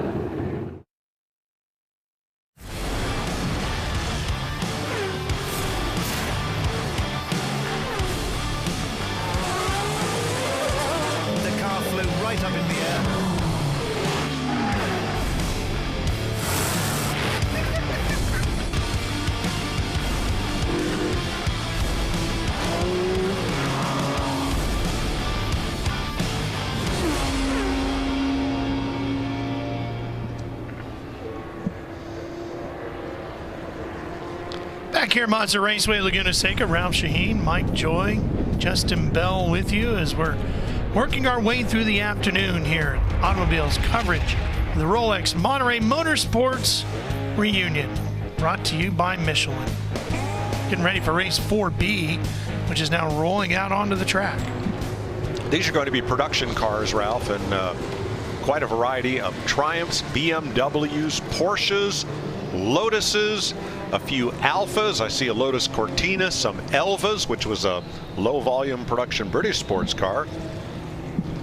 The car flew right up in the air. Back here at Monza Raceway, Laguna Seca, Ralph Shaheen, Mike Joy, Justin Bell with you as we're working our way through the afternoon here at Automobiles coverage of the Rolex Monterey Motorsports Reunion, brought to you by Michelin. Getting ready for race 4B, which is now rolling out onto the track. These are going to be production cars, Ralph, and quite a variety of Triumphs, BMWs, Porsches, Lotuses, a few Alphas. I see a Lotus Cortina, some Elvas, which was a low-volume production British sports car,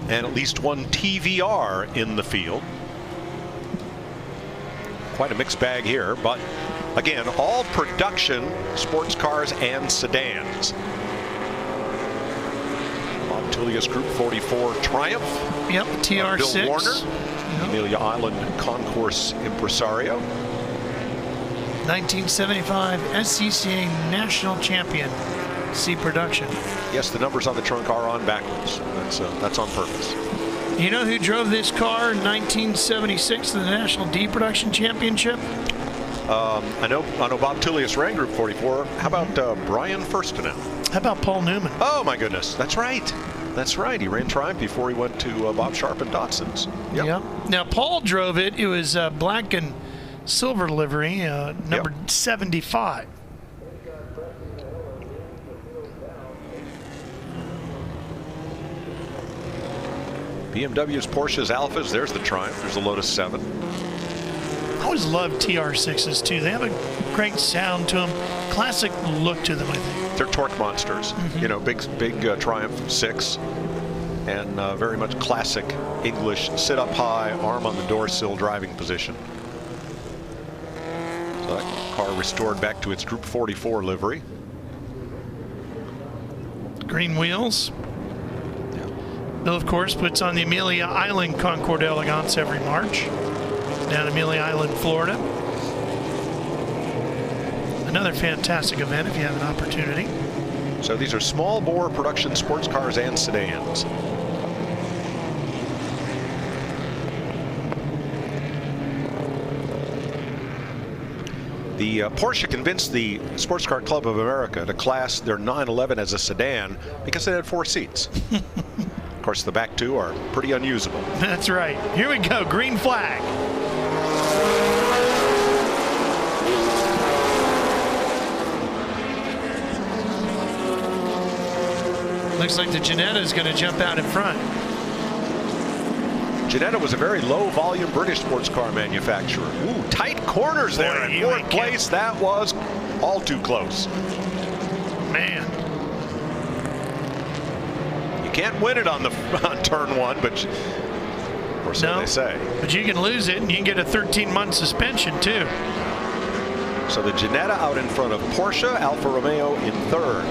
and at least one TVR in the field. Quite a mixed bag here, but again, all production sports cars and sedans. Montilius Group 44 Triumph. Yep, TR6. Bill Warner, Amelia Island Concourse Impresario. 1975 SCCA National Champion C Production. Yes, the numbers on the trunk are on backwards. That's on purpose. You know who drove this car in 1976 to the National D Production Championship? I know Bob Tullius ran Group 44. How about Brian Firstenow? How about Paul Newman? Oh my goodness, that's right. That's right. He ran Triumph before he went to Bob Sharp and Dotson's. Yep. Yeah. Now Paul drove it. It was black and silver livery, number 75. BMWs, Porsches, Alphas. There's the Triumph. There's the Lotus 7. I always loved TR6s too. They have a great sound to them, classic look to them, I think. They're torque monsters. You know, big Triumph 6, and very much classic English sit up high, arm on the door sill driving position. So that car restored back to its Group 44 livery. Green wheels. Bill, of course, puts on the Amelia Island Concours Elegance every March down Amelia Island, Florida. Another fantastic event if you have an opportunity. So these are small bore production sports cars and sedans. The Porsche convinced the Sports Car Club of America to class their 911 as a sedan because it had 4 seats. Of course, the back 2 are pretty unusable. That's right. Here we go. Green flag. Looks like the Ginetta is going to jump out in front. Ginetta was a very low-volume British sports car manufacturer. Ooh, tight corners there in fourth place. That was all too close. Man. You can't win it on turn 1, but or so they say. But you can lose it, and you can get a 13-month suspension, too. So the Ginetta out in front of Porsche, Alfa Romeo in third.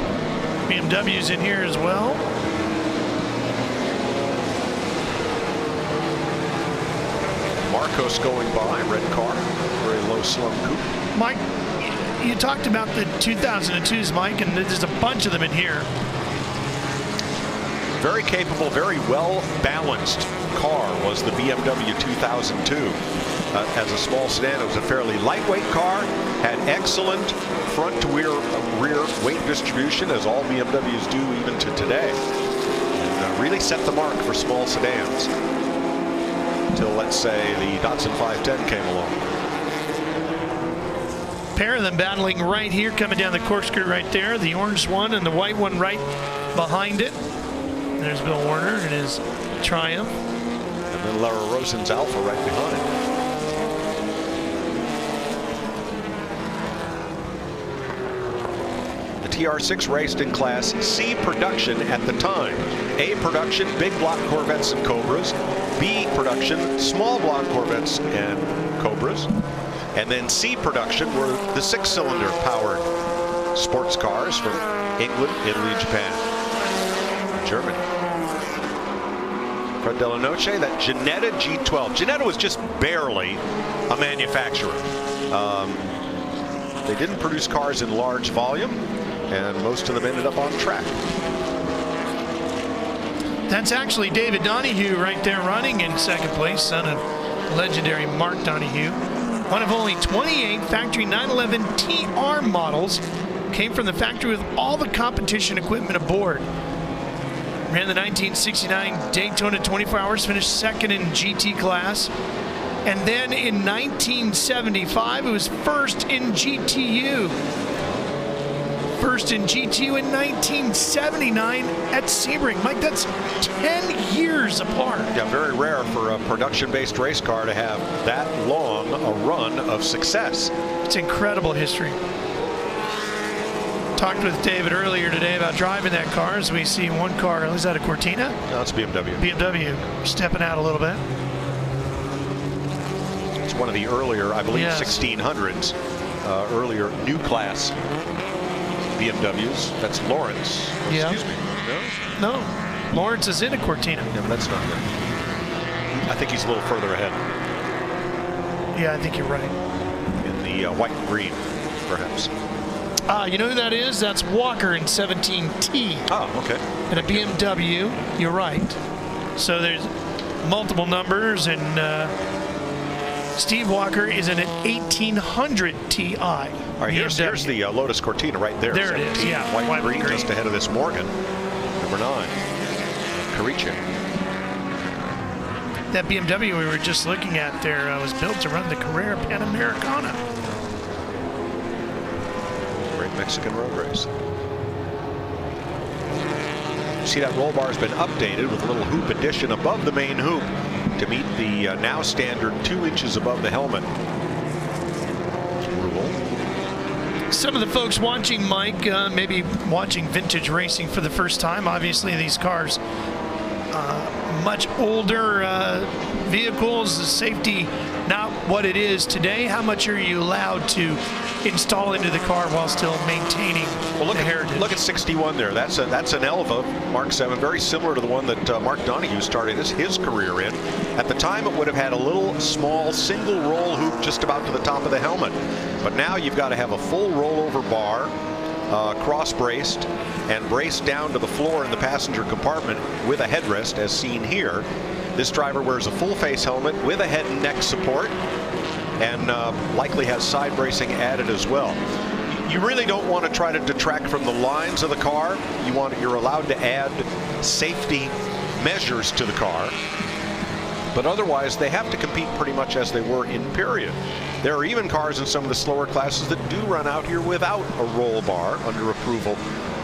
BMW's in here as well. Marcos going by, red car, very low slung coupe. Mike, you talked about the 2002s, Mike, and there's a bunch of them in here. Very capable, very well-balanced car was the BMW 2002. As a small sedan, it was a fairly lightweight car, had excellent front-to-rear weight distribution, as all BMWs do even to today. And really set the mark for small sedans. Until, let's say, the Datsun 510 came along. Pair of them battling right here, coming down the corkscrew right there. The orange one and the white one right behind it. There's Bill Warner and his Triumph. And then Lara Rosen's Alpha right behind. TR6 raced in Class C production at the time. A production, big block Corvettes and Cobras. B production, small block Corvettes and Cobras. And then C production were the 6-cylinder powered sports cars from England, Italy, Japan, and Germany. Fred Della Noce, that Ginetta G12. Ginetta was just barely a manufacturer. They didn't produce cars in large volume, and most of them ended up on track. That's actually David Donahue right there running in second place, son of legendary Mark Donahue. One of only 28 factory 911 TR models came from the factory with all the competition equipment aboard. Ran the 1969 Daytona 24 Hours, finished second in GT class. And then in 1975, it was first in GTU. First in GTU in 1979 at Sebring. Mike, that's 10 years apart. Yeah, very rare for a production-based race car to have that long a run of success. It's incredible history. Talked with David earlier today about driving that car as we see one car. Is that a Cortina? No, it's BMW. BMW stepping out a little bit. It's one of the earlier, I believe, Yes. 1600s, earlier new class BMWs. That's Lawrence. Yeah. Excuse me. No? No. Lawrence is in a Cortina. Yeah, but that's not good. I think he's a little further ahead. Yeah, I think you're right. In the white and green, perhaps. You know who that is? That's Walker in 17T. Oh, okay. And a BMW. You're right. So there's multiple numbers, and Steve Walker is in an 1800 Ti. All right, here's the Lotus Cortina right there. There it is, yeah. White green, just ahead of this Morgan, number 9, Carice. That BMW we were just looking at there was built to run the Carrera Panamericana. Great Mexican road race. You see that roll bar has been updated with a little hoop addition above the main hoop to meet the now standard 2 inches above the helmet rule. Some of the folks watching, Mike, maybe watching vintage racing for the first time. Obviously, these cars, much older vehicles, the safety not what it is today. How much are you allowed to install into the car while still maintaining the heritage? Look at 61 there. That's an Elva Mark 7, very similar to the one that Mark Donohue started his career in. At the time, it would have had a little small single roll hoop just about to the top of the helmet. But now you've got to have a full rollover bar, cross-braced, and braced down to the floor in the passenger compartment with a headrest, as seen here. This driver wears a full-face helmet with a head and neck support, and likely has side bracing added as well. You really don't want to try to detract from the lines of the car. You're allowed to add safety measures to the car, but otherwise they have to compete pretty much as they were in period. There are even cars in some of the slower classes that do run out here without a roll bar under approval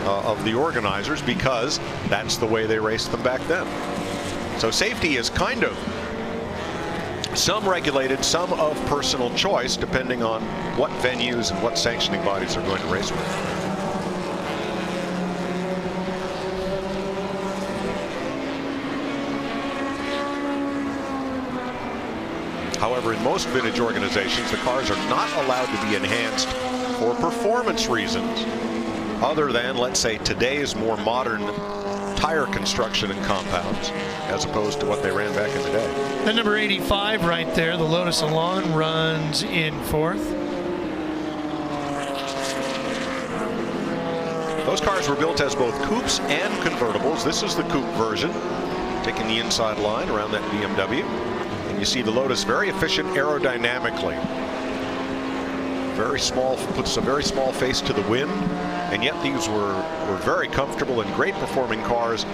of the organizers, because that's the way they raced them back then. So safety is kind of some regulated, some of personal choice, depending on what venues and what sanctioning bodies are going to race with. However, in most vintage organizations, the cars are not allowed to be enhanced for performance reasons, other than, let's say, today's more modern tire construction and compounds, as opposed to what they ran back in the day. The number 85 right there, the Lotus Elan, runs in 4th. Those cars were built as both coupes and convertibles. This is the coupe version, taking the inside line around that BMW. And you see the Lotus very efficient aerodynamically. Very small, puts a very small face to the wind, and yet these were very comfortable and great performing cars,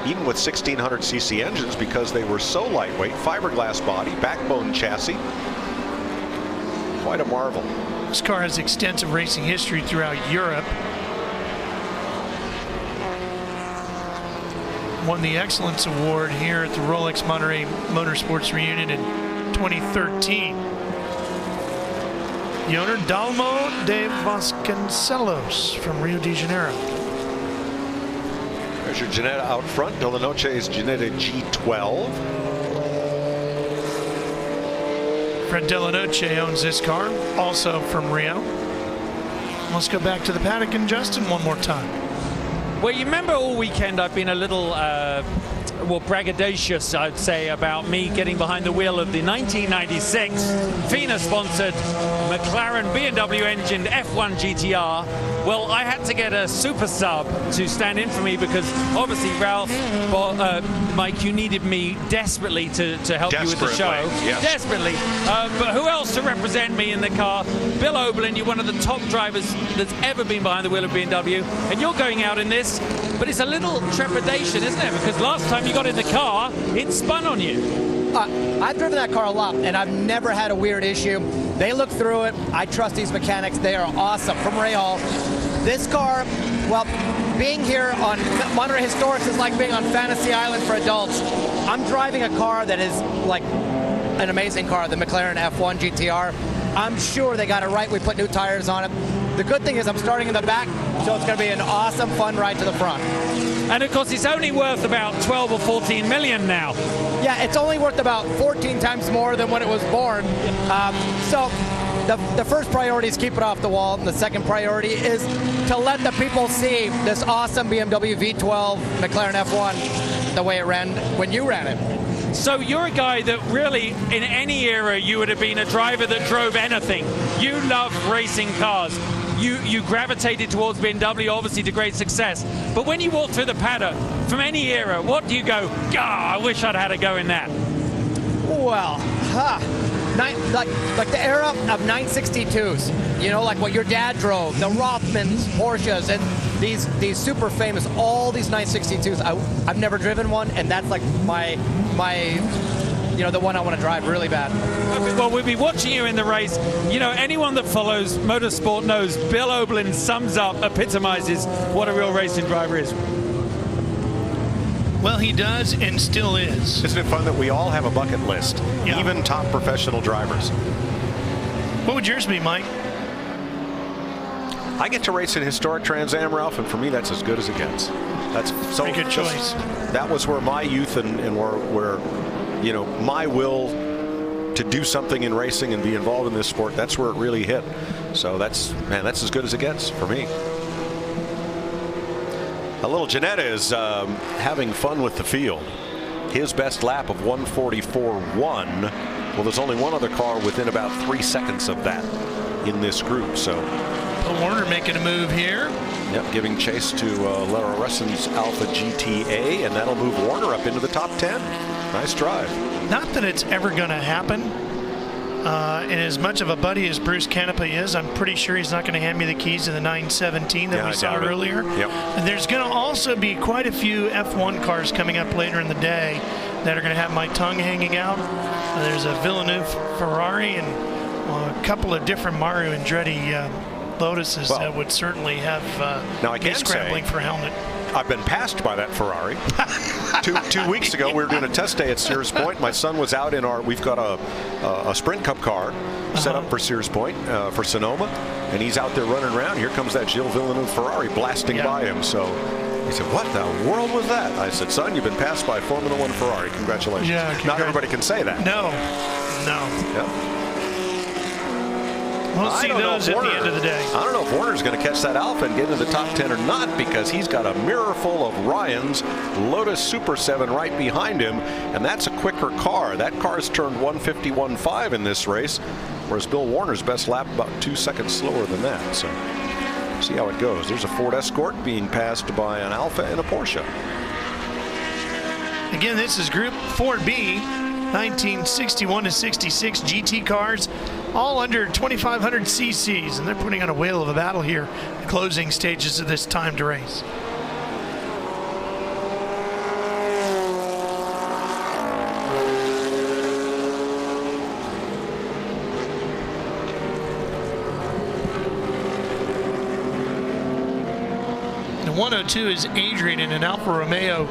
even with 1600cc engines, because they were so lightweight. Fiberglass body, backbone chassis. Quite a marvel. This car has extensive racing history throughout Europe. Won the Excellence Award here at the Rolex Monterey Motorsports Reunion in 2013. The owner, Dalmo de Vasconcelos from Rio de Janeiro. There's your Ginetta out front. Delanoce's Ginetta G12. Fred Delanoce owns this car, also from Rio. Let's go back to the paddock and Justin one more time. Well, you remember all weekend I've been a little well, braggadocious, I'd say, about me getting behind the wheel of the 1996 FINA-sponsored McLaren BMW engined F1 GTR. Well, I had to get a super sub to stand in for me, because obviously, Ralph, Mike, you needed me desperately to help you with the show. Yes. Desperately. But who else to represent me in the car? Bill Oberlin, you're one of the top drivers that's ever been behind the wheel of BMW, and you're going out in this, but it's a little trepidation, isn't it? Because last time you got in the car, it spun on you. I've driven that car a lot, and I've never had a weird issue. They look through it. I trust these mechanics. They are awesome. From Ray Hall. This car, well, being here on Monterey Historics is like being on Fantasy Island for adults. I'm driving a car that is like an amazing car, the McLaren F1 GTR. I'm sure they got it right. We put new tires on it. The good thing is I'm starting in the back, so it's going to be an awesome, fun ride to the front. And of course, it's only worth about 12 or 14 million now. Yeah, it's only worth about 14 times more than when it was born. So the first priority is keep it off the wall, and the second priority is to let the people see this awesome BMW V12 McLaren F1 the way it ran when you ran it. So you're a guy that really, in any era, you would have been a driver that drove anything. You love racing cars. You gravitated towards BMW, obviously, to great success. But when you walk through the paddock, from any era, what do you go, I wish I'd had a go in that? Well, like the era of 962s, you know, like what your dad drove, the Rothmans, Porsches, and these super famous, all these 962s. I've never driven one, and that's like my you know, the one I want to drive really bad. Okay, well, we'll be watching you in the race. You know, anyone that follows motorsport knows Bill Oberlin sums up, epitomizes what a real racing driver is. Well, he does and still is. Isn't it fun that we all have a bucket list, even top professional drivers? What would yours be, Mike? I get to race in historic Trans Am, Ralph, and for me, that's as good as it gets. That's so pretty good choice. That was where my youth and where you know, my will to do something in racing and be involved in this sport, that's where it really hit. So that's as good as it gets for me. A little Ginetta is having fun with the field. His best lap of 1:44.1. Well, there's only one other car within about 3 seconds of that in this group. So Bill Warner making a move here. Yep, giving chase to Lara Russin's Alpha GTA, and that'll move Warner up into the top 10. Nice drive. Not that it's ever going to happen. And as much of a buddy as Bruce Canepa is, I'm pretty sure he's not going to hand me the keys to the 917 that we saw earlier. Yep. And there's going to also be quite a few F1 cars coming up later in the day that are going to have my tongue hanging out. There's a Villeneuve Ferrari and a couple of different Mario Andretti Lotuses that would certainly have now I can scrambling for helmet. I've been passed by that Ferrari. two weeks ago, we were doing a test day at Sears Point. My son was out in we've got a Sprint Cup car set up for Sears Point, for Sonoma, and he's out there running around. Here comes that Gilles Villeneuve Ferrari blasting by him. So he said, "What the world was that?" I said, "Son, you've been passed by a Formula One Ferrari. Congratulations." Yeah, not everybody can say that. No. Yep. We'll see those at the end of the day. I don't know if Warner's going to catch that Alpha and get into the top 10 or not, because he's got a mirror full of Ryan's Lotus Super 7 right behind him, and that's a quicker car. That car's turned 151.5 in this race, whereas Bill Warner's best lap about 2 seconds slower than that. So see how it goes. There's a Ford Escort being passed by an Alpha and a Porsche. Again, this is Group 4B, 1961 to 66 GT cars, all under 2,500 cc's, and they're putting on a whale of a battle here, the closing stages of this timed race. The 102 is Adrian in an Alfa Romeo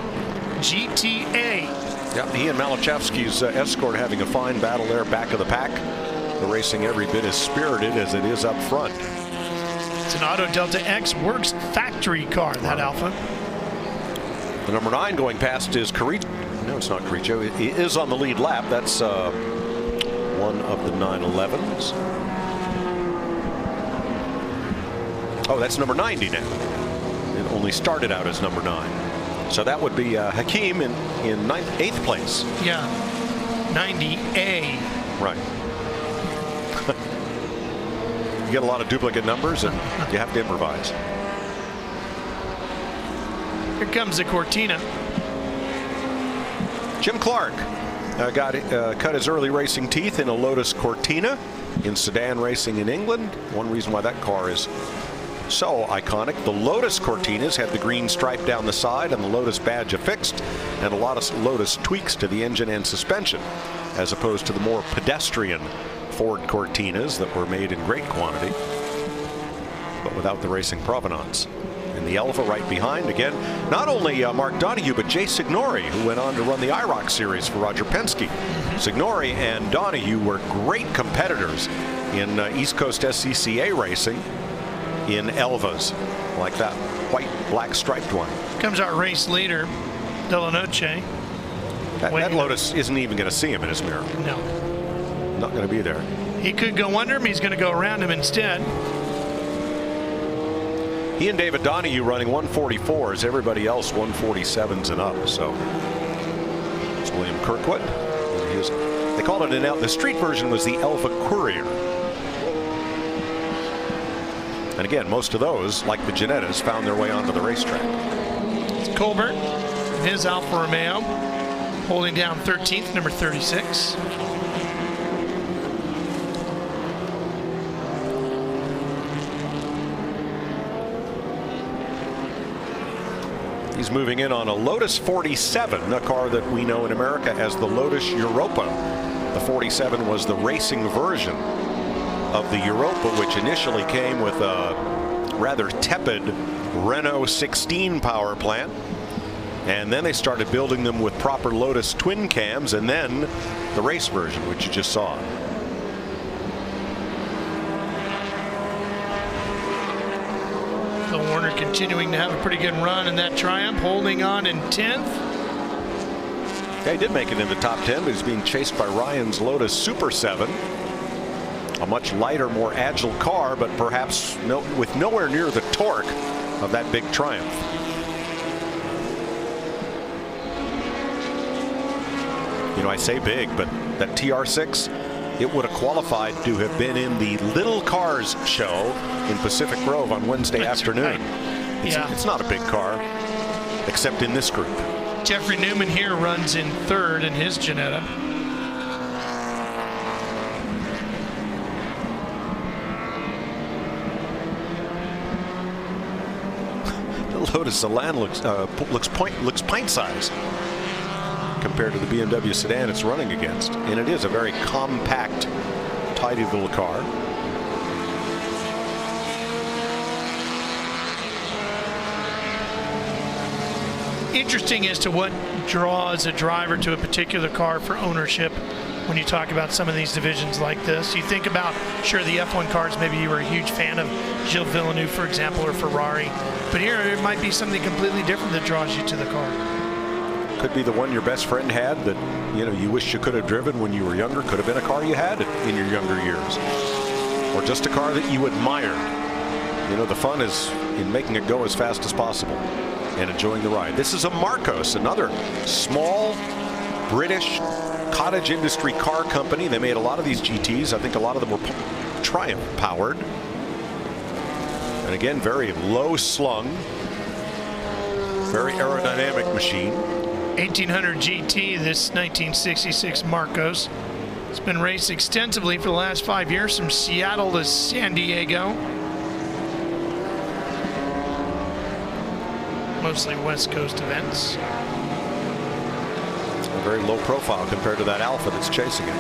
GTA. Yep, he and Malachevsky's Escort having a fine battle there back of the pack. The racing every bit as spirited as it is up front. It's an Auto Delta X Works factory car, that Alpha. The number 9 going past is Carricho. No, it's not Carricho. He is on the lead lap. That's one of the 911s. Oh, that's number 90 now. It only started out as number 9. So that would be Hakim in 8th place. Yeah, 90A. Right. You get a lot of duplicate numbers and you have to improvise. Here comes the Cortina. Jim Clark cut his early racing teeth in a Lotus Cortina in sedan racing in England. One reason why that car is so iconic. The Lotus Cortinas had the green stripe down the side and the Lotus badge affixed, and a lot of Lotus tweaks to the engine and suspension, as opposed to the more pedestrian Ford Cortinas that were made in great quantity, but without the racing provenance. And the Alpha right behind, again, not only Mark Donohue, but Jay Signori, who went on to run the IROC series for Roger Penske. Signori and Donohue were great competitors in East Coast SCCA racing in Elvas, like that white black striped one. Comes our race leader, Della Noche. That Lotus isn't even going to see him in his mirror. No. Not going to be there. He could go under him. He's going to go around him instead. He and David Donohue running 144s. Everybody else 147s and up. So it's William Kirkwood. They called it the street version was the Alpha Courier. And again, most of those, like the Ginettas, found their way onto the racetrack. It's Colbert, his Alfa Romeo, holding down 13th, number 36. He's moving in on a Lotus 47, a car that we know in America as the Lotus Europa. The 47 was the racing version of the Europa, which initially came with a rather tepid Renault 16 power plant. And then they started building them with proper Lotus twin cams, and then the race version, which you just saw. Phil Warner continuing to have a pretty good run in that Triumph, holding on in 10th. Yeah, he did make it in the top 10, but he's being chased by Ryan's Lotus Super 7. A much lighter, more agile car, but perhaps with nowhere near the torque of that big Triumph. You know, I say big, but that TR6, it would have qualified to have been in the Little Cars show in Pacific Grove on Wednesday afternoon. It's not a big car, except in this group. Jeffrey Newman here runs in 3rd in his Ginetta. The Lotus Elan looks pint-sized compared to the BMW sedan it's running against, and it is a very compact, tidy little car. Interesting as to what draws a driver to a particular car for ownership when you talk about some of these divisions like this. You think about, sure, the F1 cars, maybe you were a huge fan of Gilles Villeneuve, for example, or Ferrari, but here it might be something completely different that draws you to the car. Could be the one your best friend had that, you know, you wish you could have driven when you were younger. Could have been a car you had in your younger years, or just a car that you admired. You know, the fun is in making it go as fast as possible and enjoying the ride. This is a Marcos, another small British cottage industry car company. They made a lot of these GTs. I think a lot of them were Triumph powered. And again, very low slung, very aerodynamic machine. 1800 GT, this 1966 Marcos. It's been raced extensively for the last 5 years from Seattle to San Diego. Mostly West Coast events. A very low profile compared to that Alpha that's chasing it.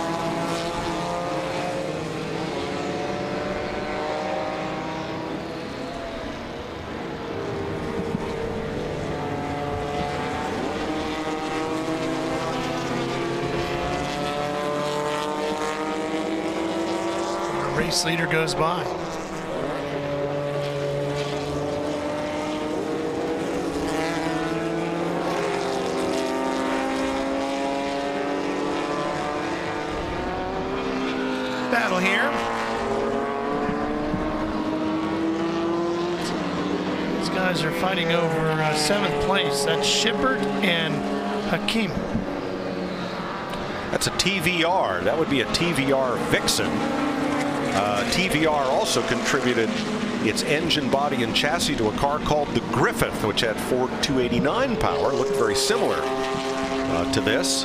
Race leader goes by. Battle here. These guys are fighting over 7th place. That's Shippert and Hakim. That's a TVR. That would be a TVR Vixen. TVR also contributed its engine, body, and chassis to a car called the Griffith, which had Ford 289 power. Looked very similar to this,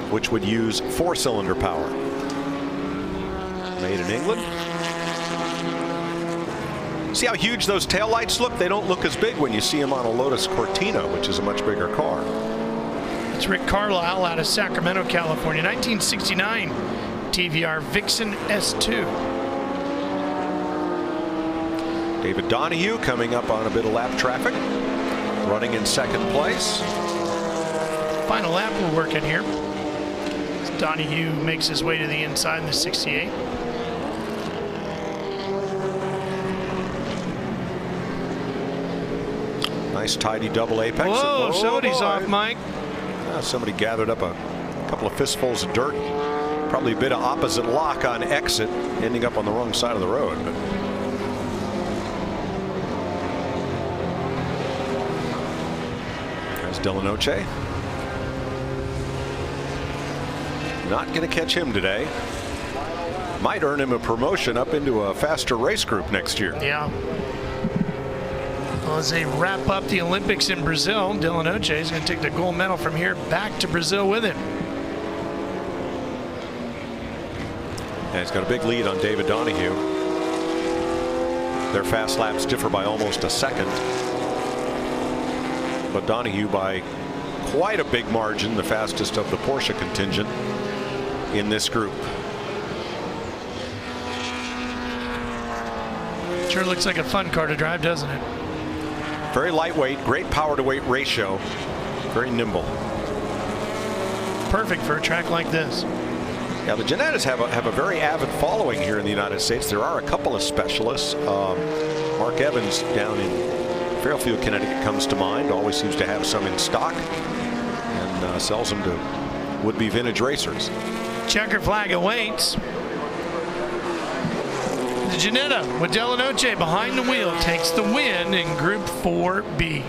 which would use 4-cylinder power. Made in England. See how huge those taillights look? They don't look as big when you see them on a Lotus Cortina, which is a much bigger car. It's Rick Carlisle out of Sacramento, California. 1969 TVR Vixen S2. David Donahue coming up on a bit of lap traffic, running in 2nd place. Final lap we're working here. Donahue makes his way to the inside in the 68. Nice tidy double apex. Whoa, somebody's off, Mike. Somebody gathered up a couple of fistfuls of dirt. Probably a bit of opposite lock on exit, ending up on the wrong side of the road. But there's Delanoche. Not going to catch him today. Might earn him a promotion up into a faster race group next year. Yeah. Well, as they wrap up the Olympics in Brazil, Delanoche is going to take the gold medal from here back to Brazil with him. And he's got a big lead on David Donahue. Their fast laps differ by almost a second. but Donahue by quite a big margin, the fastest of the Porsche contingent in this group. Sure looks like a fun car to drive, doesn't it? Very lightweight, great power to weight ratio, very nimble. Perfect for a track like this. Yeah, the Ginettas have a very avid following here in the United States. There are a couple of specialists. Mark Evans down in Fairfield, Connecticut comes to mind. Always seems to have some in stock and sells them to would-be vintage racers. Checker flag awaits. The Ginetta with Della Noce behind the wheel takes the win in Group 4B.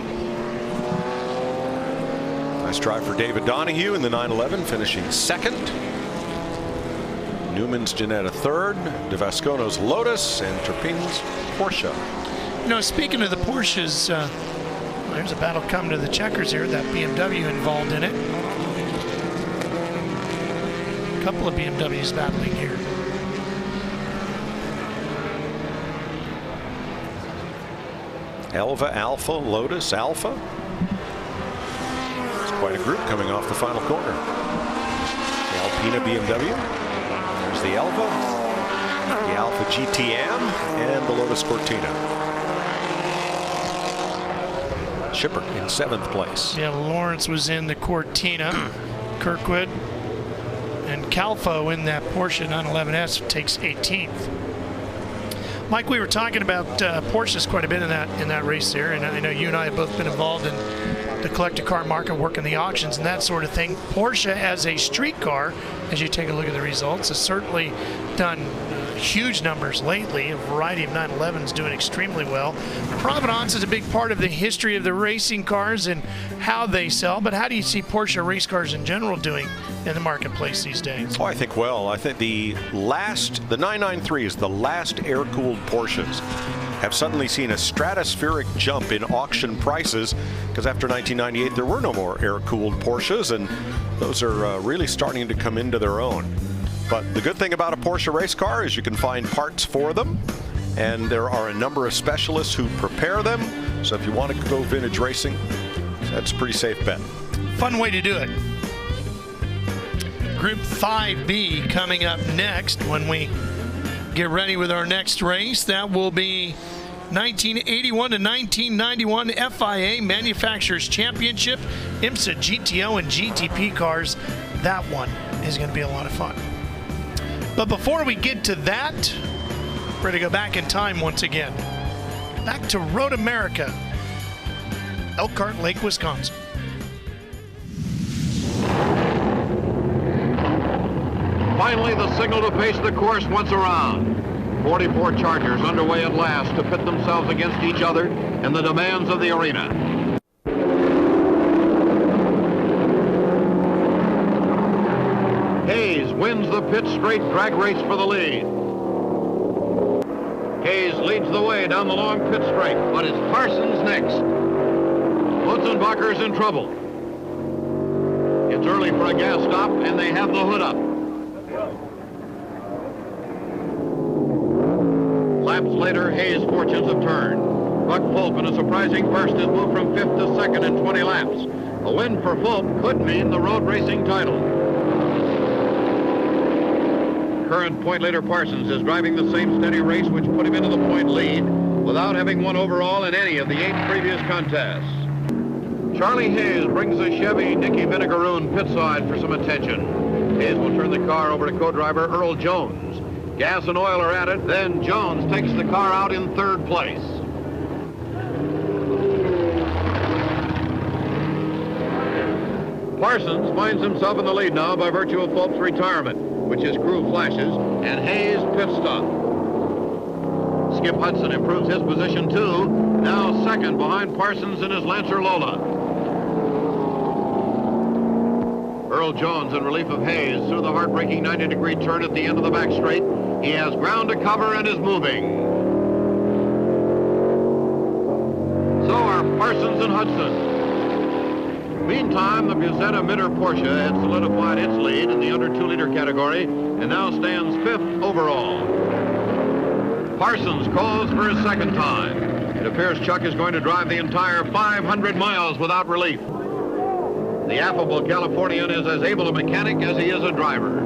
Nice drive for David Donahue in the 911, finishing second. Newman's Ginetta third, DeVascono's Lotus, and Turpin's Porsche. You know, speaking of the Porsches, there's a battle coming to the checkers here. That BMW involved in it. A couple of BMWs battling here. Elva Alpha, Lotus Alpha. It's quite a group coming off the final corner. The Alpina BMW. There's the Elva, the Alpha GTM, and the Lotus Cortina. Schipper in 7th place. Yeah, Lawrence was in the Cortina. Kirkwood and Calfo in that Porsche 911S takes 18th. Mike, we were talking about Porsches quite a bit in that race there, and I know you and I have both been involved in the collector car market, working the auctions and that sort of thing. Porsche as a street car, as you take a look at the results, has certainly done huge numbers lately. A variety of 911s doing extremely well. Provenance is a big part of the history of the racing cars and how they sell, but how do you see Porsche race cars in general doing in the marketplace these days? Oh, I think well. I think the 993 is the last air-cooled Porsches have suddenly seen a stratospheric jump in auction prices, because after 1998 there were no more air-cooled Porsches, and those are really starting to come into their own. But the good thing about a Porsche race car is you can find parts for them, and there are a number of specialists who prepare them. So if you want to go vintage racing, that's a pretty safe bet. Fun way to do it. Group 5B coming up next when we get ready with our next race. That will be 1981 to 1991 FIA Manufacturers Championship, IMSA GTO and GTP cars. That one is going to be a lot of fun. But before we get to that, we're going to go back in time once again. Back to Road America, Elkhart Lake, Wisconsin. Finally, the signal to pace the course once around. 44 Chargers underway at last to pit themselves against each other in the demands of the arena. Hayes wins the pit straight drag race for the lead. Hayes leads the way down the long pit straight, but it's Parsons next. Mutzenbacher's in trouble. It's early for a gas stop, and they have the hood up. Laps later, Hayes' fortunes have turned. Buck Fulp, in a surprising burst, has moved from 5th to 2nd in 20 laps. A win for Fulp could mean the road racing title. Current point leader Parsons is driving the same steady race which put him into the point lead without having won overall in any of the 8 previous contests. Charlie Hayes brings the Chevy Nicky Vinegaroon pit side for some attention. Hayes will turn the car over to co-driver Earl Jones. Gas and oil are at it, then Jones takes the car out in 3rd place. Parsons finds himself in the lead now by virtue of Fulp's retirement, which his crew flashes, and Hayes pit stop. Skip Hudson improves his position too, now 2nd behind Parsons in his Lancer Lola. Earl Jones in relief of Hayes through the heartbreaking 90-degree turn at the end of the back straight. He has ground to cover and is moving. So are Parsons and Hudson. Meantime, the Busetta Mitter Porsche had solidified its lead in the under 2-liter category and now stands 5th overall. Parsons calls for his second time. It appears Chuck is going to drive the entire 500 miles without relief. The affable Californian is as able a mechanic as he is a driver.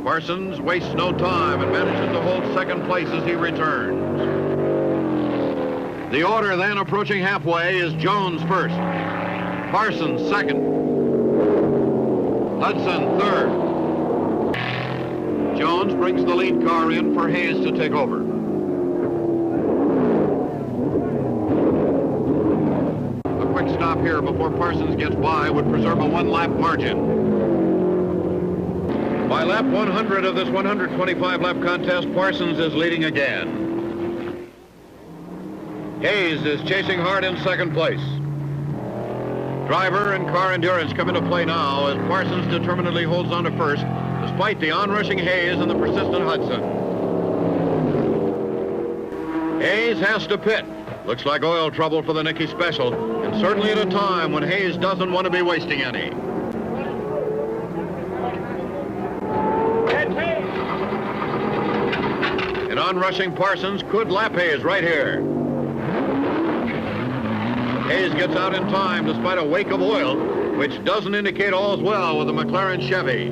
Parsons wastes no time and manages to hold second place as he returns. The order then approaching halfway is Jones first, Parsons second, Hudson third. Jones brings the lead car in for Hayes to take over. A quick stop here before Parsons gets by would preserve a one-lap margin. By lap 100 of this 125-lap contest, Parsons is leading again. Hayes is chasing hard in second place. Driver and car endurance come into play now as Parsons determinedly holds on to first, despite the onrushing Hayes and the persistent Hudson. Hayes has to pit. Looks like oil trouble for the Nicky Special, and certainly at a time when Hayes doesn't want to be wasting any. And onrushing Parsons could lap Hayes right here. Hayes gets out in time despite a wake of oil, which doesn't indicate all's well with the McLaren Chevy.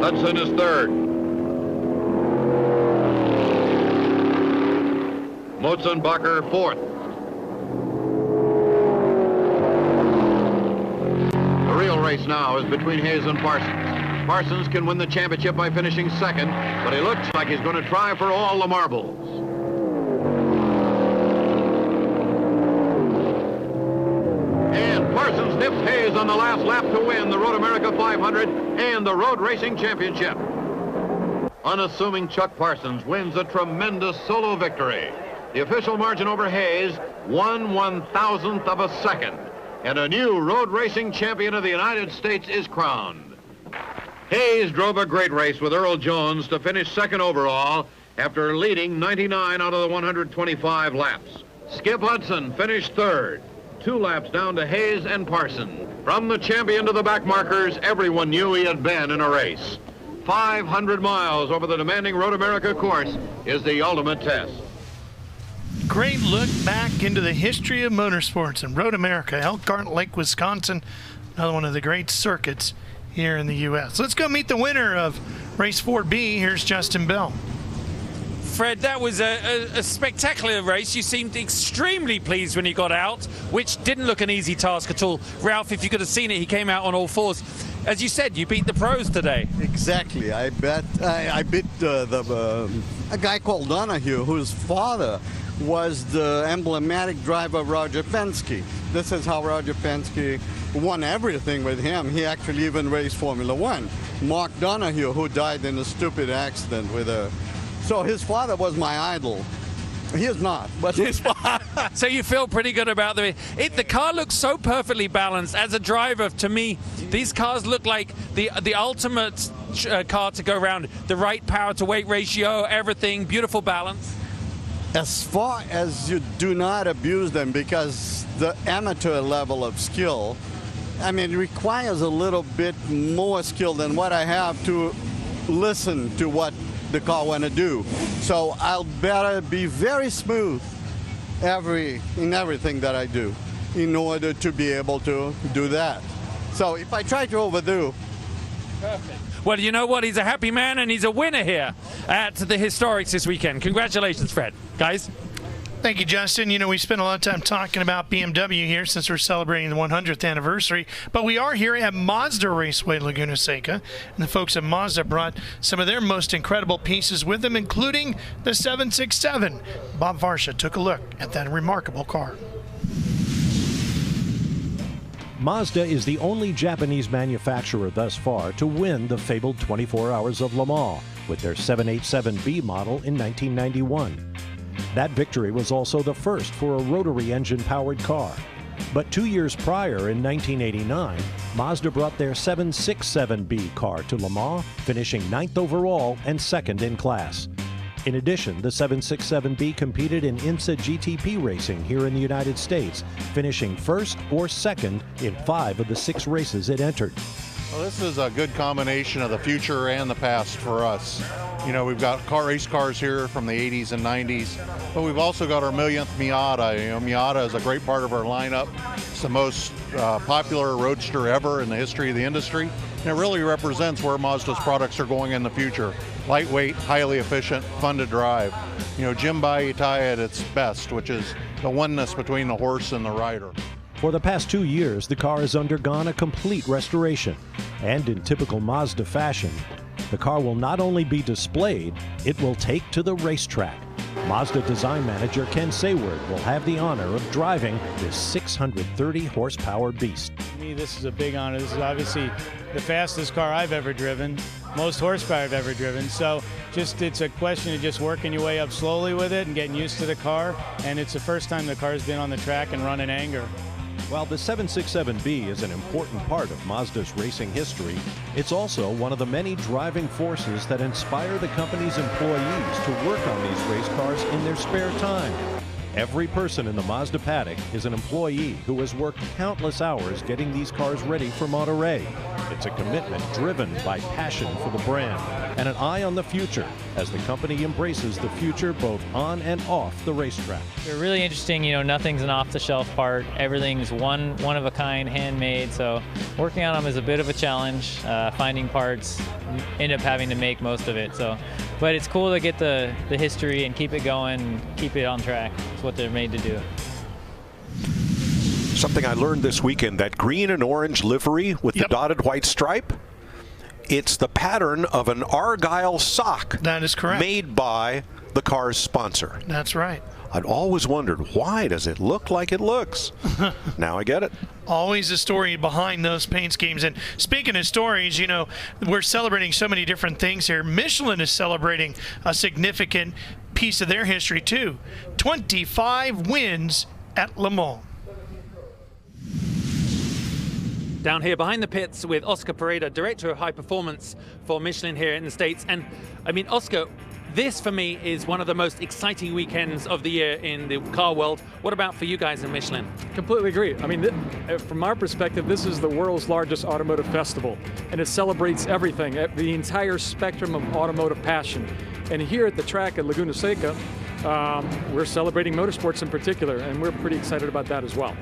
Hudson is third. Motzenbacher fourth. The real race now is between Hayes and Parsons. Parsons can win the championship by finishing second, but he looks like he's going to try for all the marbles. And Parsons nips Hayes on the last lap to win the Road America 500 and the Road Racing Championship. Unassuming Chuck Parsons wins a tremendous solo victory. The official margin over Hayes, 1/1000th of a second. And a new road racing champion of the United States is crowned. Hayes drove a great race with Earl Jones to finish second overall after leading 99 out of the 125 laps. Skip Hudson finished third, 2 laps down to Hayes and Parsons. From the champion to the back markers, everyone knew he had been in a race. 500 miles over the demanding Road America course is the ultimate test. Great look back into the history of motorsports and Road America, Elkhart Lake, Wisconsin, another one of the great circuits here in the U.S. Let's go meet the winner of Race 4B. Here's Justin Bell. Fred, that was a spectacular race. You seemed extremely pleased when you got out, which didn't look an easy task at all. Ralph, if you could have seen it, he came out on all fours. As you said, you beat the pros today. Exactly. I beat a guy called Donahue, whose father was the emblematic driver Roger Penske. This is how Roger Penske won everything with him. He actually even raced Formula One. Mark Donahue, who died in a stupid accident with a... So his father was my idol. He is not, but his father. So you feel pretty good about the car looks so perfectly balanced. As a driver, to me, these cars look like the ultimate car to go around. The right power to weight ratio, everything, beautiful balance. As far as you do not abuse them, because the amateur level of skill, I mean, it requires a little bit more skill than what I have to listen to what the car want to do. So I'll better be very smooth in everything that I do in order to be able to do that. So if I try to overdo. Perfect. Well, you know what? He's a happy man, and he's a winner here at the Historics this weekend. Congratulations, Fred. Guys? Thank you, Justin. You know, we spent a lot of time talking about BMW here since we're celebrating the 100th anniversary, but we are here at Mazda Raceway Laguna Seca, and the folks at Mazda brought some of their most incredible pieces with them, including the 767. Bob Varsha took a look at that remarkable car. Mazda is the only Japanese manufacturer thus far to win the fabled 24 Hours of Le Mans with their 787B model in 1991. That victory was also the first for a rotary engine-powered car. But 2 years prior, in 1989, Mazda brought their 767B car to Le Mans, finishing 9th overall and 2nd in class. In addition, the 767B competed in IMSA GTP racing here in the United States, finishing first or second in 5 of the 6 races it entered. Well, this is a good combination of the future and the past for us. You know, we've got race cars here from the 80s and 90s, but we've also got our millionth Miata. You know, Miata is a great part of our lineup. It's the most popular roadster ever in the history of the industry, and it really represents where Mazda's products are going in the future. Lightweight, highly efficient, fun to drive. You know, Jinbei Itai at its best, which is the oneness between the horse and the rider. For the past 2 years, the car has undergone a complete restoration. And in typical Mazda fashion, the car will not only be displayed, it will take to the racetrack. Mazda design manager Ken Sayward will have the honor of driving this 630 horsepower beast. To me, this is a big honor. This is obviously the fastest car I've ever driven, most horsepower I've ever driven. So it's a question of just working your way up slowly with it and getting used to the car. And it's the first time the car's been on the track and run in anger. While the 767B is an important part of Mazda's racing history, it's also one of the many driving forces that inspire the company's employees to work on these race cars in their spare time. Every person in the Mazda paddock is an employee who has worked countless hours getting these cars ready for Monterey. It's a commitment driven by passion for the brand and an eye on the future as the company embraces the future both on and off the racetrack. They're really interesting, nothing's an off-the-shelf part. Everything's one of a kind, handmade, so working on them is a bit of a challenge. Finding parts, end up having to make most of it. But it's cool to get the history and keep it going, and keep it on track. It's what they're made to do. Something I learned this weekend, that green and orange livery with the dotted white stripe, it's the pattern of an Argyle sock. That is correct. Made by the car's sponsor. That's right. I'd always wondered, why does it look like it looks? Now I get it. Always a story behind those paint schemes. And speaking of stories, we're celebrating so many different things here. Michelin is celebrating a significant piece of their history, too. 25 wins at Le Mans. Down here behind the pits with Oscar Pereda, Director of High Performance for Michelin here in the States. And I mean, Oscar, this for me is one of the most exciting weekends of the year in the car world. What about for you guys in Michelin? Completely agree. I mean, from our perspective, this is the world's largest automotive festival, and it celebrates everything, the entire spectrum of automotive passion. And here at the track at Laguna Seca, we're celebrating motorsports in particular, and we're pretty excited about that as well.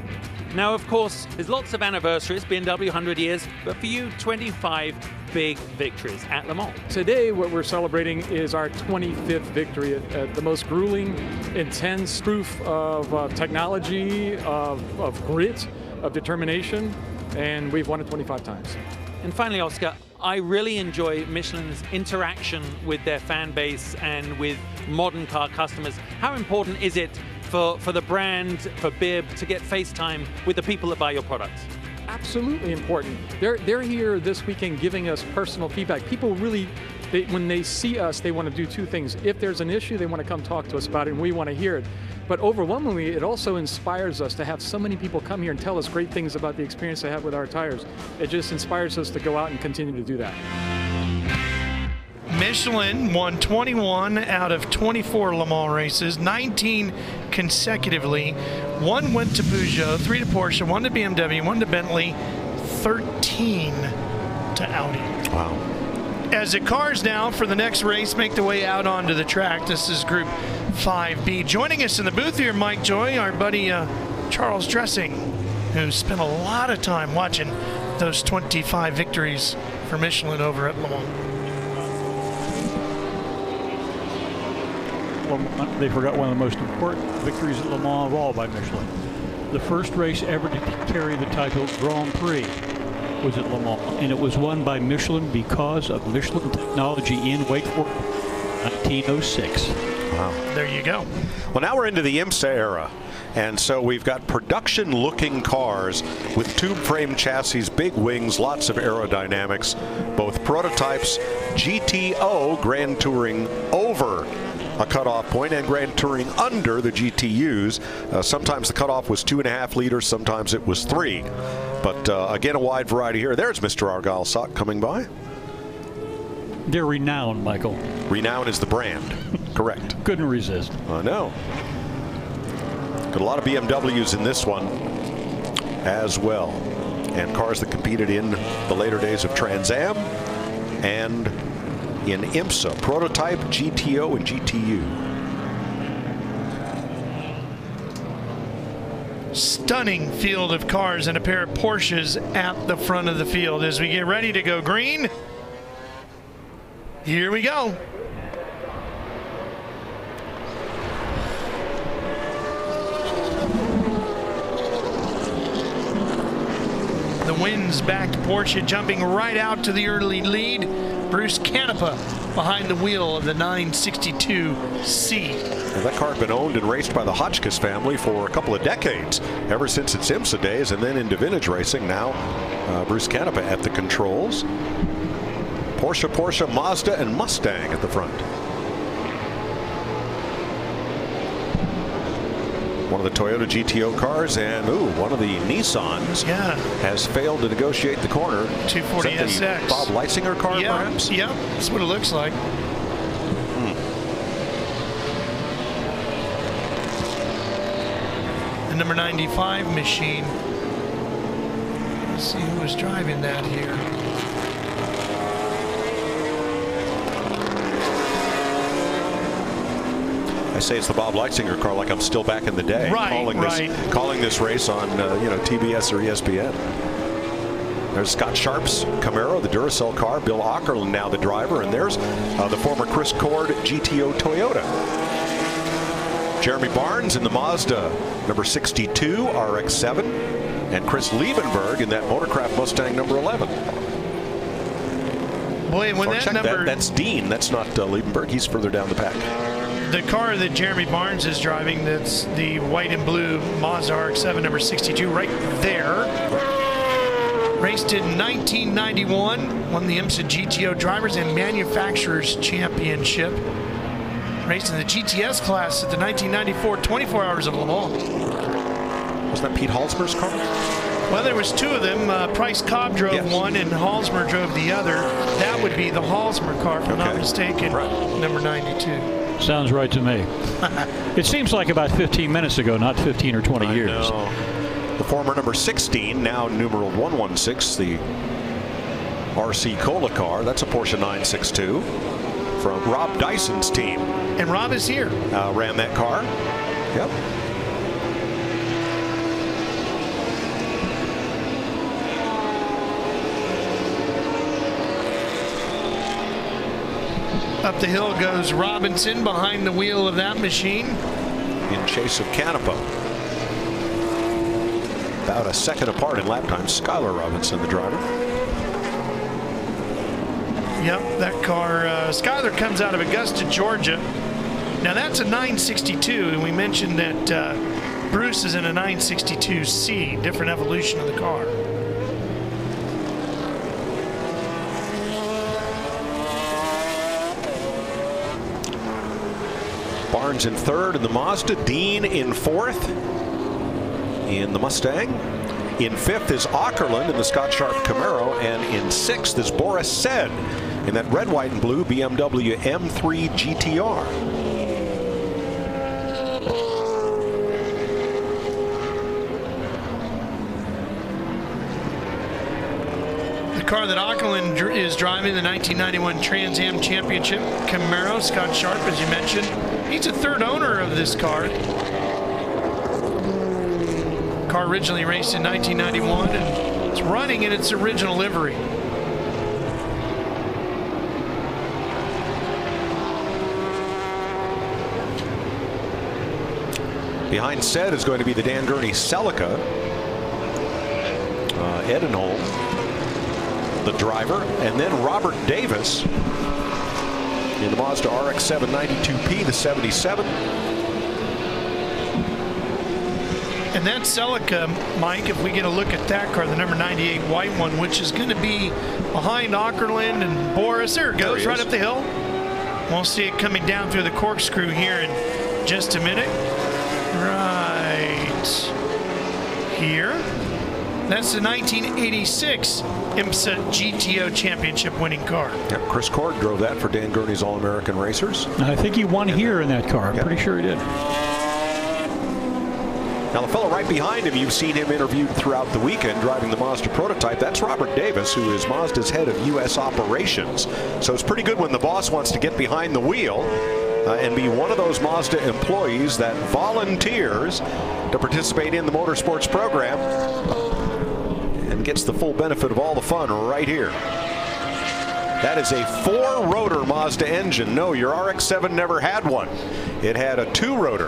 Now, of course, there's lots of anniversaries, BMW 100 years, but for you, 25 big victories at Le Mans. Today, what we're celebrating is our 25th victory at the most grueling, intense proof of technology, of grit, of determination, and we've won it 25 times. And finally, Oscar, I really enjoy Michelin's interaction with their fan base and with modern car customers. How important is it for the brand, for BIB, to get face time with the people that buy your products? Absolutely important. They're here this weekend giving us personal feedback. People really, when they see us, they want to do two things. If there's an issue, they want to come talk to us about it, and we want to hear it. But overwhelmingly, it also inspires us to have so many people come here and tell us great things about the experience they have with our tires. It just inspires us to go out and continue to do that. Michelin won 21 out of 24 Le Mans races, 19 consecutively. 1 went to Peugeot, 3 to Porsche, 1 to BMW, 1 to Bentley, 13 to Audi. Wow. As the cars now for the next race make their way out onto the track, this is Group 5B. Joining us in the booth here, Mike Joy, our buddy Charles Dressing, who spent a lot of time watching those 25 victories for Michelin over at Le Mans. They forgot one of the most important victories at Le Mans of all by Michelin. The first race ever to carry the title Grand Prix was at Le Mans, and it was won by Michelin because of Michelin technology in Wake Forest, 1906. Wow. There you go. Well, now we're into the IMSA era. And so we've got production-looking cars with tube frame chassis, big wings, lots of aerodynamics, both prototypes, GTO Grand Touring over a cutoff point and Grand Touring under the GTUs. Sometimes the cutoff was 2.5 liters, sometimes it was 3. But again, a wide variety here. There's Mr. Argyle Sock coming by. They're renowned, Michael. Renown is the brand. Correct. Couldn't resist. I know. Got a lot of BMWs in this one as well. And cars that competed in the later days of Trans Am and in IMSA, Prototype, GTO, and GTU. Stunning field of cars and a pair of Porsches at the front of the field. As we get ready to go green, here we go. The wins backed Porsche, jumping right out to the early lead. Bruce Canepa behind the wheel of the 962C. Well, that car had been owned and raced by the Hotchkiss family for a couple of decades, ever since its IMSA days, and then into vintage racing. Now Bruce Canepa at the controls. Porsche, Mazda, and Mustang at the front. One of the Toyota GTO cars, and one of the Nissans has failed to negotiate the corner. 240 Is that the SX. Bob Leitzinger car, perhaps? Yep, that's what it looks like. The number 95 machine. Let's see who was driving that here. I say it's the Bob Leitzinger car like I'm still back in the day, calling this race on TBS or ESPN. There's Scott Sharp's Camaro, the Duracell car. Bill Aukerland now the driver, and there's the former Chris Cord GTO Toyota. Jeremy Barnes in the Mazda number 62 RX-7, and Chris Liebenberg in that Motorcraft Mustang number 11. Boy, when that number... That's Dean. That's not Liebenberg. He's further down the pack. The car that Jeremy Barnes is driving, that's the white and blue Mazda RX-7 number 62 right there. Raced in 1991, won the IMSA GTO Drivers and Manufacturers Championship. Raced in the GTS class at the 1994 24 Hours of Le Mans. Wasn't that Pete Halsmer's car? Well, there was two of them. Price Cobb drove one and Halsmer drove the other. That would be the Halsmer car, if I'm not mistaken, number 92. Sounds right to me. It seems like about 15 minutes ago, not 15 or 20 years. Know. The former number 16, now numeral 116, the RC Cola car. That's a Porsche 962 from Rob Dyson's team. And Rob is here. Ran that car. Yep. Up the hill goes Robinson behind the wheel of that machine. In chase of Canepa. About a second apart in lap time. Skylar Robinson, the driver. Yep, that car. Skylar comes out of Augusta, Georgia. Now that's a 962, and we mentioned that Bruce is in a 962C, different evolution of the car. Barnes in third in the Mazda. Dean in fourth in the Mustang. In fifth is Aukerland in the Scott Sharp Camaro. And in sixth is Boris Said in that red, white, and blue BMW M3 GTR. The car that Aukerland is driving, the 1991 Trans Am Championship Camaro, Scott Sharp, as you mentioned. He's a third owner of this car. Car originally raced in 1991, and it's running in its original livery. Behind Said is going to be the Dan Gurney Celica. Edenholm, the driver, and then Robert Davis in the Mazda RX-7 92P, the 77. And that Celica, Mike, if we get a look at that car, the number 98 white one, which is going to be behind Aukerland and Boris. There it goes, right up the hill. We'll see it coming down through the corkscrew here in just a minute. Right here. That's the 1986 IMSA GTO Championship winning car. Yep, Chris Cord drove that for Dan Gurney's All-American Racers. I think he won here in that car. I'm pretty sure he did. Now, the fellow right behind him, you've seen him interviewed throughout the weekend driving the Mazda prototype. That's Robert Davis, who is Mazda's head of U.S. operations. So it's pretty good when the boss wants to get behind the wheel and be one of those Mazda employees that volunteers to participate in the motorsports program and gets the full benefit of all the fun right here. That is a 4-rotor Mazda engine. No, your RX-7 never had one. It had a 2-rotor.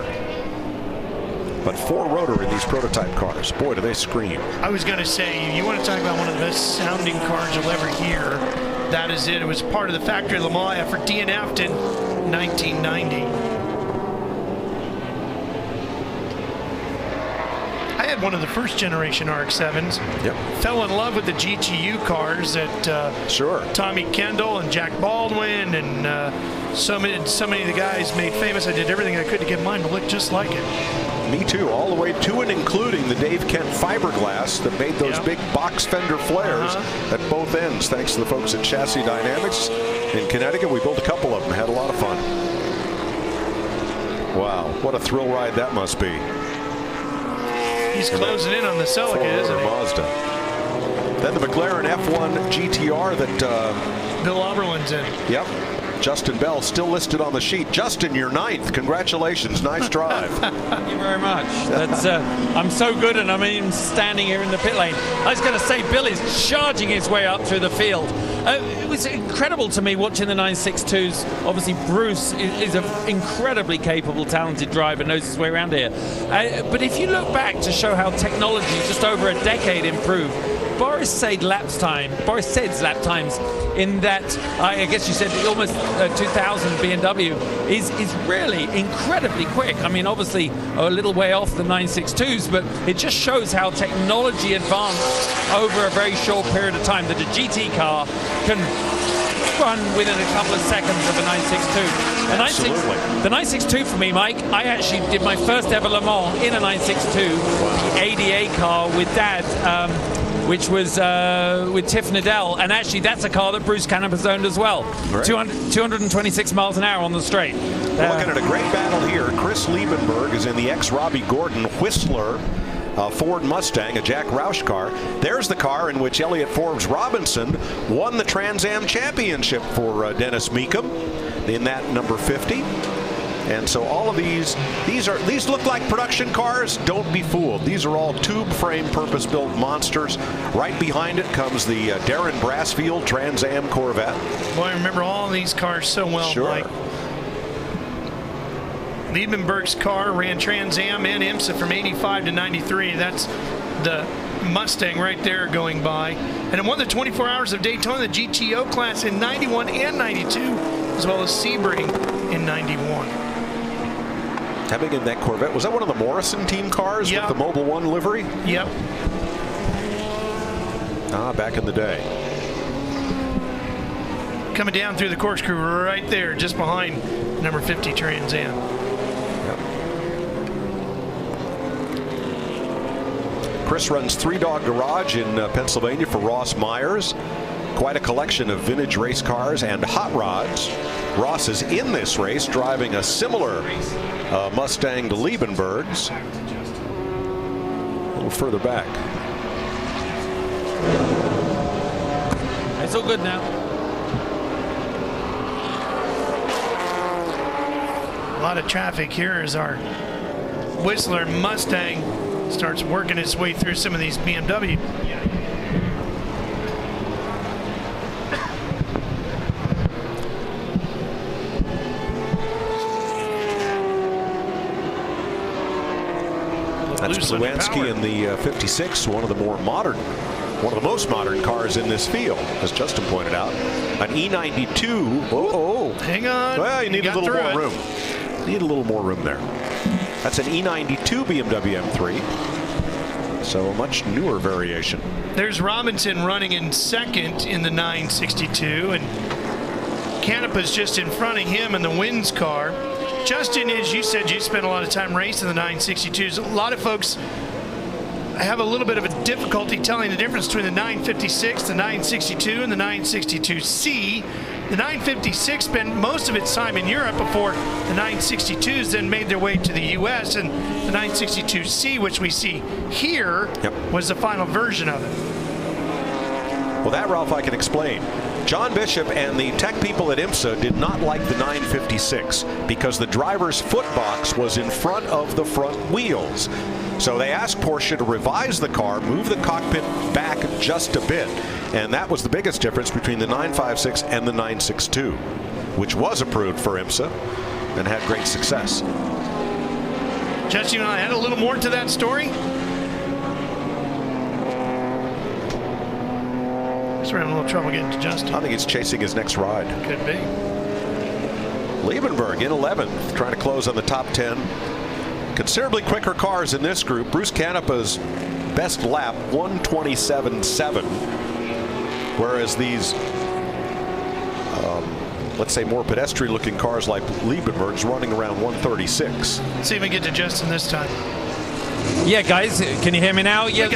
But 4-rotor in these prototype cars. Boy, do they scream. I was going to say, you want to talk about one of the best sounding cars you'll ever hear. That is it. It was part of the Factory Le Mans effort, DNF'd in 1990. I had one of the first generation RX-7s. Yep. Fell in love with the GTU cars that Tommy Kendall and Jack Baldwin and so many of the guys made famous. I did everything I could to get mine to look just like it. Me too, all the way to and including the Dave Kent fiberglass that made those big box fender flares at both ends. Thanks to the folks at Chassis Dynamics in Connecticut. We built a couple of them, had a lot of fun. Wow, what a thrill ride that must be. He's closing in on the Celica, isn't he? Mazda. Then the McLaren F1 GTR that Bill Oberlin's in. Yep. Justin Bell still listed on the sheet. Justin, you're 9th. Congratulations. Nice drive. Thank you very much. That's I'm so good, and I'm even standing here in the pit lane. I was going to say, Bill is charging his way up through the field. It was incredible to me watching the 962s. Obviously, Bruce is an incredibly capable, talented driver, knows his way around here. But if you look back to show how technology just over a decade improved, Boris Said's lap times in that, I guess you said almost 2000 BMW is really incredibly quick. I mean, obviously a little way off the 962s, but it just shows how technology advanced over a very short period of time, that a GT car can run within a couple of seconds of a 962. The 962 for me, Mike, I actually did my first ever Le Mans in a 962, the ADA car with Dad, which was with Tiff Needell, and actually that's a car that Bruce Canepa's owned as well. Right. 226 miles an hour on the straight. We're looking at a great battle here. Chris Liebenberg is in the ex-Robbie Gordon Whistler Ford Mustang, a Jack Roush car. There's the car in which Elliott Forbes Robinson won the Trans Am Championship for Dennis Meekum in that number 50. And so all of these look like production cars. Don't be fooled. These are all tube frame purpose-built monsters. Right behind it comes the Darren Brassfield Trans Am Corvette. Boy, I remember all these cars so well, sure. Mike. Liebenberg's car ran Trans Am and IMSA from 85 to 93. That's the Mustang right there going by. And it won the 24 Hours of Daytona, the GTO class in 91 and 92, as well as Sebring in 91. How big in that Corvette? Was that one of the Morrison team cars with the Mobil 1 livery? Yep. Back in the day. Coming down through the corkscrew right there, just behind number 50 Trans Am. Yep. Chris runs Three Dog Garage in Pennsylvania for Ross Myers. Quite a collection of vintage race cars and hot rods. Ross is in this race driving a similar Mustang to Liebenberg's. A little further back. It's all good now. A lot of traffic here as our Whistler Mustang starts working its way through some of these BMW. That's Lewanski in the 56, one of the most modern cars in this field, as Justin pointed out. An E92. Hang on. Well, you need a little more room. Need a little more room there. That's an E92 BMW M3. So a much newer variation. There's Robinson running in second in the 962, and Canepa's just in front of him in the Wins car. Justin, as you said, you spent a lot of time racing the 962s. A lot of folks have a little bit of a difficulty telling the difference between the 956, the 962, and the 962C. The 956 spent most of its time in Europe before the 962s then made their way to the U.S. And the 962C, which we see here, was the final version of it. Well, that, Ralph, I can explain. John Bishop and the tech people at IMSA did not like the 956 because the driver's foot box was in front of the front wheels. So they asked Porsche to revise the car, move the cockpit back just a bit. And that was the biggest difference between the 956 and the 962, which was approved for IMSA and had great success. Jesse, you want to add a little more to that story? We're having a little trouble getting to Justin. I think he's chasing his next ride. Could be. Liebenberg in 11th, trying to close on the top 10. Considerably quicker cars in this group. Bruce Canepa's best lap, 127.7. Whereas these, let's say, more pedestrian-looking cars like Liebenberg's running around 136. Let's see if we get to Justin this time. Yeah, guys, can you hear me now? Yeah,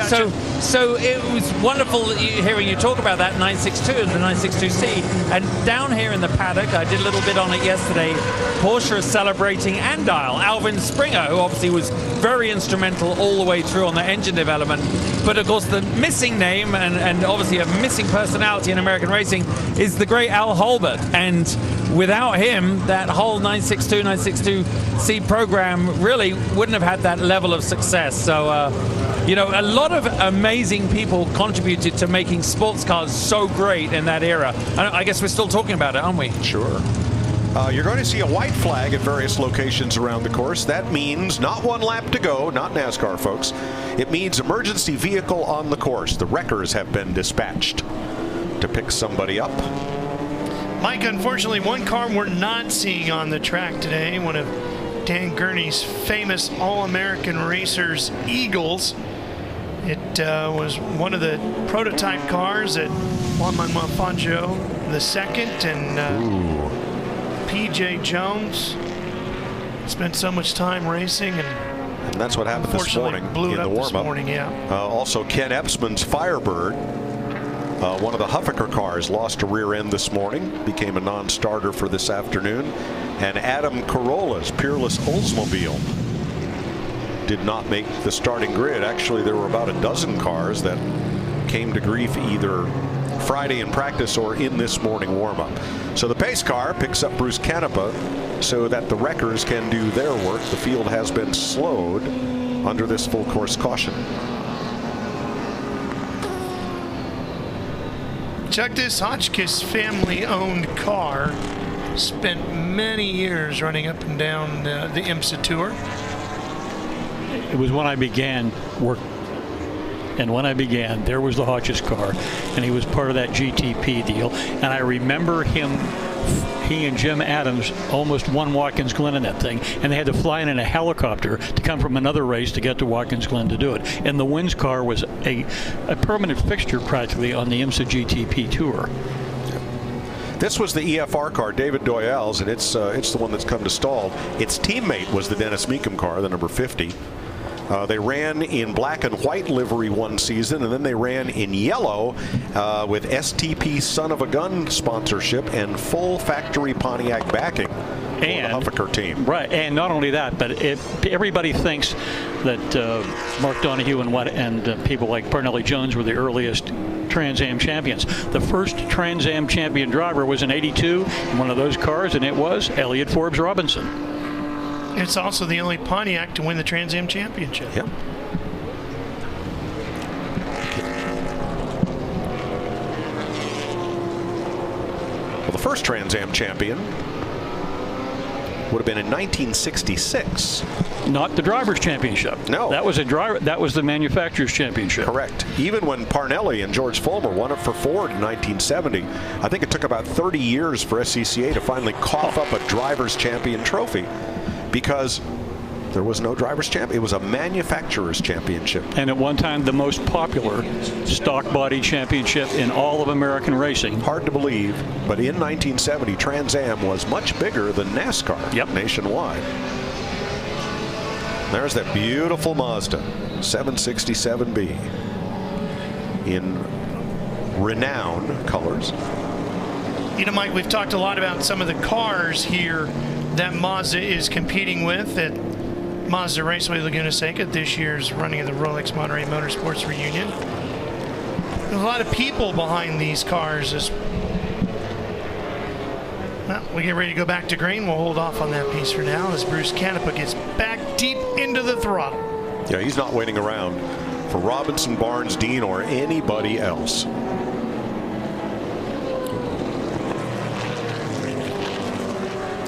so it was wonderful hearing you talk about that 962 and the 962C. And down here in the paddock, I did a little bit on it yesterday. Porsche is celebrating Andile, Alvin Springer, who obviously was very instrumental all the way through on the engine development. But of course, the missing name and obviously a missing personality in American racing is the great Al Holbert. And without him, that whole 962, 962C program really wouldn't have had that level of success. So, you know, a lot of amazing people contributed to making sports cars so great in that era. And I guess we're still talking about it, aren't we? Sure. You're going to see a white flag at various locations around the course. That means not one lap to go, not NASCAR, folks. It means emergency vehicle on the course. The wreckers have been dispatched to pick somebody up. Mike, unfortunately, one car we're not seeing on the track today, one of Dan Gurney's famous All-American Racers Eagles. It was one of the prototype cars at Juan Manuel Fangio II and P.J. Jones. Spent so much time racing and that's what happened this morning blew in it the up warm-up. this morning, yeah. Also, Ken Epsman's Firebird, one of the Huffaker cars, lost a rear end this morning, became a non-starter for this afternoon. And Adam Carolla's Peerless Oldsmobile did not make the starting grid. Actually, there were about a dozen cars that came to grief either Friday in practice or in this morning warm-up. So the pace car picks up Bruce Canepa so that the wreckers can do their work. The field has been slowed under this full course caution. Chuck, this Hotchkiss family-owned car spent many years running up and down the IMSA Tour. It was when I began work. And when I began, there was the Hotchkiss car, and he was part of that GTP deal. And I remember he and Jim Adams almost won Watkins Glen in that thing, and they had to fly in a helicopter to come from another race to get to Watkins Glen to do it. And the Wins car was a permanent fixture practically on the IMSA GTP Tour. This was the EFR car, David Doyle's, and it's the one that's come to stall. Its teammate was the Dennis Meekum car, the number 50. They ran in black and white livery one season, and then they ran in yellow with STP Son of a Gun sponsorship and full factory Pontiac backing for the Huffaker team. Right, and not only that, but everybody thinks that Mark Donohue and people like Parnelli Jones were the earliest Trans Am champions. The first Trans Am champion driver was in '82 in one of those cars, and it was Elliott Forbes Robinson. It's also the only Pontiac to win the Trans Am Championship. Yep. Well, the first Trans Am champion would have been in 1966. Not the Drivers' Championship. No. That was That was the Manufacturers' Championship. Correct. Even when Parnelli and George Fulmer won it for Ford in 1970, I think it took about 30 years for SCCA to finally cough up a Drivers' Champion trophy, because there was no Drivers' Champion. It was a Manufacturers' Championship. And at one time, the most popular stock body championship in all of American racing. Hard to believe, but in 1970, Trans Am was much bigger than NASCAR nationwide. There's that beautiful Mazda. 767B in Renown colors. You know, Mike, we've talked a lot about some of the cars here that Mazda is competing with at Mazda Raceway Laguna Seca, this year's running of the Rolex Monterey Motorsports Reunion. There's a lot of people behind these cars. Well, we get ready to go back to green. We'll hold off on that piece for now as Bruce Canepa gets back deep into the throttle. Yeah, he's not waiting around for Robinson, Barnes, Dean, or anybody else.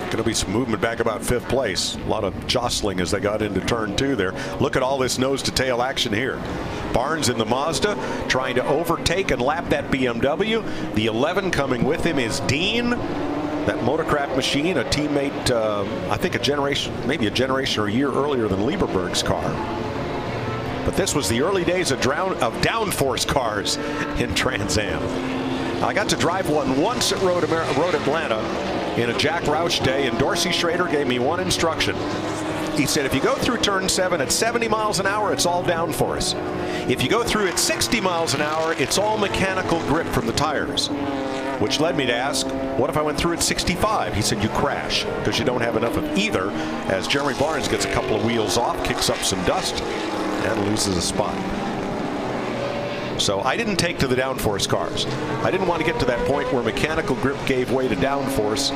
Going to be some movement back about 5th place. A lot of jostling as they got into turn 2 there. Look at all this nose to tail action here. Barnes in the Mazda trying to overtake and lap that BMW. The 11 coming with him is Dean. That Motorcraft machine, a teammate, I think a generation, maybe a generation or a year earlier than Lieberberg's car. But this was the early days of downforce cars in Trans Am. I got to drive one once at Road Atlanta in a Jack Roush day, and Dorsey Schrader gave me one instruction. He said, if you go through turn 7 at 70 miles an hour, it's all downforce. If you go through at 60 miles an hour, it's all mechanical grip from the tires. Which led me to ask, what if I went through at 65? He said, you crash, because you don't have enough of either, as Jeremy Barnes gets a couple of wheels off, kicks up some dust, and loses a spot. So I didn't take to the downforce cars. I didn't want to get to that point where mechanical grip gave way to downforce.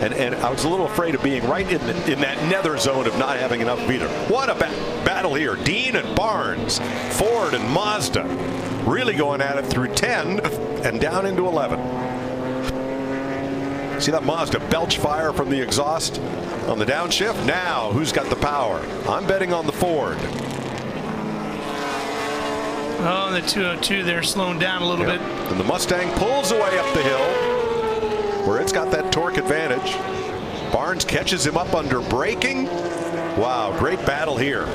And I was a little afraid of being right in that nether zone of not having enough of either. What a battle here. Dean and Barnes, Ford and Mazda, really going at it through 10 and down into 11. See that Mazda belch fire from the exhaust on the downshift? Now, who's got the power? I'm betting on the Ford. Oh, the 202 there slowing down a little bit. And the Mustang pulls away up the hill where it's got that torque advantage. Barnes catches him up under braking. Wow, great battle here.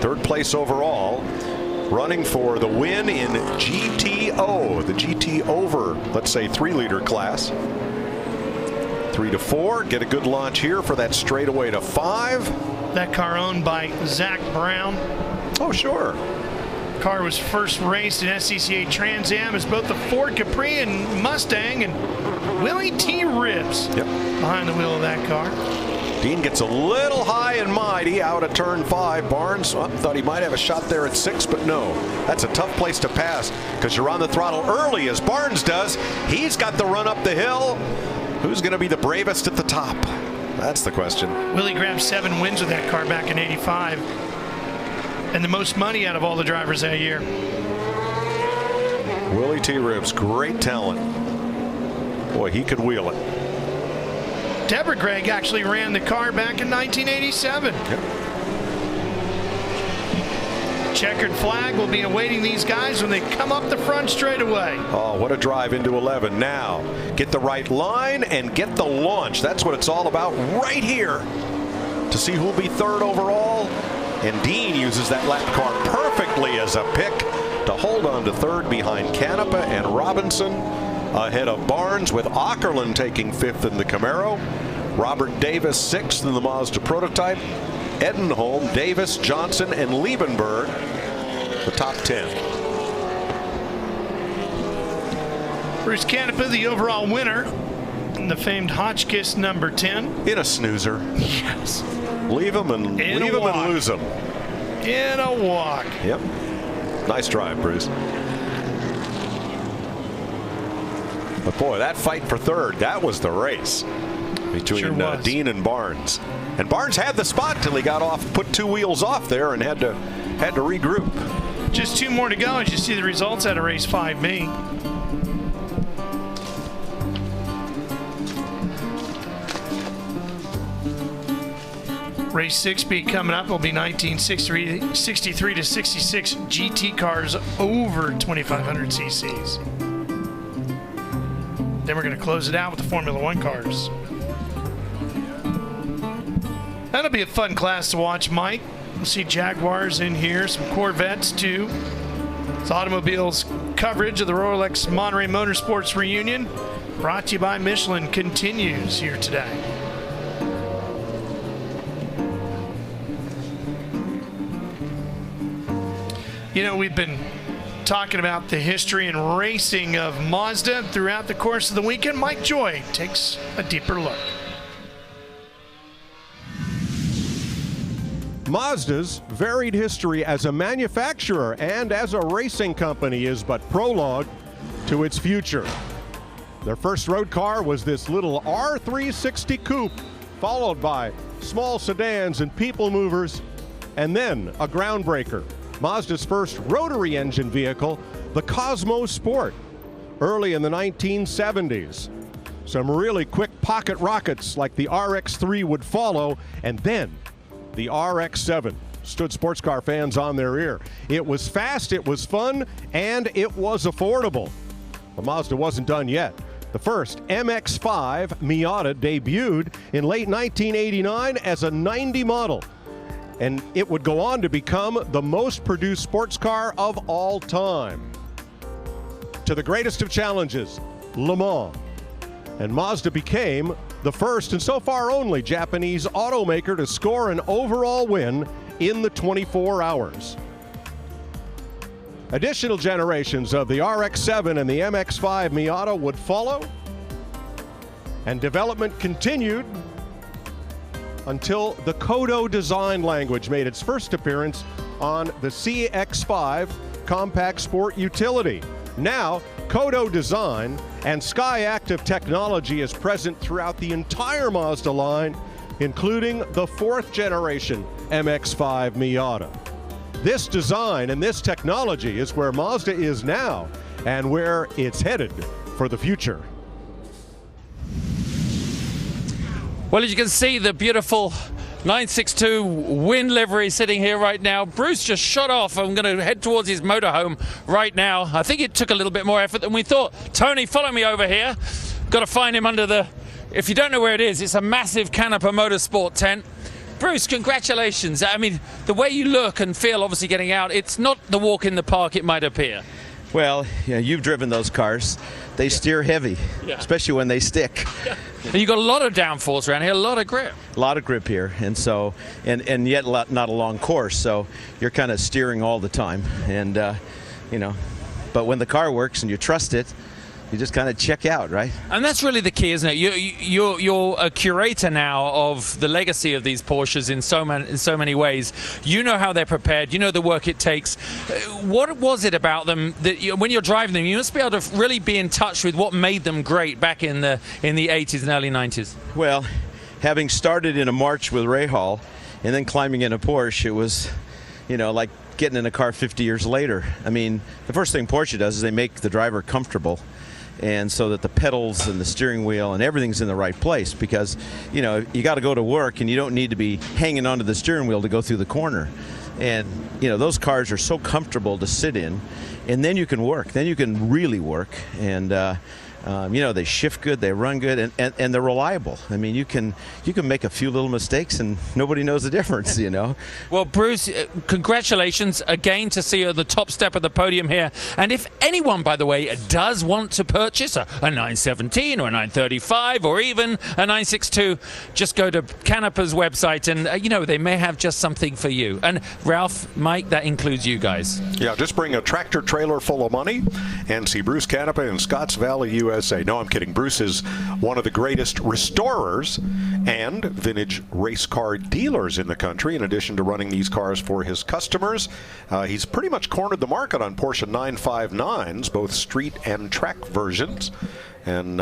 Third place overall, running for the win in GTO, the GT over, let's say 3-liter class. 3 to 4, get a good launch here for that straightaway to 5. That car owned by Zach Brown. Oh, sure. Car was first raced in SCCA Trans Am as both the Ford Capri and Mustang, and Willie T. Ribbs behind the wheel of that car. Dean gets a little high and mighty out of turn 5. Barnes thought he might have a shot there at 6, but no. That's a tough place to pass because you're on the throttle early as Barnes does. He's got the run up the hill. Who's going to be the bravest at the top? That's the question. Willie grabbed 7 wins with that car back in '85. And the most money out of all the drivers that year. Willie T. Ribbs, great talent. Boy, he could wheel it. Deborah Gregg actually ran the car back in 1987. Checkered flag will be awaiting these guys when they come up the front straightaway. Oh, what a drive into 11. Now, get the right line and get the launch. That's what it's all about right here to see who'll be 3rd overall. And Dean uses that lap car perfectly as a pick to hold on to 3rd behind Canepa and Robinson, ahead of Barnes, with Ockerland taking 5th in the Camaro. Robert Davis 6th in the Mazda prototype. Edenholm, Davis, Johnson, and Liebenberg, the top 10. Bruce Canepa, the overall winner, and the famed Hotchkiss number 10. In a snoozer. Yes. Leave him and lose him. In a walk. Yep. Nice drive, Bruce. But boy, that fight for 3rd, that was the race between Dean and Barnes. And Barnes had the spot till he got off, put 2 wheels off there, and had to regroup. Just 2 more to go as you see the results out of race 5B. Race 6B coming up will be 1963 to 66 GT cars over 2,500 cc's. Then we're going to close it out with the Formula 1 cars. That'll be a fun class to watch, Mike. We'll see Jaguars in here, some Corvettes too. It's Automobiles coverage of the Rolex Monterey Motorsports Reunion, brought to you by Michelin, continues here today. You know, we've been talking about the history and racing of Mazda throughout the course of the weekend. Mike Joy takes a deeper look. Mazda's varied history as a manufacturer and as a racing company is but prologue to its future. Their first road car was this little R360 coupe, followed by small sedans and people movers, and then a groundbreaker, Mazda's first rotary engine vehicle, the Cosmo Sport, early in the 1970s. Some really quick pocket rockets like the RX-3 would follow, and then the RX-7 stood sports car fans on their ear. It was fast, it was fun, and it was affordable. But Mazda wasn't done yet. The first MX-5 Miata debuted in late 1989 as a 90 model, and it would go on to become the most produced sports car of all time. To the greatest of challenges, Le Mans. And Mazda became the first and so far only Japanese automaker to score an overall win in the 24 hours. Additional generations of the RX-7 and the MX-5 Miata would follow, and development continued until the Kodo design language made its first appearance on the CX-5 compact sport utility. Now, Kodo design and SkyActiv technology is present throughout the entire Mazda line, including the 4th generation MX-5 Miata. This design and this technology is where Mazda is now and where it's headed for the future. Well, as you can see, the beautiful 962 Win livery sitting here right now. Bruce just shot off. I'm going to head towards his motorhome right now. I think it took a little bit more effort than we thought. Tony, follow me over here. Got to find him under the, if you don't know where it is, it's a massive Canepa Motorsport tent. Bruce, congratulations. I mean, the way you look and feel obviously getting out, it's not the walk in the park it might appear. Well, you know, you've driven those cars. They steer heavy, especially when they stick. And you got a lot of downforce around here, a lot of grip. A lot of grip here, and so, and yet not a long course, so you're kind of steering all the time, and you know, but when the car works and you trust it, you just kind of check out, right? And that's really the key, isn't it? You're a curator now of the legacy of these Porsches in so many ways. You know how they're prepared. You know the work it takes. What was it about them that when you're driving them, you must be able to really be in touch with what made them great back in the 80s and early 90s? Well, having started in a March with Rahal and then climbing in a Porsche, it was, you know, like getting in a car 50 years later. I mean, the first thing Porsche does is they make the driver comfortable, and so that the pedals and the steering wheel and everything's in the right place, because, you know, you got to go to work and you don't need to be hanging onto the steering wheel to go through the corner. And, you know, those cars are so comfortable to sit in, and then you can work. Then you can really work. And, you know, they shift good, they run good, and they're reliable. I mean, you can make a few little mistakes and nobody knows the difference, you know. Well, Bruce, congratulations again to see you at the top step of the podium here. And if anyone, by the way, does want to purchase a 917 or a 935 or even a 962, just go to Canepa's website and, you know, they may have just something for you. And Ralph, Mike, that includes you guys. Yeah, just bring a tractor trailer full of money and see Bruce Canepa in Scotts Valley, USA. No, I'm kidding. Bruce is one of the greatest restorers and vintage race car dealers in the country. In addition to running these cars for his customers, he's pretty much cornered the market on Porsche 959s, both street and track versions. And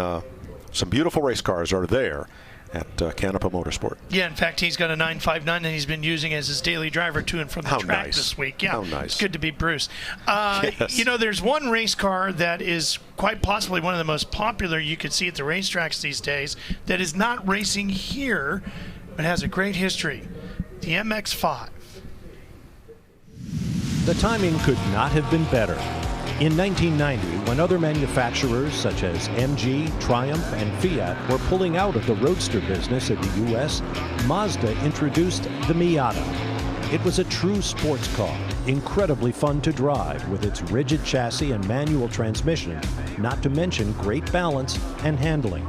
some beautiful race cars are there at Canepa Motorsport. Yeah, in fact, he's got a 959 that he's been using as his daily driver to and from the track this week. Yeah, how nice. It's good to be Bruce. Yes. You know, there's one race car that is quite possibly one of the most popular you could see at the racetracks these days that is not racing here, but has a great history, the MX-5. The timing could not have been better. In 1990, when other manufacturers such as MG, Triumph, and Fiat were pulling out of the roadster business in the U.S., Mazda introduced the Miata. It was a true sports car, incredibly fun to drive with its rigid chassis and manual transmission, not to mention great balance and handling.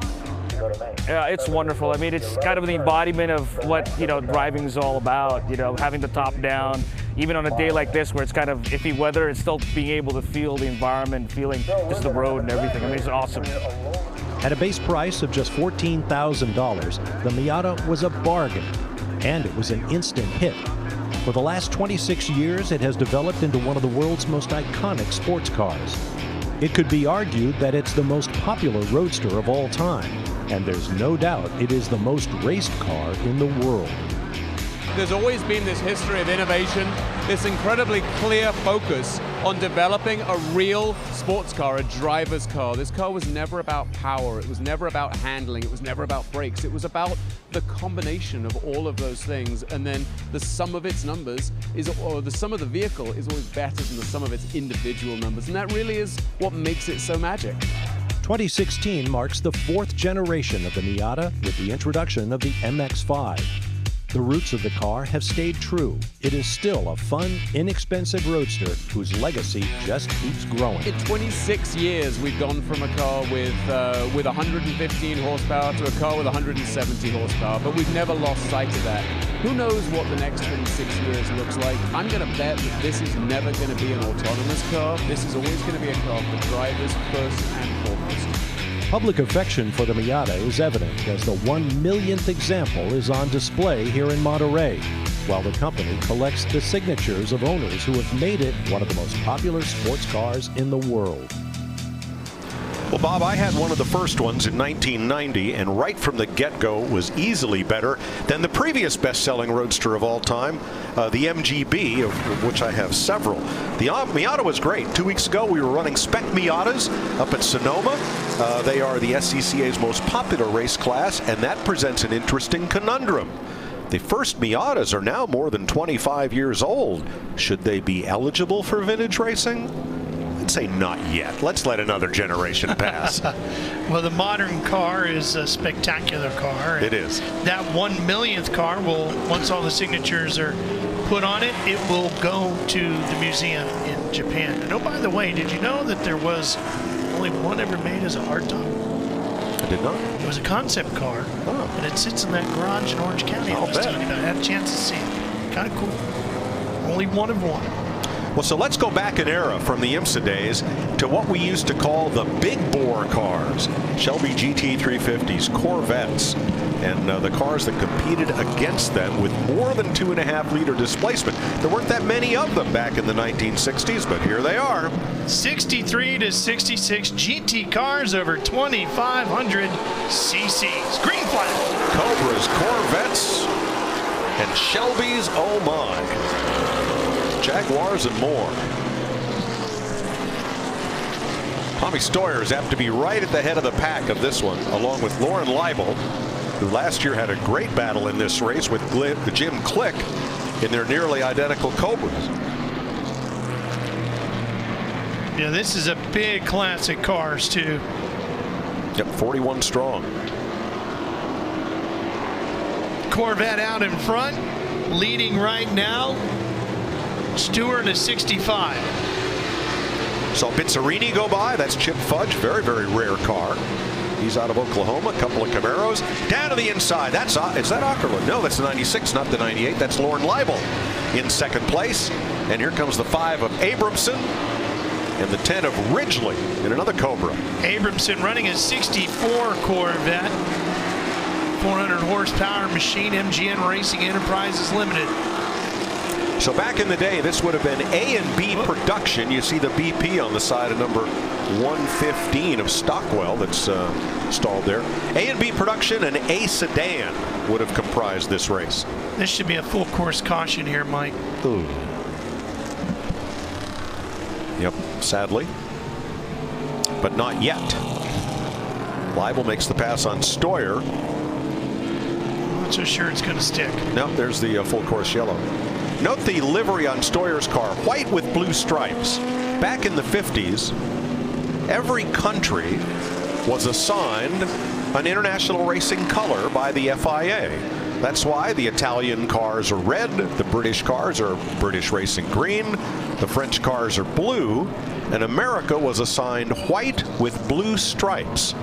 Yeah, it's wonderful. I mean, it's kind of the embodiment of what, you know, driving is all about, you know, having the top down, even on a day like this where it's kind of iffy weather, it's still being able to feel the environment, feeling just the road and everything. I mean, it's awesome. At a base price of just $14,000, the Miata was a bargain, and it was an instant hit. For the last 26 years, it has developed into one of the world's most iconic sports cars. It could be argued that it's the most popular roadster of all time, and there's no doubt it is the most raced car in the world. There's always been this history of innovation, this incredibly clear focus on developing a real sports car, a driver's car. This car was never about power, it was never about handling, it was never about brakes. It was about the combination of all of those things, and then the sum of its numbers or the sum of the vehicle is always better than the sum of its individual numbers, and that really is what makes it so magic. 2016 marks the 4th generation of the Miata with the introduction of the MX-5. The roots of the car have stayed true. It is still a fun, inexpensive roadster whose legacy just keeps growing. In 26 years, we've gone from a car with 115 horsepower to a car with 170 horsepower, but we've never lost sight of that. Who knows what the next 26 years looks like? I'm going to bet that this is never going to be an autonomous car. This is always going to be a car for drivers first and foremost. Public affection for the Miata is evident as the 1 millionth example is on display here in Monterey, while the company collects the signatures of owners who have made it one of the most popular sports cars in the world. Well, Bob, I had one of the first ones in 1990, and right from the get-go was easily better than the previous best-selling roadster of all time, the MGB, of which I have several. The Miata was great. 2 weeks ago, we were running spec Miatas up at Sonoma. They are the SCCA's most popular race class, and that presents an interesting conundrum. The first Miatas are now more than 25 years old. Should they be eligible for vintage racing? I'd say not yet. Let's let another generation pass. Well, the modern car is a spectacular car. It is. That 1 millionth car will, once all the signatures are put on it, it will go to the museum in Japan. And oh, by the way, did you know that there was only one ever made as a hardtop? I did not. It was a concept car, and it sits in that garage in Orange County. I was telling you about. I had a chance to see it. Kind of cool. Only one of one. Well, so let's go back an era from the IMSA days to what we used to call the big bore cars. Shelby GT 350s, Corvettes, and the cars that competed against them with more than 2.5-liter displacement. There weren't that many of them back in the 1960s, but here they are. 63 to 66 GT cars over 2,500 cc's. Green flag. Cobras, Corvettes, and Shelbys, oh my. Jaguars and more. Tommy Steuer is apt to be right at the head of the pack of this one, along with Lauren Leibel, who last year had a great battle in this race with Jim Click in their nearly identical Cobras. Yeah, this is a big classic cars too. Yep, 41 strong. Corvette out in front, leading right now. Stewart is 65. Saw Bizzarini go by. That's Chip Fudge. Very, very rare car. He's out of Oklahoma. A couple of Camaros. Down to the inside. Is that Ackerland? No, that's the 96, not the 98. That's Lauren Leibel in second place. And here comes the 5 of Abramson and the 10 of Ridgely in another Cobra. Abramson running a 64 Corvette. 400 horsepower machine. MGN Racing Enterprises Limited. So back in the day, this would have been A and B production. You see the BP on the side of number 115 of Stockwell that's stalled there. A and B production and A sedan would have comprised this race. This should be a full course caution here, Mike. Ooh. Yep, sadly. But not yet. Leibel makes the pass on Steuer. I'm not so sure it's going to stick. No, there's the full course yellow. Note the livery on Steuer's car, white with blue stripes. Back in the 50s, every country was assigned an international racing color by the FIA. That's why the Italian cars are red, the British cars are British racing green, the French cars are blue, and America was assigned white with blue stripes,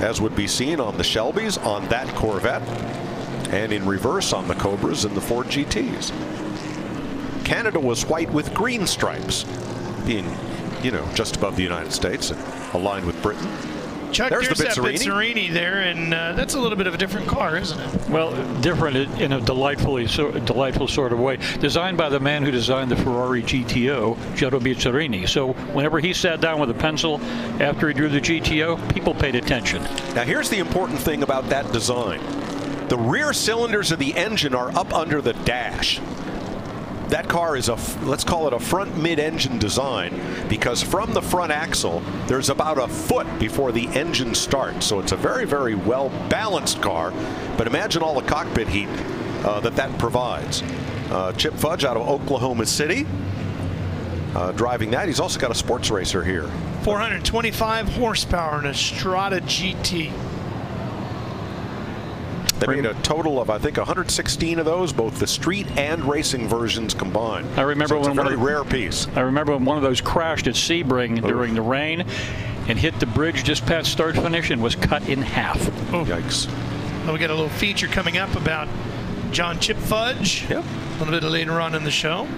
as would be seen on the Shelbys, on that Corvette, and in reverse on the Cobras and the Ford GTs. Canada was white with green stripes, being, just above the United States and aligned with Britain. Chuck, there's the that Bizzarini there, and that's a little bit of a different car, isn't it? Well, different in a delightful sort of way. Designed by the man who designed the Ferrari GTO, Giotto Bizzarini. So whenever he sat down with a pencil after he drew the GTO, people paid attention. Now here's the important thing about that design. The rear cylinders of the engine are up under the dash. That car is let's call it a front mid-engine design, because from the front axle, there's about a foot before the engine starts. So it's a very, very well-balanced car. But imagine all the cockpit heat that provides. Chip Fudge out of Oklahoma City, driving that. He's also got a sports racer here. 425 horsepower in a Strada GT. They made a total of, I think, 116 of those, both the street and racing versions combined. I remember when a very rare piece. I remember when one of those crashed at Sebring during the rain and hit the bridge just past start finish and was cut in half. Yikes. Well, we got a little feature coming up about John Chip Fudge. Yep. A little bit later on in the show.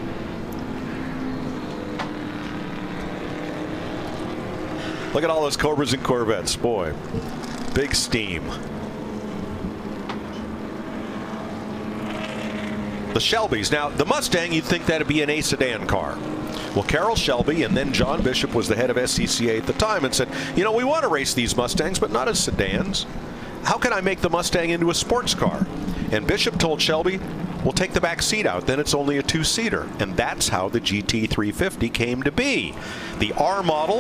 Look at all those Cobras and Corvettes. Boy, big steam. The Shelbys. Now, the Mustang, you'd think that'd be an A sedan car. Well, Carroll Shelby and then John Bishop was the head of SCCA at the time and said, we want to race these Mustangs, but not as sedans. How can I make the Mustang into a sports car? And Bishop told Shelby, we'll take the back seat out, then it's only a two-seater. And that's how the GT350 came to be. The R model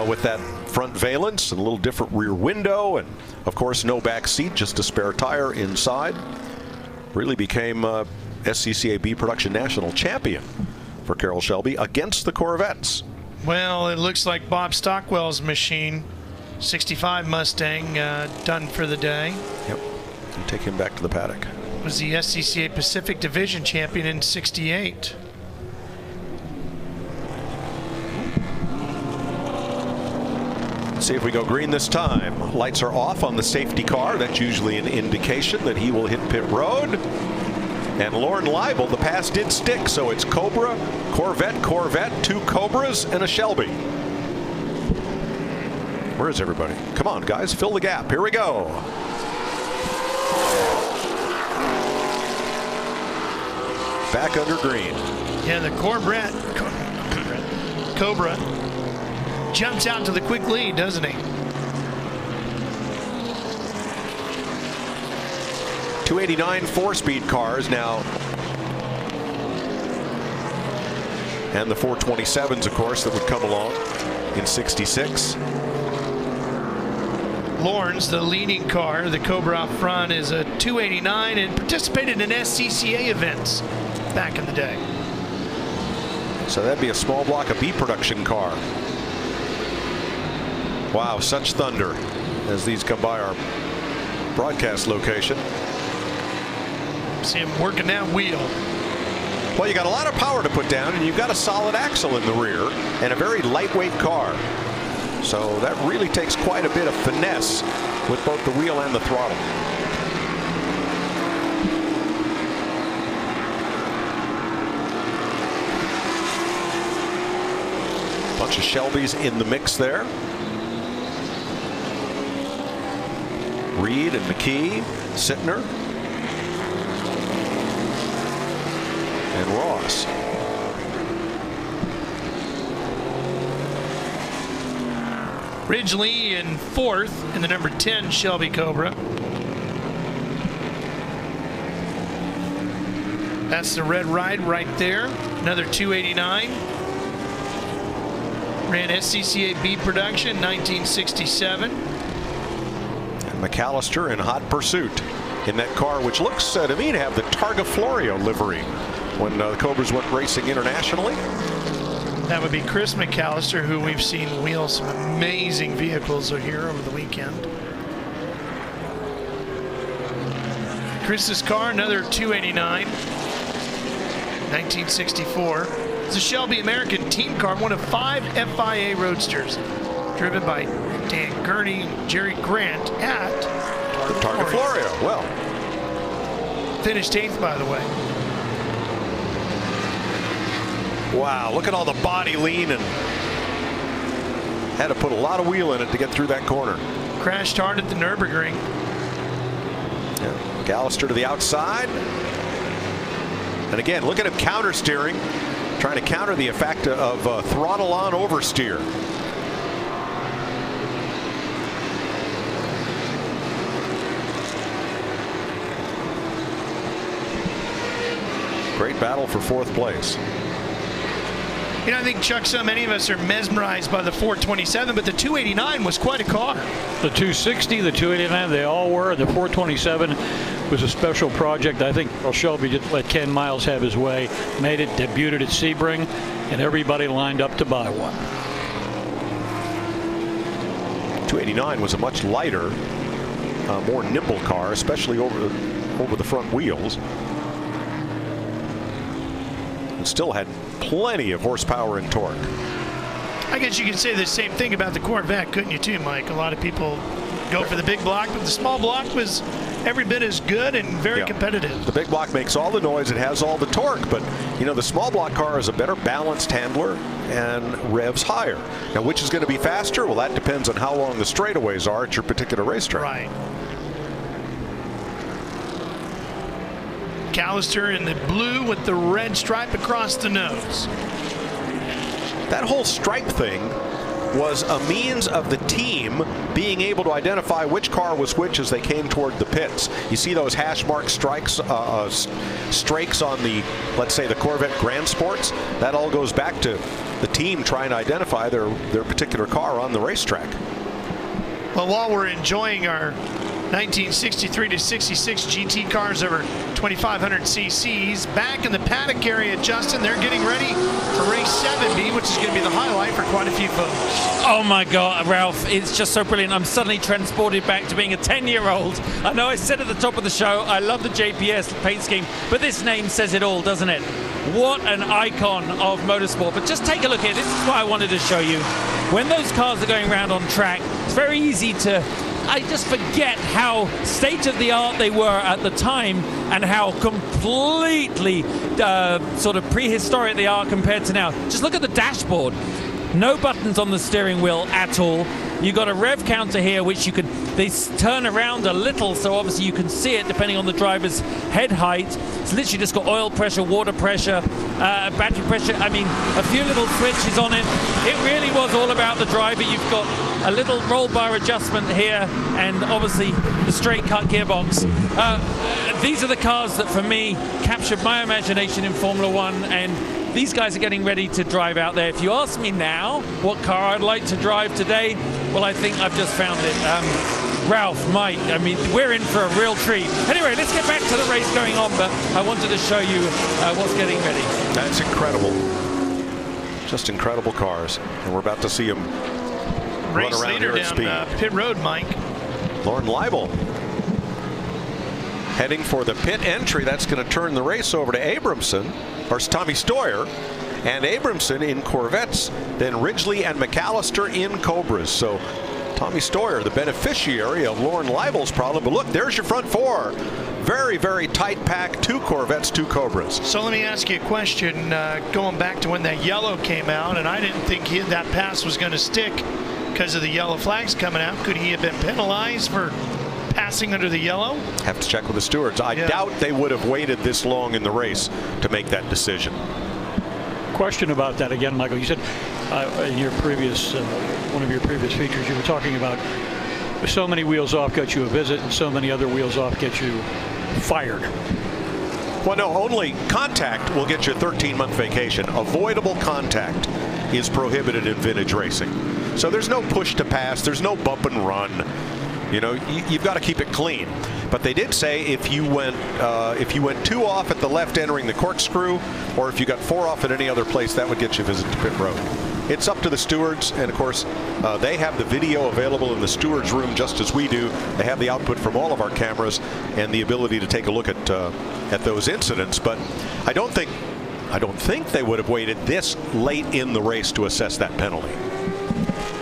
with that front valance and a little different rear window, and of course no back seat, just a spare tire inside, really became SCCA B Production National Champion for Carroll Shelby against the Corvettes. Well, it looks like Bob Stockwell's machine, 65 Mustang, done for the day. Yep. And take him back to the paddock. Was the SCCA Pacific Division champion in '68. Let's see if we go green this time. Lights are off on the safety car. That's usually an indication that he will hit pit road. And Lauren Leibel, the pass did stick, so it's Cobra, Corvette, two Cobras, and a Shelby. Where is everybody? Come on, guys, fill the gap. Here we go. Back under green. Yeah, the Cobra jumps out to the quick lead, doesn't he? 289 four-speed cars now. And the 427s, of course, that would come along in '66. Lawrence, the leading car, the Cobra up front, is a 289 and participated in SCCA events back in the day. So that'd be a small block of B production car. Wow, such thunder as these come by our broadcast location. See him working that wheel. Well, you got a lot of power to put down, and you've got a solid axle in the rear and a very lightweight car. So that really takes quite a bit of finesse with both the wheel and the throttle. Bunch of Shelbys in the mix there. Reed and McKee, Sittner, and Ross. Ridgely in fourth in the number 10 Shelby Cobra. That's the red ride right there. Another 289. Ran SCCA B production 1967. And McAllister in hot pursuit in that car, which looks to me to have the Targa Florio livery when the Cobras went racing internationally. That would be Chris McAllister, who we've seen wheel some amazing vehicles here over the weekend. Chris's car, another 289, 1964. It's a Shelby American team car, one of 5 FIA Roadsters, driven by Dan Gurney and Jerry Grant at Targa Florio. Well, finished 8th, by the way. Wow, look at all the body lean, and had to put a lot of wheel in it to get through that corner. Crashed hard at the Nürburgring. Yeah. McAllister to the outside. And again, look at him counter steering, trying to counter the effect of throttle on oversteer. Great battle for 4th place. You know, I think, Chuck, so many of us are mesmerized by the 427, but the 289 was quite a car. The 260, the 289, they all were. The 427 was a special project. I think Carroll Shelby just let Ken Miles have his way, made it, debuted at Sebring, and everybody lined up to buy one. 289 was a much lighter, more nimble car, especially over the front wheels. And still had plenty of horsepower and torque. I guess you could say the same thing about the Corvette, couldn't you too, Mike? A lot of people go for the big block, but the small block was every bit as good and very competitive. The big block makes all the noise, it has all the torque, but you know, the small block car is a better balanced handler and revs higher. Now, which is going to be faster? Well, that depends on how long the straightaways are at your particular racetrack. Right. McAllister in the blue with the red stripe across the nose. That whole stripe thing was a means of the team being able to identify which car was which as they came toward the pits. You see those hash mark strakes on the, let's say, the Corvette Grand Sports. That all goes back to the team trying to identify their particular car on the racetrack. Well, while we're enjoying our 1963 to 66 GT cars over 2,500 cc's. Back in the paddock area, Justin, they're getting ready for race 7B, which is going to be the highlight for quite a few folks. Oh my God, Ralph, it's just so brilliant. I'm suddenly transported back to being a 10-year-old. I know I said at the top of the show, I love the JPS paint scheme, but this name says it all, doesn't it? What an icon of motorsport. But just take a look here. This is what I wanted to show you. When those cars are going around on track, it's very easy to I just forget how state-of-the-art they were at the time and how completely sort of prehistoric they are compared to now. Just look at the dashboard. No buttons on the steering wheel at all. You've got a rev counter here, which they turn around a little, so obviously you can see it depending on the driver's head height. It's literally just got oil pressure, water pressure, battery pressure. I mean, a few little switches on it. It really was all about the driver. You've got a little roll bar adjustment here, and obviously the straight cut gearbox. These are the cars that, for me, captured my imagination in Formula One, and these guys are getting ready to drive out there. If you ask me now what car I'd like to drive today, well, I think I've just found it. Ralph, Mike, I mean, we're in for a real treat. Anyway, let's get back to the race going on, but I wanted to show you what's getting ready. That's incredible. Just incredible cars. And we're about to see them race run around leader here at speed. down Pit Road, Mike. Lauren Leibel heading for the pit entry. That's going to turn the race over to Abramson, or Tommy Stoyer, and Abramson in Corvettes, then Ridgely and McAllister in Cobras. So Tommy Stoyer, the beneficiary of Lauren Leibel's problem. But look, there's your front four. Very, very tight pack, 2 Corvettes, 2 Cobras. So let me ask you a question, going back to when that yellow came out, and I didn't think that pass was going to stick because of the yellow flags coming out. Could he have been penalized for passing under the yellow? Have to check with the stewards. I doubt they would have waited this long in the race to make that decision. Question about that again, Michael. You said in your previous, one of your previous features, you were talking about so many wheels off get you a visit and so many other wheels off get you fired. Well, no, only contact will get you a 13-month vacation. Avoidable contact is prohibited in vintage racing. So there's no push to pass, there's no bump and run. You know, you've got to keep it clean. But they did say if you went 2 off at the left entering the corkscrew, or if you got 4 off at any other place, that would get you a visit to pit road. It's up to the stewards, and of course, they have the video available in the stewards room just as we do. They have the output from all of our cameras and the ability to take a look at those incidents. But I don't think they would have waited this late in the race to assess that penalty.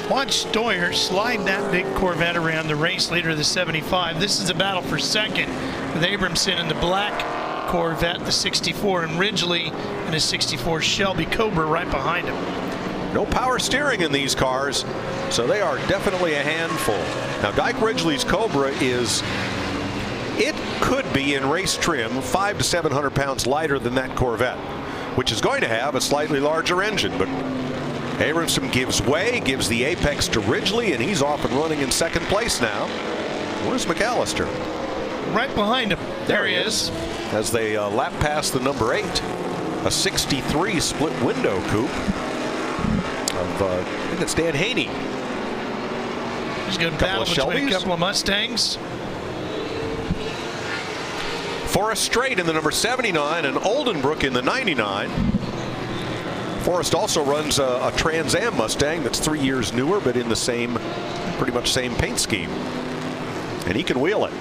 Watch Stoyer slide that big Corvette around, the race leader of the 75. This is a battle for second with Abramson in the black Corvette, the 64 in Ridgely, and a 64 Shelby Cobra right behind him. No power steering in these cars, so they are definitely a handful. Now, Dyke Ridgely's Cobra it could be in race trim 500 to 700 pounds lighter than that Corvette, which is going to have a slightly larger engine, but Abramson gives way, gives the apex to Ridgely, and he's off and running in second place now. Where's McAllister? Right behind him. There he is. As they lap past the number 8, a 63 split window coupe of, I think it's Dan Haney. He's going to battle between a couple of Mustangs. Forrest Strait in the number 79 and Oldenbrook in the 99. Forrest also runs a Trans Am Mustang that's 3 years newer, but in the pretty much same paint scheme. And he can wheel it.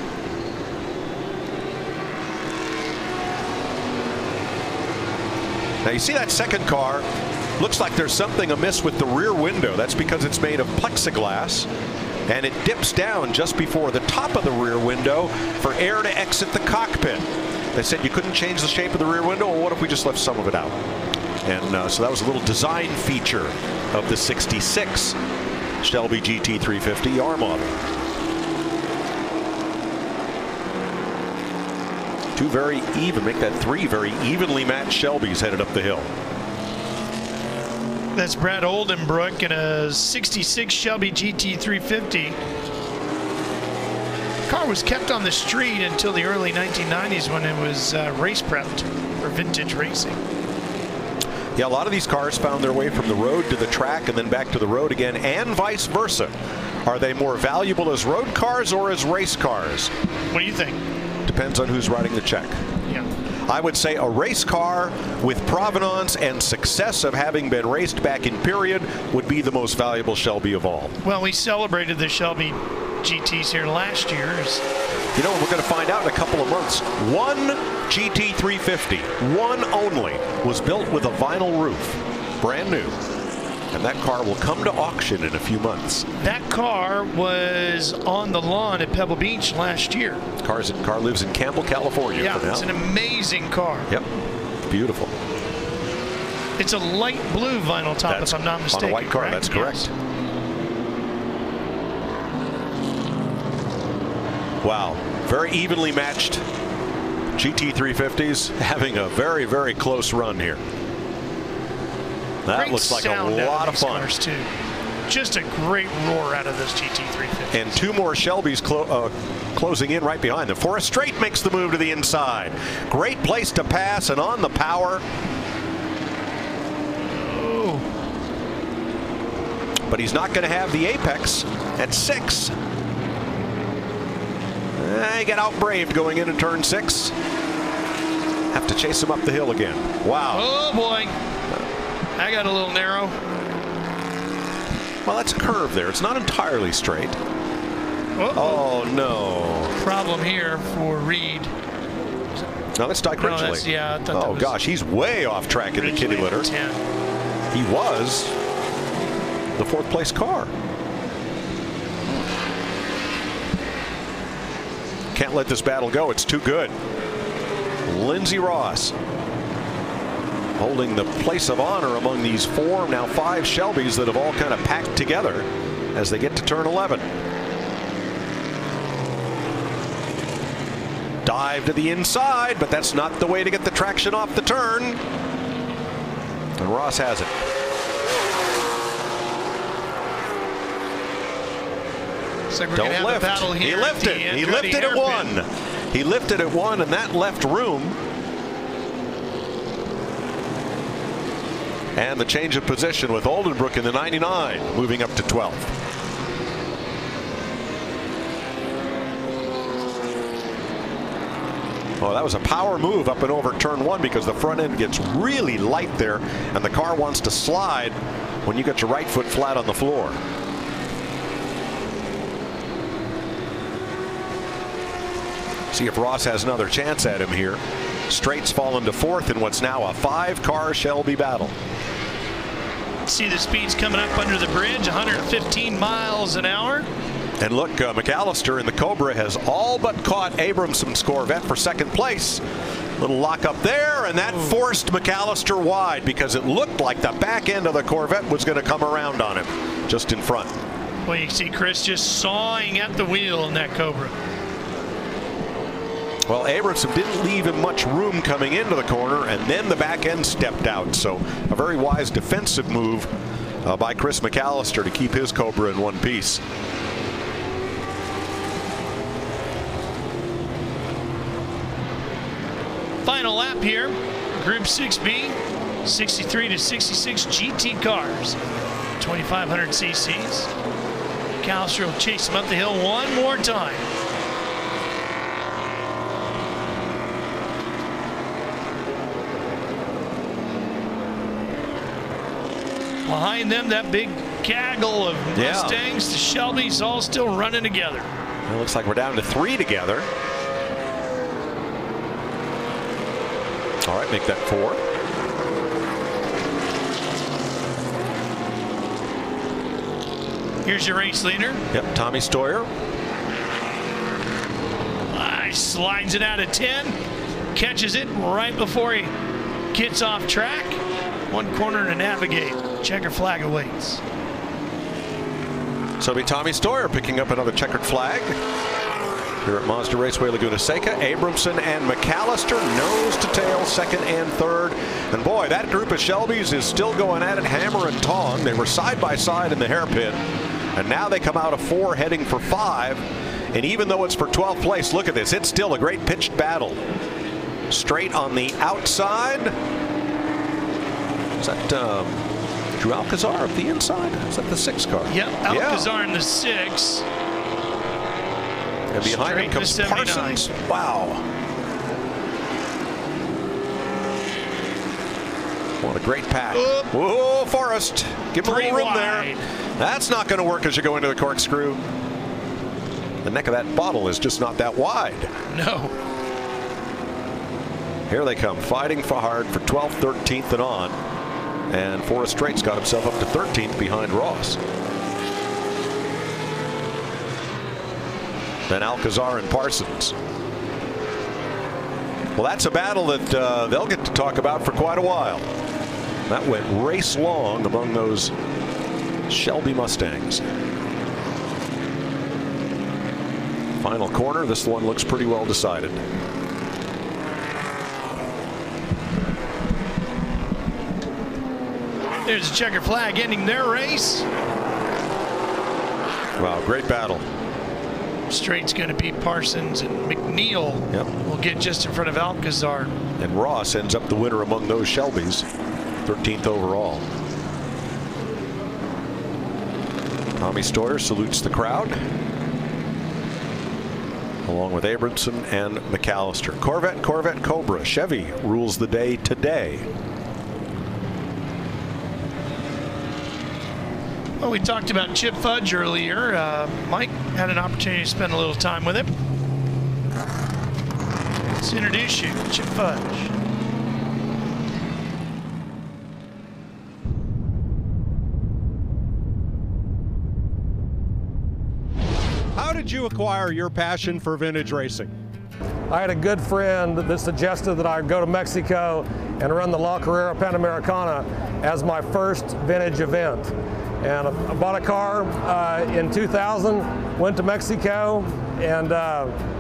Now you see that second car, looks like there's something amiss with the rear window. That's because it's made of plexiglass, and it dips down just before the top of the rear window for air to exit the cockpit. They said you couldn't change the shape of the rear window. Well, what if we just left some of it out? And so that was a little design feature of the 66 Shelby GT350 R model. Two very even, make that 3 very evenly matched Shelbys headed up the hill. That's Brad Oldenbrook in a 66 Shelby GT350. The car was kept on the street until the early 1990s when it was race prepped for vintage racing. Yeah, a lot of these cars found their way from the road to the track and then back to the road again, and vice versa. Are they more valuable as road cars or as race cars? What do you think? Depends on who's writing the check. Yeah. I would say a race car with provenance and success of having been raced back in period would be the most valuable Shelby of all. Well, we celebrated the Shelby GTs here last year. You know, we're going to find out in a couple of months. One GT350, one only, was built with a vinyl roof, brand new. And that car will come to auction in a few months. That car was on the lawn at Pebble Beach last year. Car lives in Campbell, California. Yeah, for now. It's an amazing car. Yep, beautiful. It's a light blue vinyl top, if I'm not mistaken. On a white car, correct? that's correct. Yes. Wow, very evenly matched GT350s having a very, very close run here. That Great looks like a sound out lot of fun. Cars too. Just a great roar out of this GT350. And two more Shelbys closing in right behind them. Forrest Strait makes the move to the inside. Great place to pass and on the power. Oh. But he's not going to have the apex at 6. He got outbraved going into turn 6. Have to chase him up the hill again. Wow. Oh boy. I got a little narrow. Well, that's a curve there. It's not entirely straight. Oh, no. Problem here for Reed. No, that's Dyke Ridgely. Yeah, I thought that was gosh, he's way off track in the kitty litter. 10. He was the 4th place car. Can't let this battle go. It's too good. Lindsey Ross holding the place of honor among these 4, now 5 Shelbys that have all kind of packed together as they get to turn 11. Dive to the inside, but that's not the way to get the traction off the turn. And Ross has it. So we're Don't lift. Battle here He lifted. He lifted at 1. He lifted at 1, and that left room. And the change of position with Oldenbrook in the 99, moving up to 12th. Oh, that was a power move up and over turn 1 because the front end gets really light there, and the car wants to slide when you get your right foot flat on the floor. See if Ross has another chance at him here. Straight's fallen to 4th in what's now a 5-car Shelby battle. See the speeds coming up under the bridge, 115 miles an hour. And look, McAllister in the Cobra has all but caught Abramson's Corvette for 2nd place. Little lock up there, and that forced McAllister wide because it looked like the back end of the Corvette was going to come around on him just in front. Well, you can see Chris just sawing at the wheel in that Cobra. Well, Abramson didn't leave him much room coming into the corner, and then the back end stepped out. So a very wise defensive move by Chris McAllister to keep his Cobra in one piece. Final lap here, Group 6B, 63 to 66 GT cars, 2,500 cc's. McAllister will chase him up the hill one more time. Behind them, that big gaggle of Mustangs, the Shelbys, all still running together. It looks like we're down to 3 together. All right, make that 4. Here's your race leader. Yep, Tommy Stoyer. Slides it out of 10, catches it right before he gets off track. One corner to navigate. Checker flag awaits. So it'll be Tommy Stoyer picking up another checkered flag here at Mazda Raceway Laguna Seca. Abramson and McAllister nose to tail, second and third. And boy, that group of Shelbys is still going at it hammer and tong. They were side by side in the hairpin, and now they come out of 4 heading for 5. And even though it's for 12th place, look at this, it's still a great pitched battle. Straight on the outside. Is that Drew Alcazar up the inside? Is that the 6 car? Yep, Alcazar in the 6. And behind him comes Parsons. Wow. What a great pack. Whoa, Forrest. Give him a little room there. That's not going to work as you go into the corkscrew. The neck of that bottle is just not that wide. No. Here they come, fighting for hard for 12th, 13th, and on. And Forrest Straight's got himself up to 13th behind Ross. Then Alcazar and Parsons. Well, that's a battle that they'll get to talk about for quite a while. That went race long among those Shelby Mustangs. Final corner, this one looks pretty well decided. There's a checker flag ending their race. Wow, great battle. Straight's going to beat Parsons, and McNeil will get just in front of Alcazar. And Ross ends up the winner among those Shelbys, 13th overall. Tommy Stoyer salutes the crowd, along with Abramson and McAllister. Corvette, Corvette, Cobra. Chevy rules the day today. Well, we talked about Chip Fudge earlier. Mike had an opportunity to spend a little time with him. Let's introduce you to Chip Fudge. How did you acquire your passion for vintage racing? I had a good friend that suggested that I go to Mexico and run the La Carrera Panamericana as my first vintage event. And I bought a car in 2000, went to Mexico, and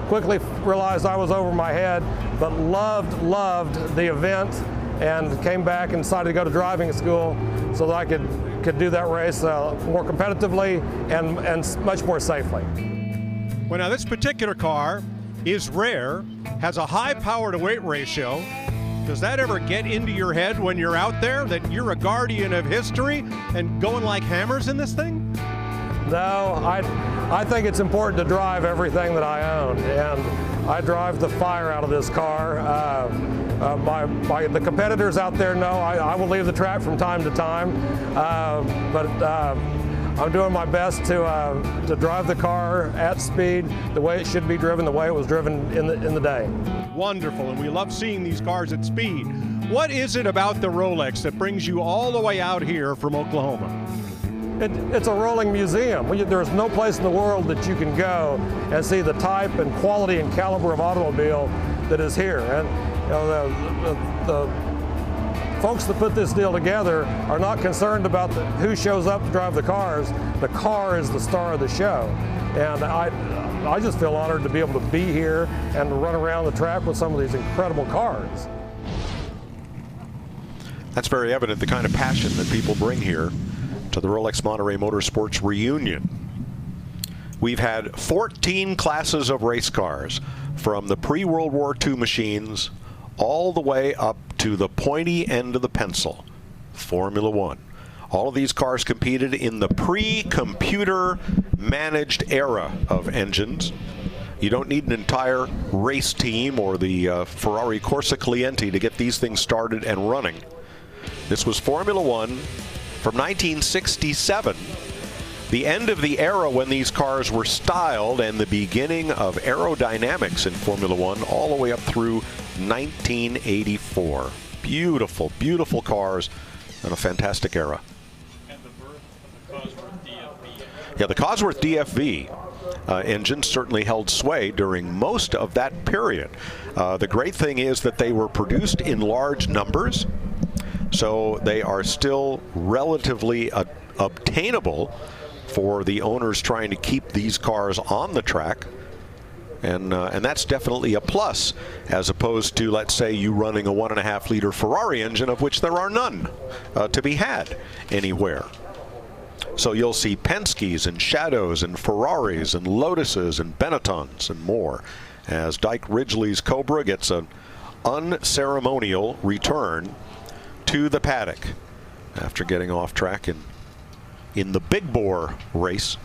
quickly realized I was over my head, but loved the event, and came back and decided to go to driving school so that I could do that race more competitively and much more safely. Well, now this particular car is rare, has a high power to weight ratio. Does that ever get into your head when you're out there that you're a guardian of history and going like hammers in this thing? No, I think it's important to drive everything that I own, and I drive the fire out of this car. The competitors out there know I will leave the track from time to time, but I'm doing my best to drive the car at speed, the way it should be driven, the way it was driven in the day. Wonderful, and we love seeing these cars at speed. What is it about the Rolex that brings you all the way out here from Oklahoma? It's a rolling museum. There's no place in the world that you can go and see the type and quality and caliber of automobile that is here. You know, the folks that put this deal together are not concerned about who shows up to drive the cars. The car is the star of the show. And I just feel honored to be able to be here and to run around the track with some of these incredible cars. That's very evident, the kind of passion that people bring here to the Rolex Monterey Motorsports reunion. We've had 14 classes of race cars, from the pre-World War II machines all the way up to the pointy end of the pencil, Formula One. All of these cars competed in the pre-computer managed era of engines. You don't need an entire race team or the Ferrari Corsa Clienti to get these things started and running. This was Formula One from 1967, the end of the era when these cars were styled and the beginning of aerodynamics in Formula One all the way up through 1984. Beautiful, beautiful cars and a fantastic era. And the birth of the Cosworth DFV. Yeah, the Cosworth DFV engine certainly held sway during most of that period. The great thing is that they were produced in large numbers, so they are still relatively obtainable for the owners trying to keep these cars on the track. And that's definitely a plus, as opposed to, let's say, you running a 1.5 liter Ferrari engine, of which there are none to be had anywhere. So you'll see Penske's and Shadows and Ferraris and Lotuses and Benettons and more, as Dyke Ridgely's Cobra gets an unceremonial return to the paddock after getting off track in the Big Bore race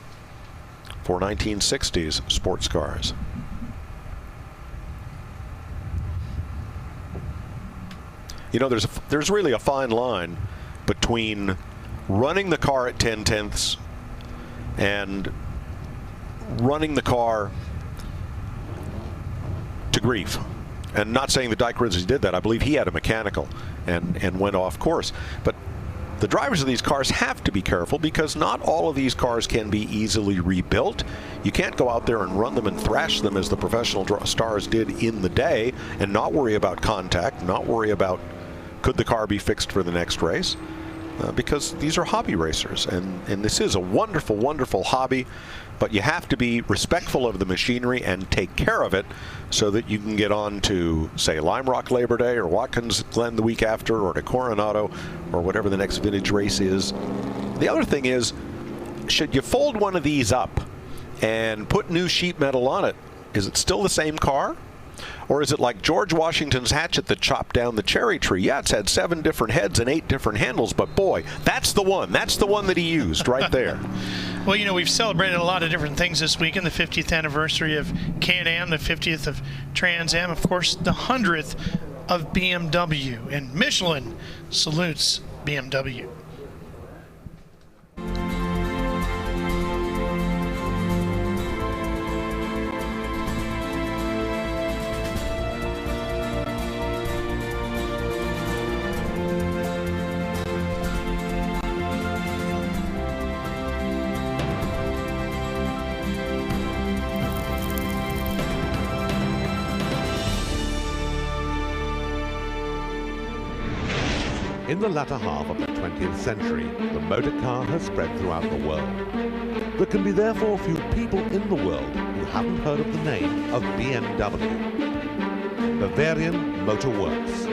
for 1960s sports cars. You know, there's really a fine line between running the car at 10/10ths and running the car to grief. And not saying that Dyke Ridgely did that. I believe he had a mechanical and went off course. But the drivers of these cars have to be careful, because not all of these cars can be easily rebuilt. You can't go out there and run them and thrash them as the professional stars did in the day and not worry about contact, not worry about could the car be fixed for the next race, because these are hobby racers, and this is a wonderful, wonderful hobby, but you have to be respectful of the machinery and take care of it so that you can get on to, say, Lime Rock Labor Day or Watkins Glen the week after, or to Coronado, or whatever the next vintage race is. The other thing is, should you fold one of these up and put new sheet metal on it, is it still the same car? Or is it like George Washington's hatchet that chopped down the cherry tree? Yeah, it's had 7 different heads and 8 different handles, but boy, that's the one. That's the one that he used right there. Well, you know, we've celebrated a lot of different things this weekend. The 50th anniversary of Can-Am, the 50th of Trans Am, of course, the 100th of BMW. And Michelin salutes BMW. In the latter half of the 20th century, the motor car has spread throughout the world. There can be therefore few people in the world who haven't heard of the name of BMW. Bavarian Motor Works.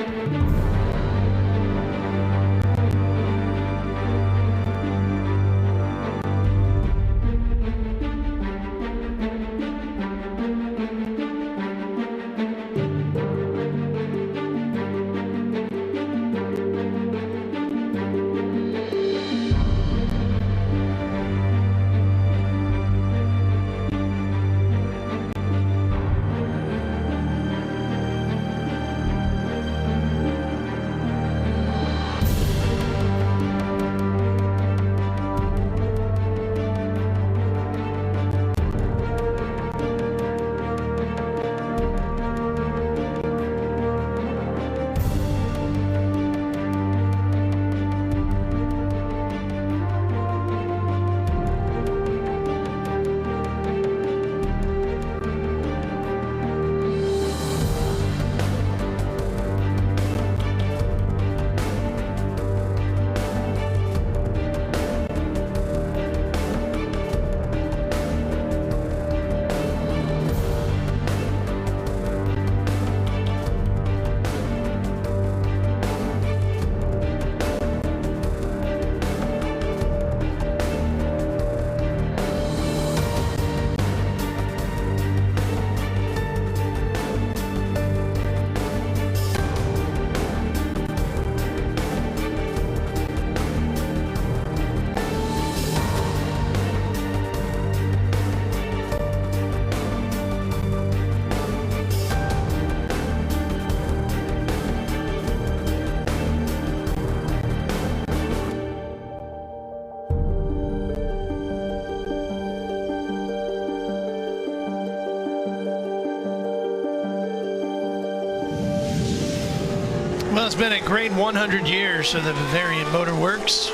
Well, it's been a great 100 years of the Bavarian Motor Works.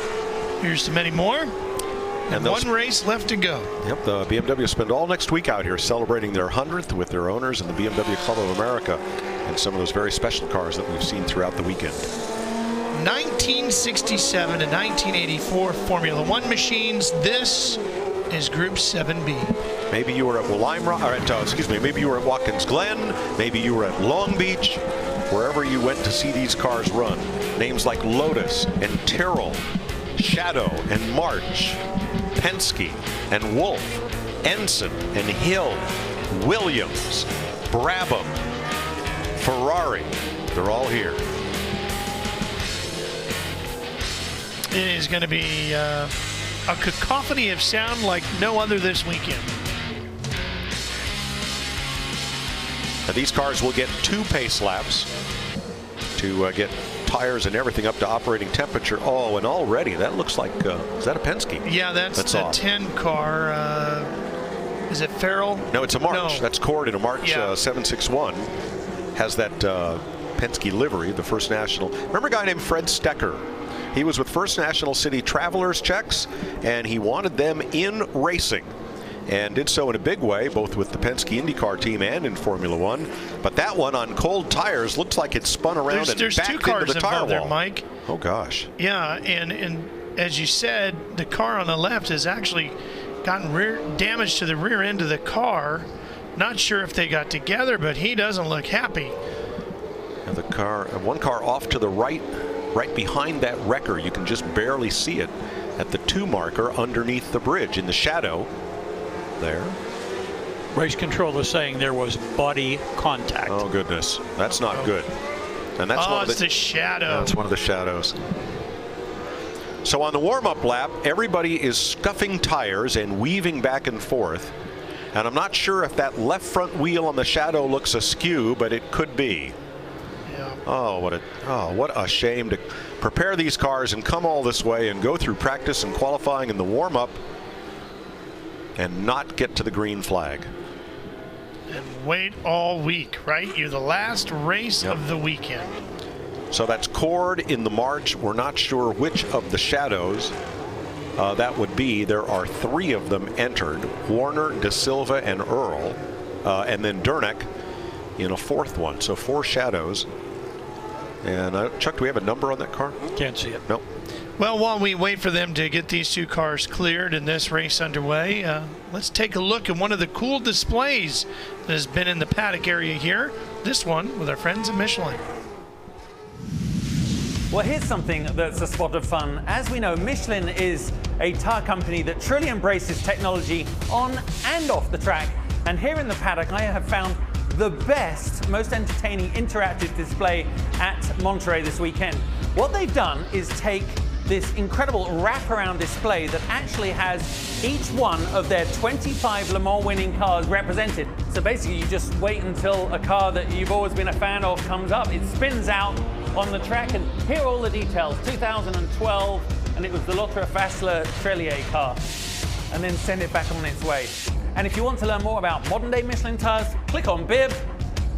Here's to many more. And one race left to go. Yep, the BMW spend all next week out here celebrating their 100th with their owners and the BMW Club of America and some of those very special cars that we've seen throughout the weekend. 1967 to 1984 Formula One machines. This is Group 7B. Maybe you were at maybe you were at Watkins Glen, maybe you were at Long Beach, wherever you went to see these cars run. Names like Lotus and Tyrrell, Shadow and March, Penske and Wolf, Ensign and Hill, Williams, Brabham, Ferrari, they're all here. It is going to be a cacophony of sound like no other this weekend. Now these cars will get 2 pace laps to get tires and everything up to operating temperature. Oh, and already that looks like, is that a Penske? Yeah, that's the off. 10 car. Is it Farrell? No, it's a March. No. That's Cord in a March 761. Has that Penske livery, the First National. Remember a guy named Fred Stecker? He was with First National City Travelers Czechs, and he wanted them in racing, and did so in a big way, both with the Penske IndyCar team and in Formula One. But that one on cold tires looks like it spun around there's backed 2 cars into the tire involved wall. there, Mike. Oh gosh. Yeah, and as you said, the car on the left has actually gotten damage to the rear end of the car. Not sure if they got together, but he doesn't look happy. And the car, one car off to the right behind that wrecker. You can just barely see it at the 2 marker underneath the bridge in the shadow there. Race control is saying there was body contact. Oh goodness, that's not good. And that's one of it's the shadow. That's one of the shadows. So on the warm-up lap, everybody is scuffing tires and weaving back and forth. And I'm not sure if that left front wheel on the shadow looks askew, but it could be. Oh, what a shame to prepare these cars and come all this way and go through practice and qualifying in the warm-up and not get to the green flag. And wait all week, right? You're the last race of the weekend. So that's Cord in the March. We're not sure which of the shadows that would be. There are 3 of them entered: Warner, De Silva, and Earl, and then Dernick in a 4th one. So 4 shadows. And Chuck, do we have a number on that car? Can't see it. Nope. Well, while we wait for them to get these 2 cars cleared and this race underway, let's take a look at one of the cool displays that has been in the paddock area here. This one with our friends at Michelin. Well, here's something that's a spot of fun. As we know, Michelin is a tire company that truly embraces technology on and off the track. And here in the paddock, I have found the best, most entertaining interactive display at Monterey this weekend. What they've done is take this incredible wraparound display that actually has each one of their 25 Le Mans winning cars represented. So basically you just wait until a car that you've always been a fan of comes up, it spins out on the track, and here are all the details. 2012, and it was the Lothar Fassler Trellier car, and then send it back on its way. And if you want to learn more about modern day Michelin tires, click on Bib,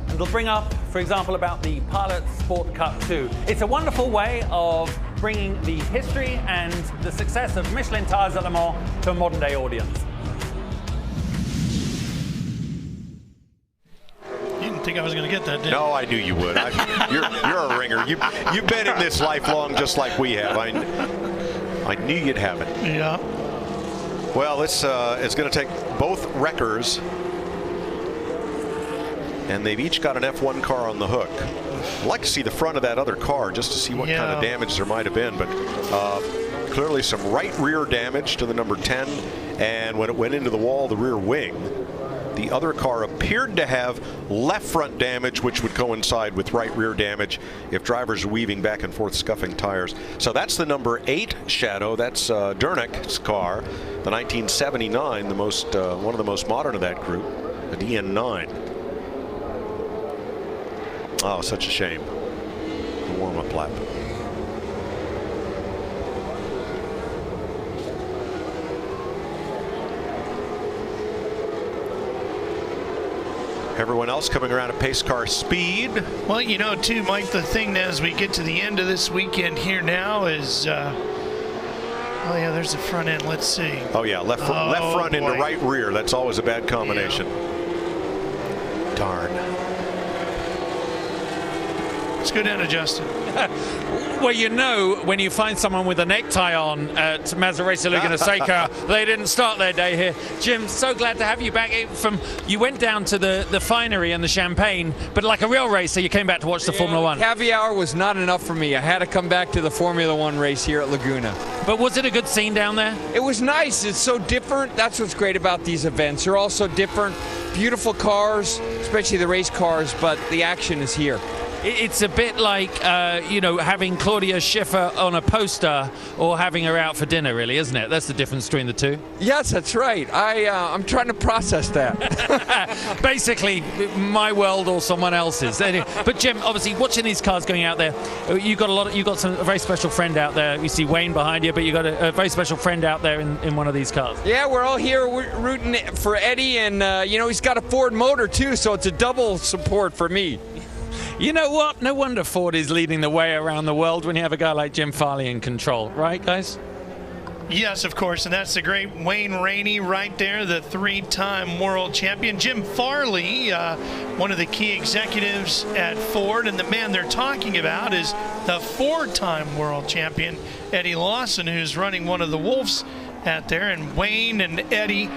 and it'll bring up, for example, about the Pilot Sport Cup 2. It's a wonderful way of bringing the history and the success of Michelin tires at Le Mans to a modern day audience. You didn't think I was going to get that, did you? No, I knew you would. You're a ringer. You've been in this life long, just like we have. I knew you'd have it. Yeah. Well, it's going to take both wreckers, and they've each got an F1 car on the hook. I'd like to see the front of that other car just to see what kind of damage there might have been, but clearly some right rear damage to the number 10, and when it went into the wall, the rear wing, the other car appeared to have left front damage, which would coincide with right rear damage if drivers are weaving back and forth scuffing tires. So that's the number 8 Shadow. That's Dernick's car, the 1979, one of the most modern of that group, the DN9. Oh, such a shame. The warm-up lap. Everyone else coming around at pace car speed. Well, you know, too, Mike, the thing as we get to the end of this weekend here now is, oh yeah, there's the front end. Let's see. Oh yeah, left front into right rear. That's always a bad combination. Yeah. Darn. Let's go down to Justin. Well, you know, when you find someone with a necktie on at Mazda Racer Laguna Seca, they didn't start their day here. Jim, so glad to have you back. You went down to the finery and the champagne, but like a real racer, you came back to watch the Formula One. Caviar was not enough for me. I had to come back to the Formula One race here at Laguna. But was it a good scene down there? It was nice. It's so different. That's what's great about these events. They're all so different. Beautiful cars, especially the race cars, but the action is here. It's a bit like, you know, having Claudia Schiffer on a poster or having her out for dinner, really, isn't it? That's the difference between the two. Yes, that's right. I'm trying to process that. Basically, my world or someone else's. Anyway, but Jim, obviously, watching these cars going out there, you got a very special friend out there. You see Wayne behind you, but you got a very special friend out there in one of these cars. Yeah, we're all here rooting for Eddie, and you know, he's got a Ford motor too, so it's a double support for me. You know what? No wonder Ford is leading the way around the world when you have a guy like Jim Farley in control, right, guys? Yes, of course, and that's the great Wayne Rainey right there, the three-time world champion. Jim Farley, one of the key executives at Ford, and the man they're talking about is the four-time world champion, Eddie Lawson, who's running one of the Wolves out there. And Wayne and Eddie,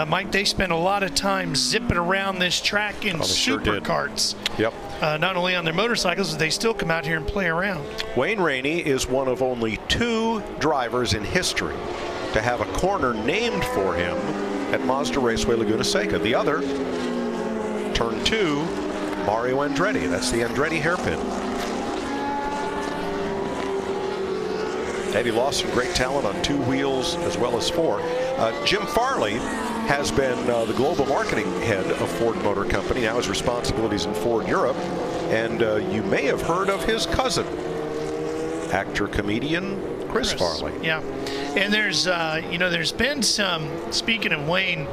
Mike, they spent a lot of time zipping around this track in supercarts. Yep. Not only on their motorcycles, but they still come out here and play around. Wayne Rainey is one of only 2 drivers in history to have a corner named for him at Mazda Raceway Laguna Seca. The other, turn 2, Mario Andretti. That's the Andretti hairpin. Eddie Lawson, great talent on 2 wheels as well as 4. Jim Farley has been the global marketing head of Ford Motor Company. Now his responsibilities in Ford Europe. And you may have heard of his cousin, actor, comedian Chris Farley. Yeah, and there's, you know, there's been some, speaking of Wayne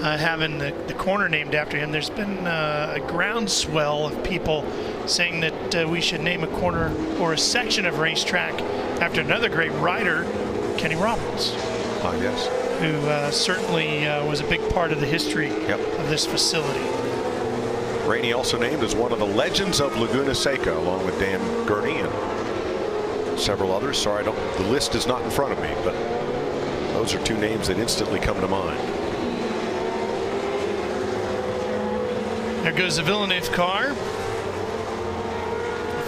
having the corner named after him, there's been a groundswell of people saying that we should name a corner or a section of racetrack after another great rider, Kenny Roberts. Ah, yes. Who certainly was a big part of the history of this facility. Rainey also named as one of the legends of Laguna Seca, along with Dan Gurney and several others. Sorry, the list is not in front of me, but those are 2 names that instantly come to mind. There goes the Villeneuve car.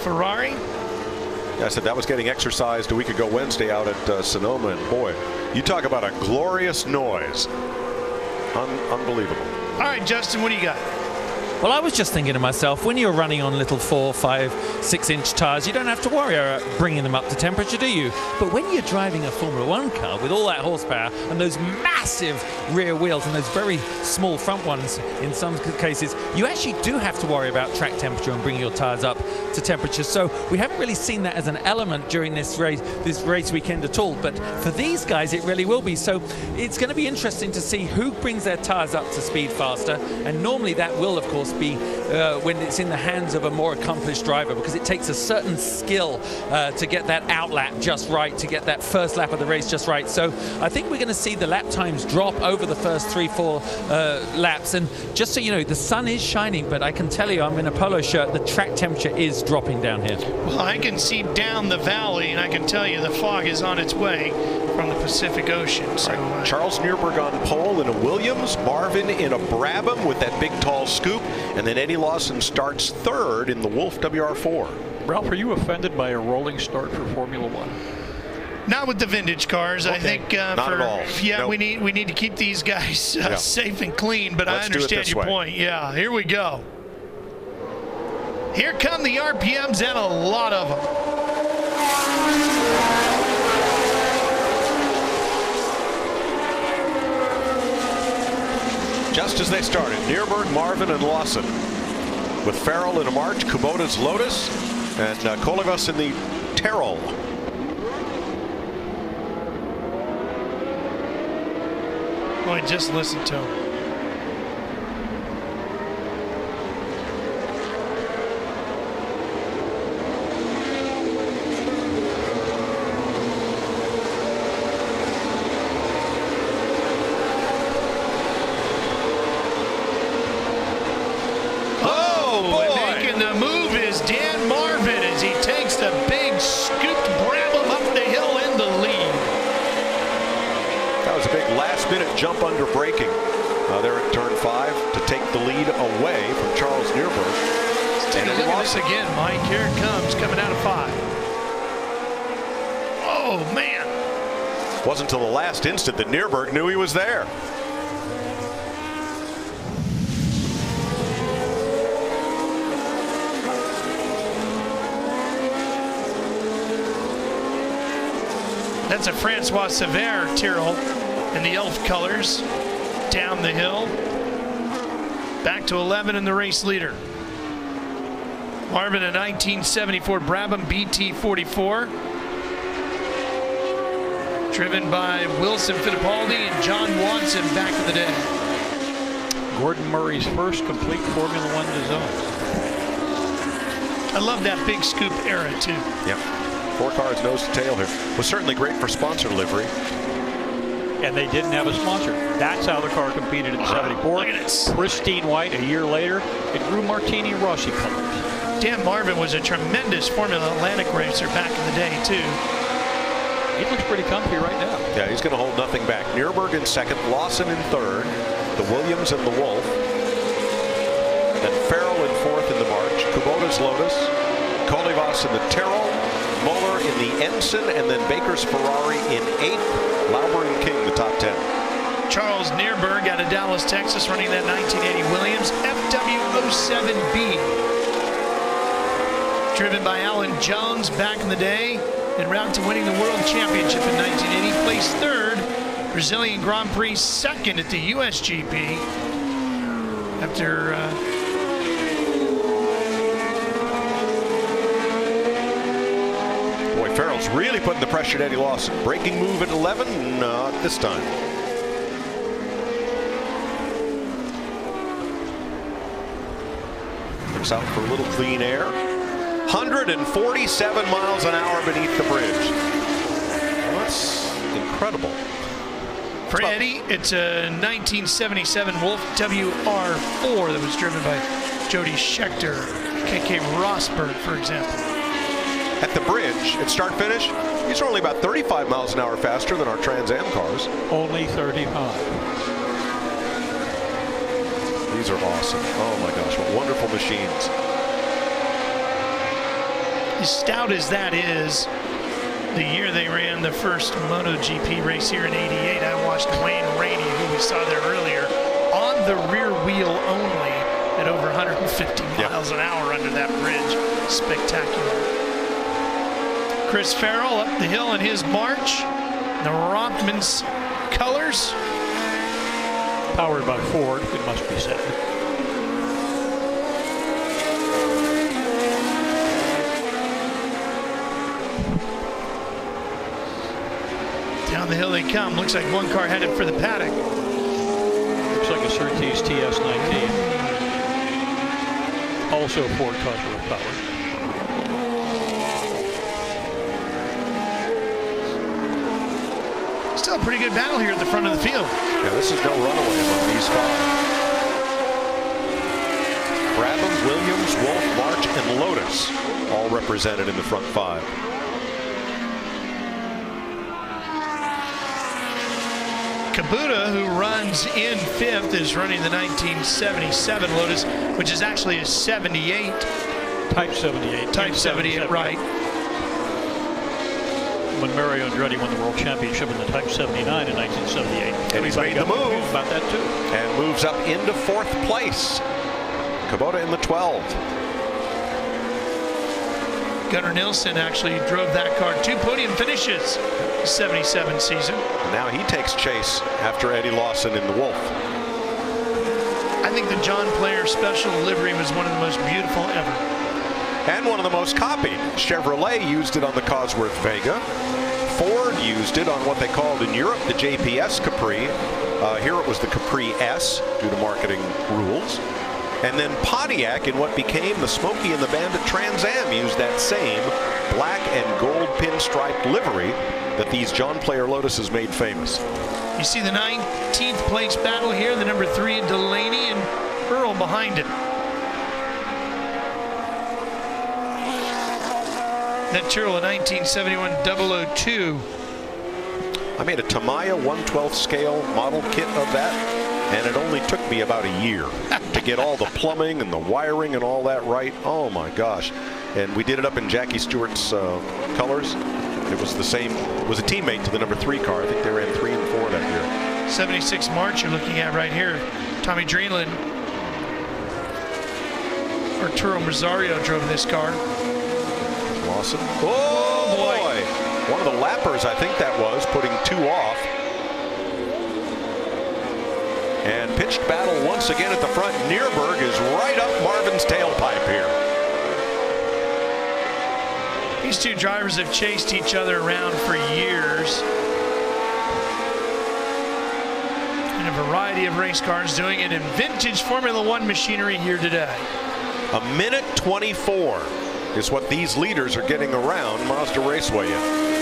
Ferrari. I said that was getting exercised a week ago Wednesday out at Sonoma, and boy, you talk about a glorious noise. Unbelievable. All right, Justin, what do you got? Well, I was just thinking to myself, when you're running on little 4, 5, 6-inch tires, you don't have to worry about bringing them up to temperature, do you? But when you're driving a Formula One car with all that horsepower and those massive rear wheels and those very small front ones in some cases, you actually do have to worry about track temperature and bringing your tires up to temperature. So we haven't really seen that as an element during this race weekend at all. But for these guys, it really will be. So it's going to be interesting to see who brings their tires up to speed faster. And normally that will, of course, be when it's in the hands of a more accomplished driver, because it takes a certain skill to get that outlap just right, to get that first lap of the race just right. So I think we're going to see the lap times drop over the first 3-4 laps. And just so you know, the sun is shining, but I can tell you, I'm in a polo shirt, the track temperature is dropping down here. Well, I can see down the valley, and I can tell you the fog is on its way from the Pacific Ocean. So Charles Nürburg on pole in a Williams, Marvin in a Brabham with that big tall scoop, and then Eddie Lawson starts 3rd in the Wolf WR4. Ralph, are you offended by a rolling start for Formula One? Not with the vintage cars. Okay. I think not at all. Yeah, nope. we need to keep these guys safe and clean. But I understand your point. Yeah, here we go. Here come the RPMs, and a lot of them. Just as they started, Nürburg, Marvin, and Lawson, with Farrell in a March, Kubota's Lotus, and Kolivas in the Terrell. Boy, just listen to him. was a big last-minute jump under braking there at turn 5 to take the lead away from Charles Nearberg. Take a look at this again, Mike. Here it comes, coming out of 5. Oh, man. Wasn't until the last instant that Nearberg knew he was there. That's a Francois Sever Tyrrell in the Elf colors down the hill. Back to 11 in the race leader. Marvin, a 1974 Brabham BT44. Driven by Wilson Fittipaldi and John Watson back in the day. Gordon Murray's first complete Formula One design. I love that big scoop era too. Yep. 4 cars nose to tail here. Was certainly great for sponsor livery. And they didn't have a sponsor. That's how the car competed in 74. Look at this. Pristine white. A year later, it grew Martini Rossi colors. Dan Marvin was a tremendous Formula Atlantic racer back in the day too. He looks pretty comfy right now. Yeah, he's going to hold nothing back. Nearberg in second, Lawson in third, the Williams and the Wolf. Then Farrell in fourth in the March, Kubota's Lotus, Colivas in the Tyrrell, Muller in the Ensign, and then Baker's Ferrari in eighth. Lauber and King, the top 10. Charles Nearberg out of Dallas, Texas, running that 1980 Williams FW07B. Driven by Alan Jones back in the day, en route to winning the World Championship in 1980. Placed third, Brazilian Grand Prix second at the USGP. After Farrell's really putting the pressure to Eddie Lawson. Braking move at 11? Not this time. Looks out for a little clean air. 147 miles an hour beneath the bridge. Well, that's incredible. For Eddie, it's a 1977 Wolf WR4 that was driven by Jody Scheckter, KK Rosberg, for example. At the bridge, at start-finish, these are only about 35 miles an hour faster than our Trans Am cars. Only 35. These are awesome. Oh my gosh, what wonderful machines. As stout as that is, the year they ran the first MotoGP race here in '88, I watched Wayne Rainey, who we saw there earlier, on the rear wheel only at over 150 miles an hour under that bridge. Spectacular. Chris Farrell up the hill in his March. The Rockman's colors. Powered by Ford, it must be said. Down the hill they come. Looks like one car headed for the paddock. Looks like a Surtees TS19. Also Ford Cosworth powered. Still a pretty good battle here at the front of the field. Yeah, this is no runaway among these 5. Brabham, Williams, Wolf, March, and Lotus all represented in the front 5. Kubota, who runs in 5th, is running the 1977 Lotus, which is actually a 78. Type 78. Type 78, right. When Mario Andretti won the World Championship in the Type 79 in 1978. And he's made the move. About that too. And moves up into 4th place. Kubota in the 12th. Gunnar Nilsson actually drove that car 2 podium finishes 77 season. Now he takes chase after Eddie Lawson in the Wolf. I think the John Player special livery was one of the most beautiful ever. And one of the most copied. Chevrolet used it on the Cosworth Vega. Ford used it on what they called in Europe the JPS Capri. Here it was the Capri S due to marketing rules. And then Pontiac, in what became the Smokey and the Bandit Trans Am, used that same black and gold pinstriped livery that these John Player Lotuses made famous. You see the 19th place battle here, the number 3 Delaney and Earl behind it. That Tyrrell, a 1971 002. I I made a Tamiya 1/12 scale model kit of that, and it only took me about a year to get all the plumbing and the wiring and all that right. Oh my gosh. And we did it up in Jackie Stewart's colors. It was the same, it was a teammate to the number 3 car. I think they ran 3 and 4 that year. 76 March you're looking at right here. Tommy Dreeland. Arturo Rosario drove this car. Lawson. Oh boy. One of the lappers, I think that was, putting 2 off. And pitched battle once again at the front. Nierberg is right up Marvin's tailpipe here. These two drivers have chased each other around for years. In a variety of race cars, doing it in vintage Formula One machinery here today. A minute 24 is what these leaders are getting around Mazda Raceway in.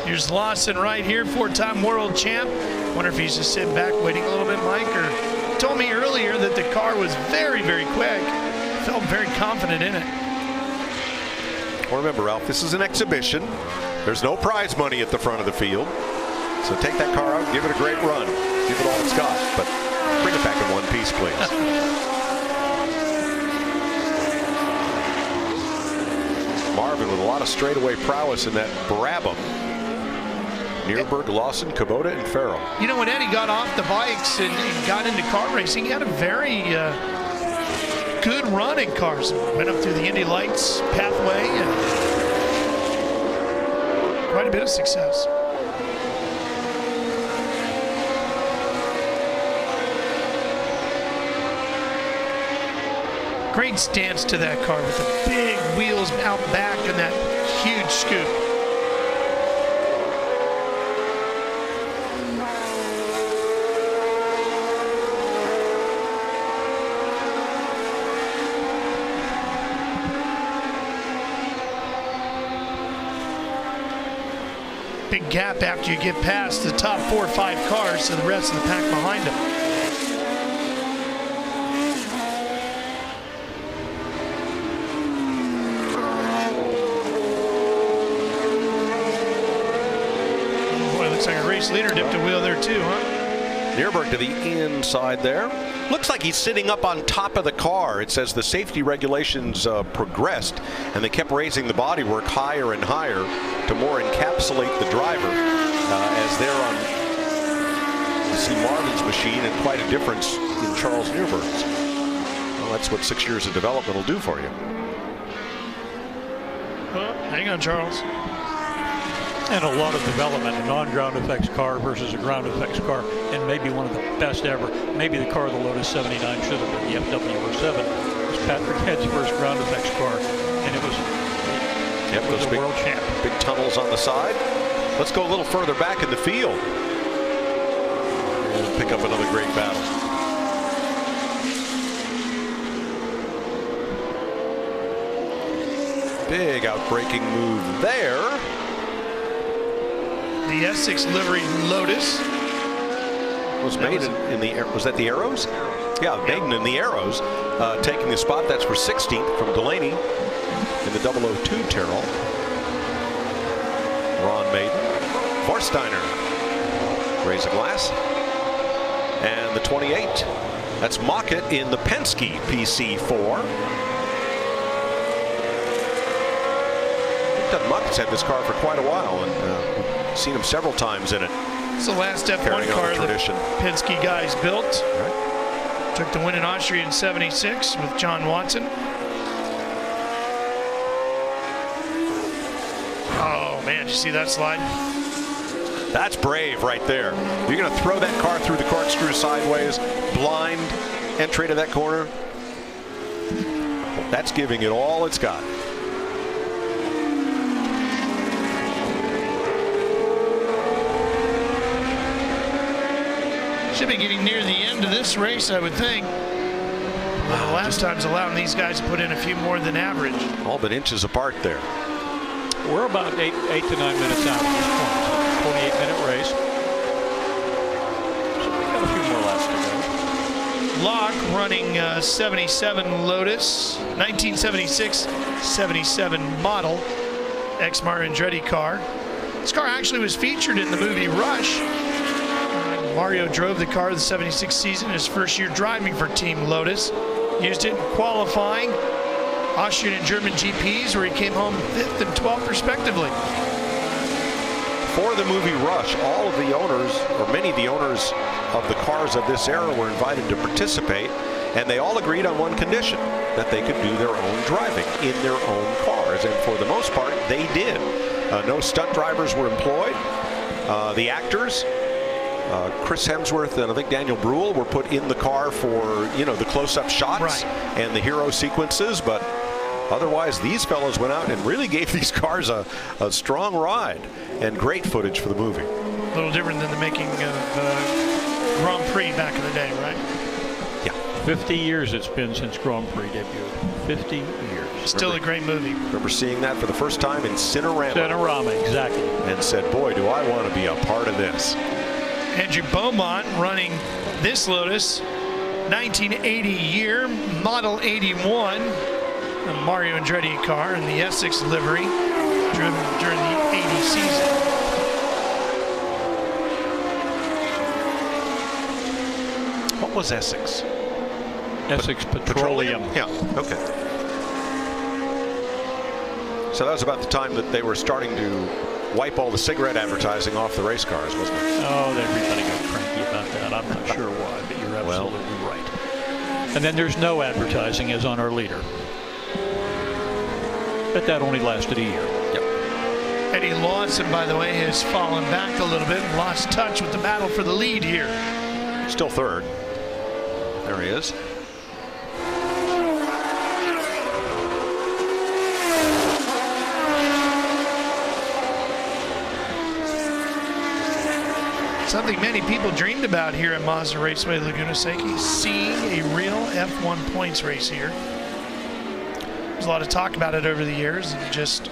Here's Lawson right here, 4-time world champ. Wonder if he's just sitting back waiting a little bit, Mike, or told me earlier that the car was very, very quick. Felt very confident in it. Well, remember, Ralph, this is an exhibition. There's no prize money at the front of the field. So take that car out, give it a great run. Give it all it's got, but bring it back in one piece, please. Marvin with a lot of straightaway prowess in that Brabham. Nierberg, Lawson, Kubota, and Farrell. You know, when Eddie got off the bikes and got into car racing, he had a very good run in cars. Went up through the Indy Lights pathway and quite a bit of success. Great stance to that car with the big wheels out back and that huge scoop. Big gap after you get past the top 4 or 5 cars to the rest of the pack behind them. Leader dipped a wheel there too, huh? Nierberg to the inside there. Looks like he's sitting up on top of the car. It says the safety regulations progressed, and they kept raising the bodywork higher and higher to more encapsulate the driver as they're on. You see Marvin's machine and quite a difference in Charles Nierberg's. Well, that's what 6 years of development will do for you. Well, hang on, Charles. And a lot of development, a non-ground effects car versus a ground effects car, and maybe one of the best ever. Maybe the car the Lotus 79 should have been, the FW07. It was Patrick Head's first ground effects car, and it was those a world champ. Big tunnels on the side. Let's go a little further back in the field and pick up another great battle. Big outbreaking move there. The S6 livery Lotus was made in the, was that the Arrows? Yeah, Maiden in the Arrows, taking the spot. That's for 16th from Delaney in the 002 Terrell. Ron Maiden, Forsteiner, raise a glass, and the 28. That's Mockett in the Penske PC4. Doug Mockett's had this car for quite a while, and seen him several times in it. It's the last F1 car that Penske guys built. Right. Took the win in Austria in '76 with John Watson. Oh man, did you see that slide? That's brave right there. You're going to throw that car through the corkscrew sideways, blind entry to that corner. That's giving it all it's got. Should be getting near the end of this race, I would think. Well, the last time's allowing these guys to put in a few more than average. All but inches apart there. We're about 8 to 9 minutes out at this point. 28-minute race. So we've got a few more laps to go. Locke running 77 Lotus, 1976-77 model, ex-Mario Andretti car. This car actually was featured in the movie Rush. Mario drove the car the 76 season, his first year driving for Team Lotus. Used it in qualifying, Austrian and German GPs, where he came home 5th and 12th respectively. For the movie Rush, all of the owners, or many of the owners of the cars of this era, were invited to participate, and they all agreed on one condition, that they could do their own driving in their own cars, and for the most part, they did. No stunt drivers were employed. The actors, Chris Hemsworth and I think Daniel Bruhl, were put in the car for, you know, the close-up shots and the hero sequences, but otherwise these fellows went out and really gave these cars a strong ride, and great footage for the movie. A little different than the making of Grand Prix back in the day, right? Yeah. 50 years it's been since Grand Prix debuted. 50 years. Still a great movie. Remember seeing that for the first time in Cinerama. Cinerama, exactly. And said, boy, do I want to be a part of this. Andrew Beaumont running this Lotus, 1980 year, model 81, a Mario Andretti car in the Essex livery, driven during the 80 season. What was Essex? Essex Petroleum. Yeah, okay. So that was about the time that they were starting to wipe all the cigarette advertising off the race cars, wasn't it? Oh, everybody got cranky about that. I'm not sure why, but you're absolutely right. And then there's no advertising as on our leader. But that only lasted a year. Yep. Eddie Lawson, by the way, has fallen back a little bit and lost touch with the battle for the lead here. Still third. There he is. Something many people dreamed about here at Mazda Raceway Laguna Seca, seeing a real F1 points race here. There's a lot of talk about it over the years, and just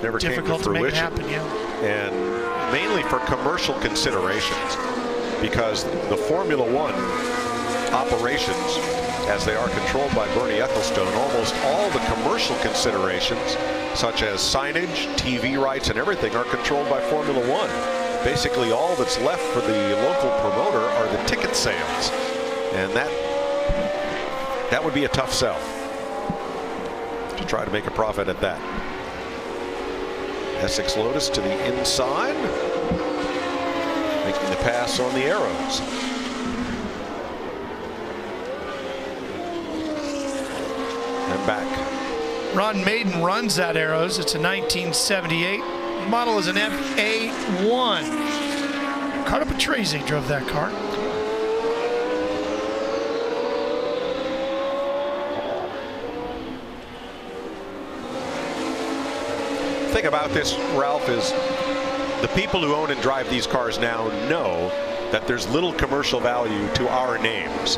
never difficult came to make it fruition. happen. Yeah. And mainly for commercial considerations, because the Formula One operations, as they are controlled by Bernie Ecclestone, almost all the commercial considerations, such as signage, TV rights, and everything, are controlled by Formula One. Basically, all that's left for the local promoter are the ticket sales, and that would be a tough sell to try to make a profit at that. Essex Lotus to the inside, making the pass on the arrows. And back. Ron Maiden runs that Arrows. It's a 1978. Model is an FA1. Carlo Patrese drove that car. The thing about this, Ralph, is the people who own and drive these cars now know that there's little commercial value to our names.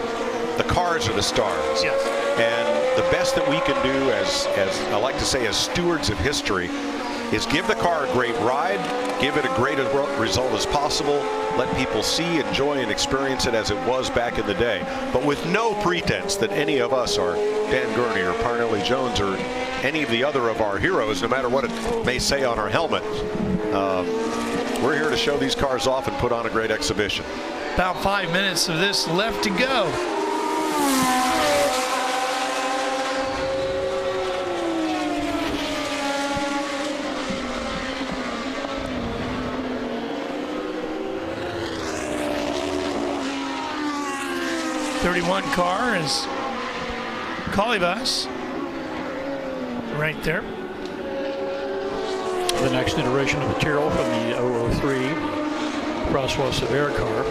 The cars are the stars. Yes. And the best that we can do, as I like to say, as stewards of history, is give the car a great ride, give it a great result as possible, let people see, enjoy, and experience it as it was back in the day. But with no pretense that any of us are Dan Gurney or Parnelli Jones or any of the other of our heroes, no matter what it may say on our helmet. We're here to show these cars off and put on a great exhibition. About 5 minutes of this left to go. '31 car is Colibas right there. The next iteration of material from the 003 François Sevère car.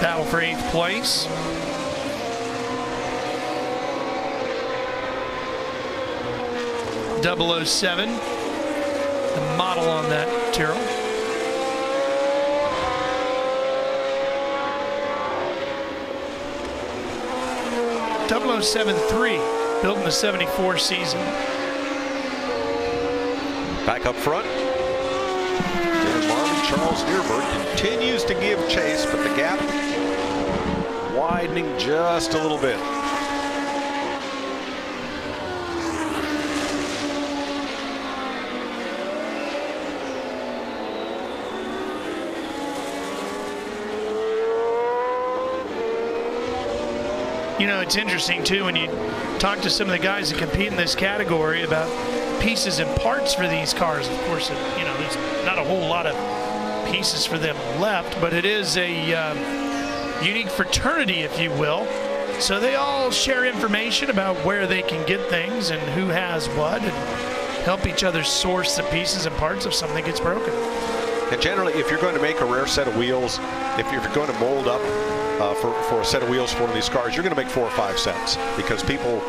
Battle for 8th place. .007, the model on that Tyrrell. .073, built in the '74 season. Back up front, Dan Marvin, Charles Nearburg continues to give chase, but the gap widening just a little bit. You know, it's interesting too when you talk to some of the guys that compete in this category about pieces and parts for these cars. Of course, you know, there's not a whole lot of pieces for them left, but it is a unique fraternity, if you will. So they all share information about where they can get things and who has what, and help each other source the pieces and parts if something gets broken. And generally, if you're going to make a rare set of wheels, if you're going to mold up for a set of wheels for one of these cars, you're going to make 4 or 5 sets because people,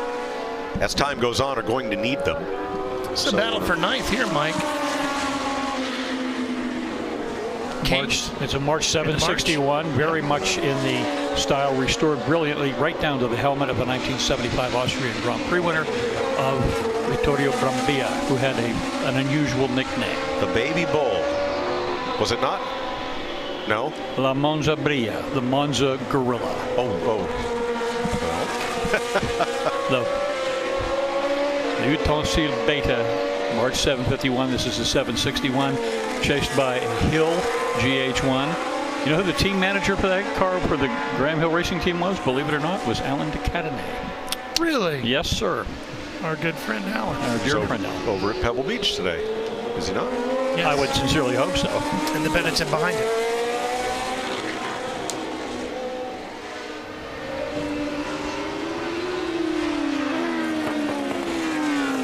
as time goes on, are going to need them. It's a battle for ninth here, Mike. It's a March 761, very much in the style restored brilliantly right down to the helmet of the 1975 Austrian Grand Prix winner of Vittorio Brambilla, who had an unusual nickname. The Baby Bull. Was it not? No? La Monza Brilla, the Monza Gorilla. The Utensil Beta, March 751. This is the 761, chased by a Hill GH1. You know who the team manager for that car for the Graham Hill Racing team was? Believe it or not, was Alan de Cadenet. Really? Yes, sir. Our good friend Alan. Our dear friend Alan. Over at Pebble Beach today, is he not? Yes. I would sincerely hope so. And the Benetton behind him.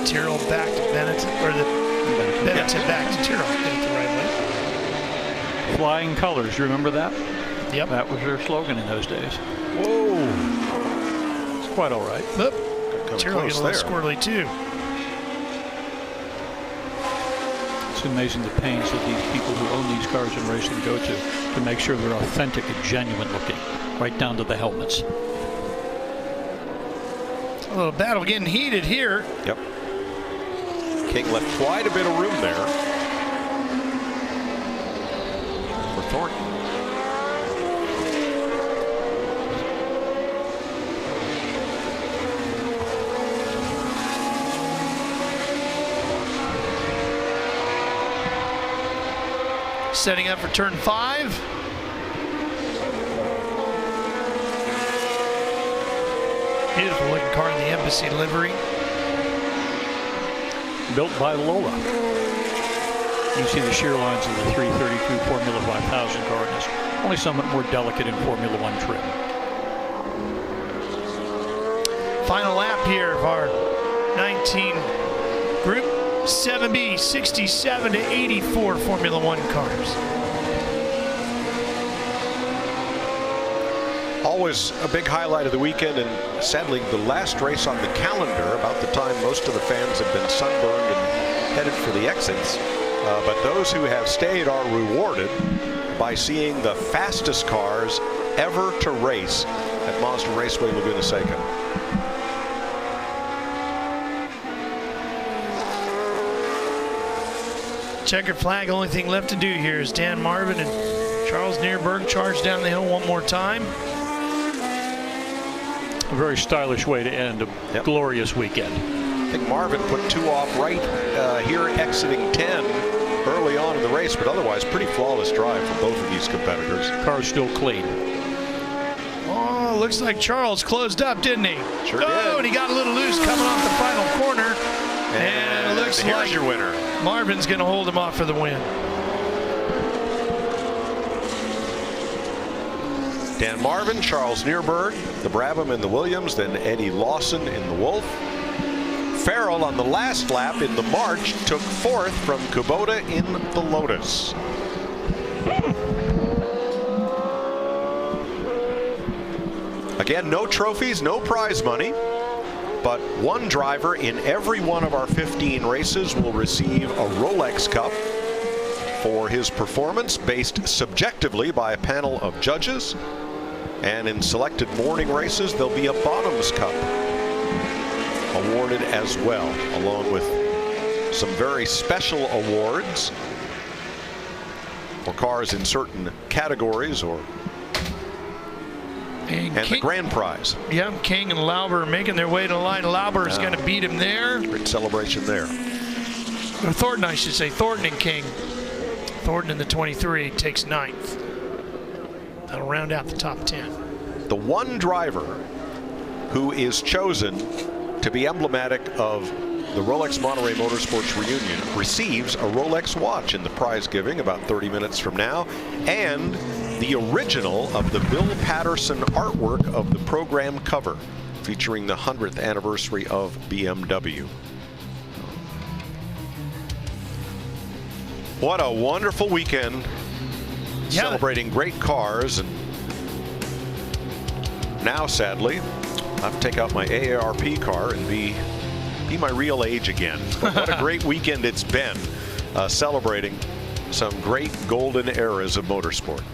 Tyrrell back to Benetton, or the Benetton back to Tyrrell. Get it the right way. Flying colors, you remember that? Yep. That was their slogan in those days. Whoa. It's quite all right. Tyrrell gets a little squirrely too. It's amazing the pains that these people who own these cars and racing go to make sure they're authentic and genuine looking, right down to the helmets. A little battle getting heated here. Yep. King left quite a bit of room there for Thornton. Setting up for turn 5. Beautiful looking car in the Embassy livery. Built by Lola. You see the shear lines of the 332 Formula 5000 car, and it's only somewhat more delicate in Formula 1 trim. Final lap here of our 19 Group 7B 67 to 84 Formula 1 cars. Always a big highlight of the weekend, and sadly the last race on the calendar, about the time most of the fans have been sunburned and headed for the exits. But those who have stayed are rewarded by seeing the fastest cars ever to race at Mazda Raceway Laguna Seca. Checkered flag, only thing left to do here is Dan Marvin and Charles Neerberg charge down the hill one more time. A very stylish way to end a glorious weekend. I think Marvin put 2 off right here exiting 10 early on in the race, but otherwise pretty flawless drive for both of these competitors. Car's still clean. Oh, looks like Charles closed up, didn't he? Sure did. And he got a little loose coming off the final corner. And it looks here's like your winner. Marvin's going to hold him off for the win. Dan Marvin, Charles Neerberg, the Brabham in the Williams, then Eddie Lawson in the Wolf. Farrell on the last lap in the March took 4th from Kubota in the Lotus. Again, no trophies, no prize money, but one driver in every one of our 15 races will receive a Rolex Cup for his performance, based subjectively by a panel of judges. And in selected morning races, there'll be a Bottoms Cup awarded as well, along with some very special awards for cars in certain categories or And the grand prize. Yeah, King and Lauber making their way to the line. Lauber is going to beat him there. Great celebration there. Or Thornton, I should say. Thornton and King. Thornton in the 23 takes 9th. That'll round out the top 10. The one driver who is chosen to be emblematic of the Rolex Monterey Motorsports reunion receives a Rolex watch in the prize giving about 30 minutes from now, and the original of the Bill Patterson artwork of the program cover featuring the 100th anniversary of BMW. What a wonderful weekend, celebrating great cars. And now, sadly, I have to take out my AARP car and be my real age again. But what a great weekend it's been, celebrating some great golden eras of motorsport.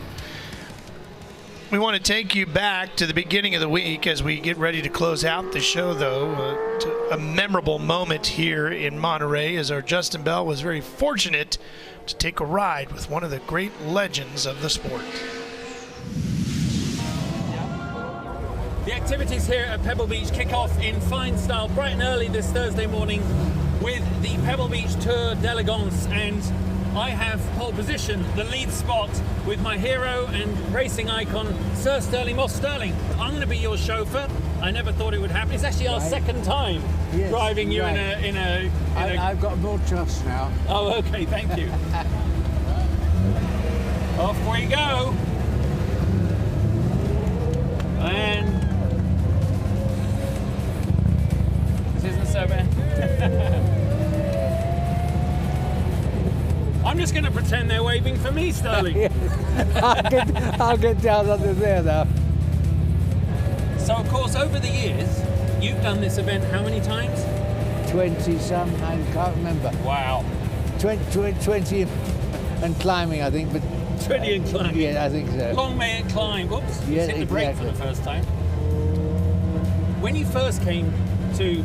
We want to take you back to the beginning of the week as we get ready to close out the show, though. To a memorable moment here in Monterey, as our Justin Bell was very fortunate to take a ride with one of the great legends of the sport. The activities here at Pebble Beach kick off in fine style bright and early this Thursday morning with the Pebble Beach Tour d'Elegance, and I have pole position, the lead spot, with my hero and racing icon, Sir Stirling Moss. Stirling, I'm going to be your chauffeur. I never thought it would happen. It's actually our second time driving you in a I've got more trust now. Oh, okay, thank you. Off we go. And this isn't so bad. I'm just going to pretend they're waving for me, Stirling. I'll get down under there now. So, of course, over the years, you've done this event how many times? 20-some, I can't remember. Wow. 20 and climbing, I think, but 20 and climbing. Yeah, I think so. Long may it climb. Whoops, yeah, hit the brake for the first time. When you first came to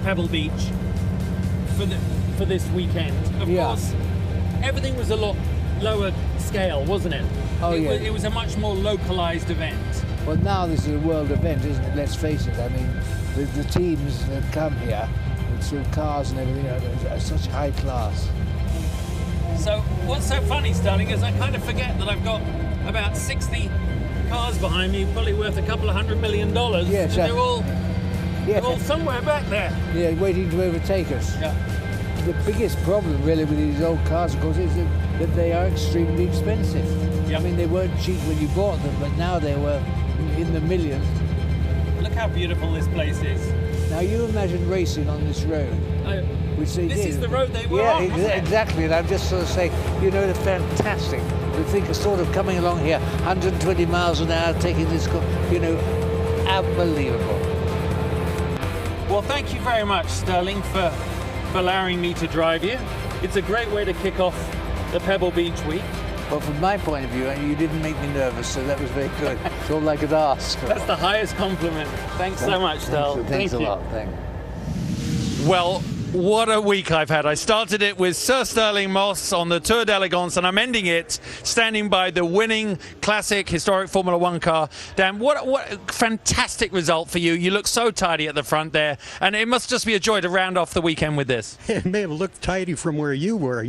Pebble Beach for this weekend, of course, everything was a lot lower scale, wasn't it? Oh, It was a much more localized event. Well, now this is a world event, isn't it? Let's face it. I mean, the teams that come here, with sort of cars and everything, are such high class. So what's so funny, Stirling, is I kind of forget that I've got about 60 cars behind me, probably worth a couple of $100 million. Yes, and they're all somewhere back there. Yeah, waiting to overtake us. Yeah. The biggest problem, really, with these old cars, of course, is that they are extremely expensive. I mean, they weren't cheap when you bought them, but now they were in the millions. Look how beautiful this place is. Now, you imagine racing on this road. Which they This did. is the road they were on, wasn't it? Exactly. And I'm just sort of saying, you know, they're fantastic. We think of sort of coming along here, 120 miles an hour, taking this, you know, unbelievable. Well, thank you very much, Stirling, for allowing me to drive you. It's a great way to kick off the Pebble Beach week. Well, from my point of view, you didn't make me nervous, so that was very good. It's all I could ask. That's the highest compliment. Thanks so much, Stirl. Thanks a you. lot. Thanks. Well, what a week I've had. I started it with Sir Stirling Moss on the Tour d'Elegance, and I'm ending it standing by the winning classic historic Formula One car. Dan, what a fantastic result for you. You look so tidy at the front there, and it must just be a joy to round off the weekend with this. It may have looked tidy from where you were.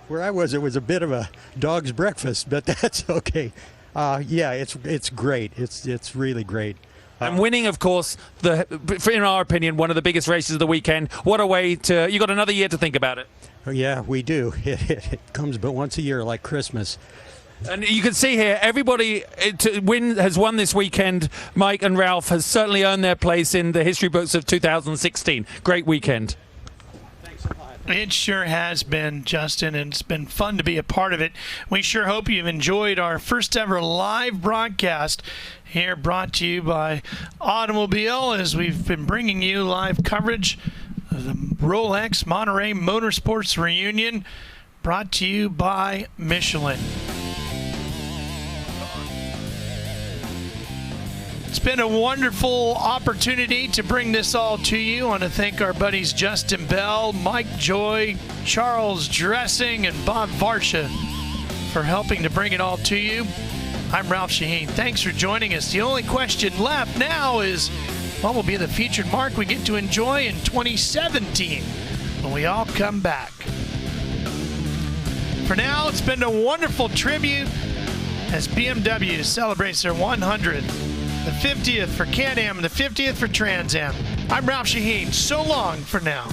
Where I was, it was a bit of a dog's breakfast, but that's okay. Yeah, it's great. It's really great. And winning, of course, in our opinion, one of the biggest races of the weekend. What a way to... You got another year to think about it. Yeah, we do. It comes but once a year, like Christmas. And you can see here, everybody has won this weekend. Mike and Ralph has certainly earned their place in the history books of 2016. Great weekend. It sure has been, Justin, and it's been fun to be a part of it. We sure hope you've enjoyed our first ever live broadcast here, brought to you by Automobile, as we've been bringing you live coverage of the Rolex Monterey Motorsports Reunion, brought to you by Michelin. It's been a wonderful opportunity to bring this all to you. I want to thank our buddies Justin Bell, Mike Joy, Charles Dressing, and Bob Varsha for helping to bring it all to you. I'm Ralph Shaheen. Thanks for joining us. The only question left now is what will be the featured mark we get to enjoy in 2017 when we all come back. For now, it's been a wonderful tribute as BMW celebrates their 100th, the 50th for Can-Am, and the 50th for Trans Am. I'm Ralph Shaheen. So long for now.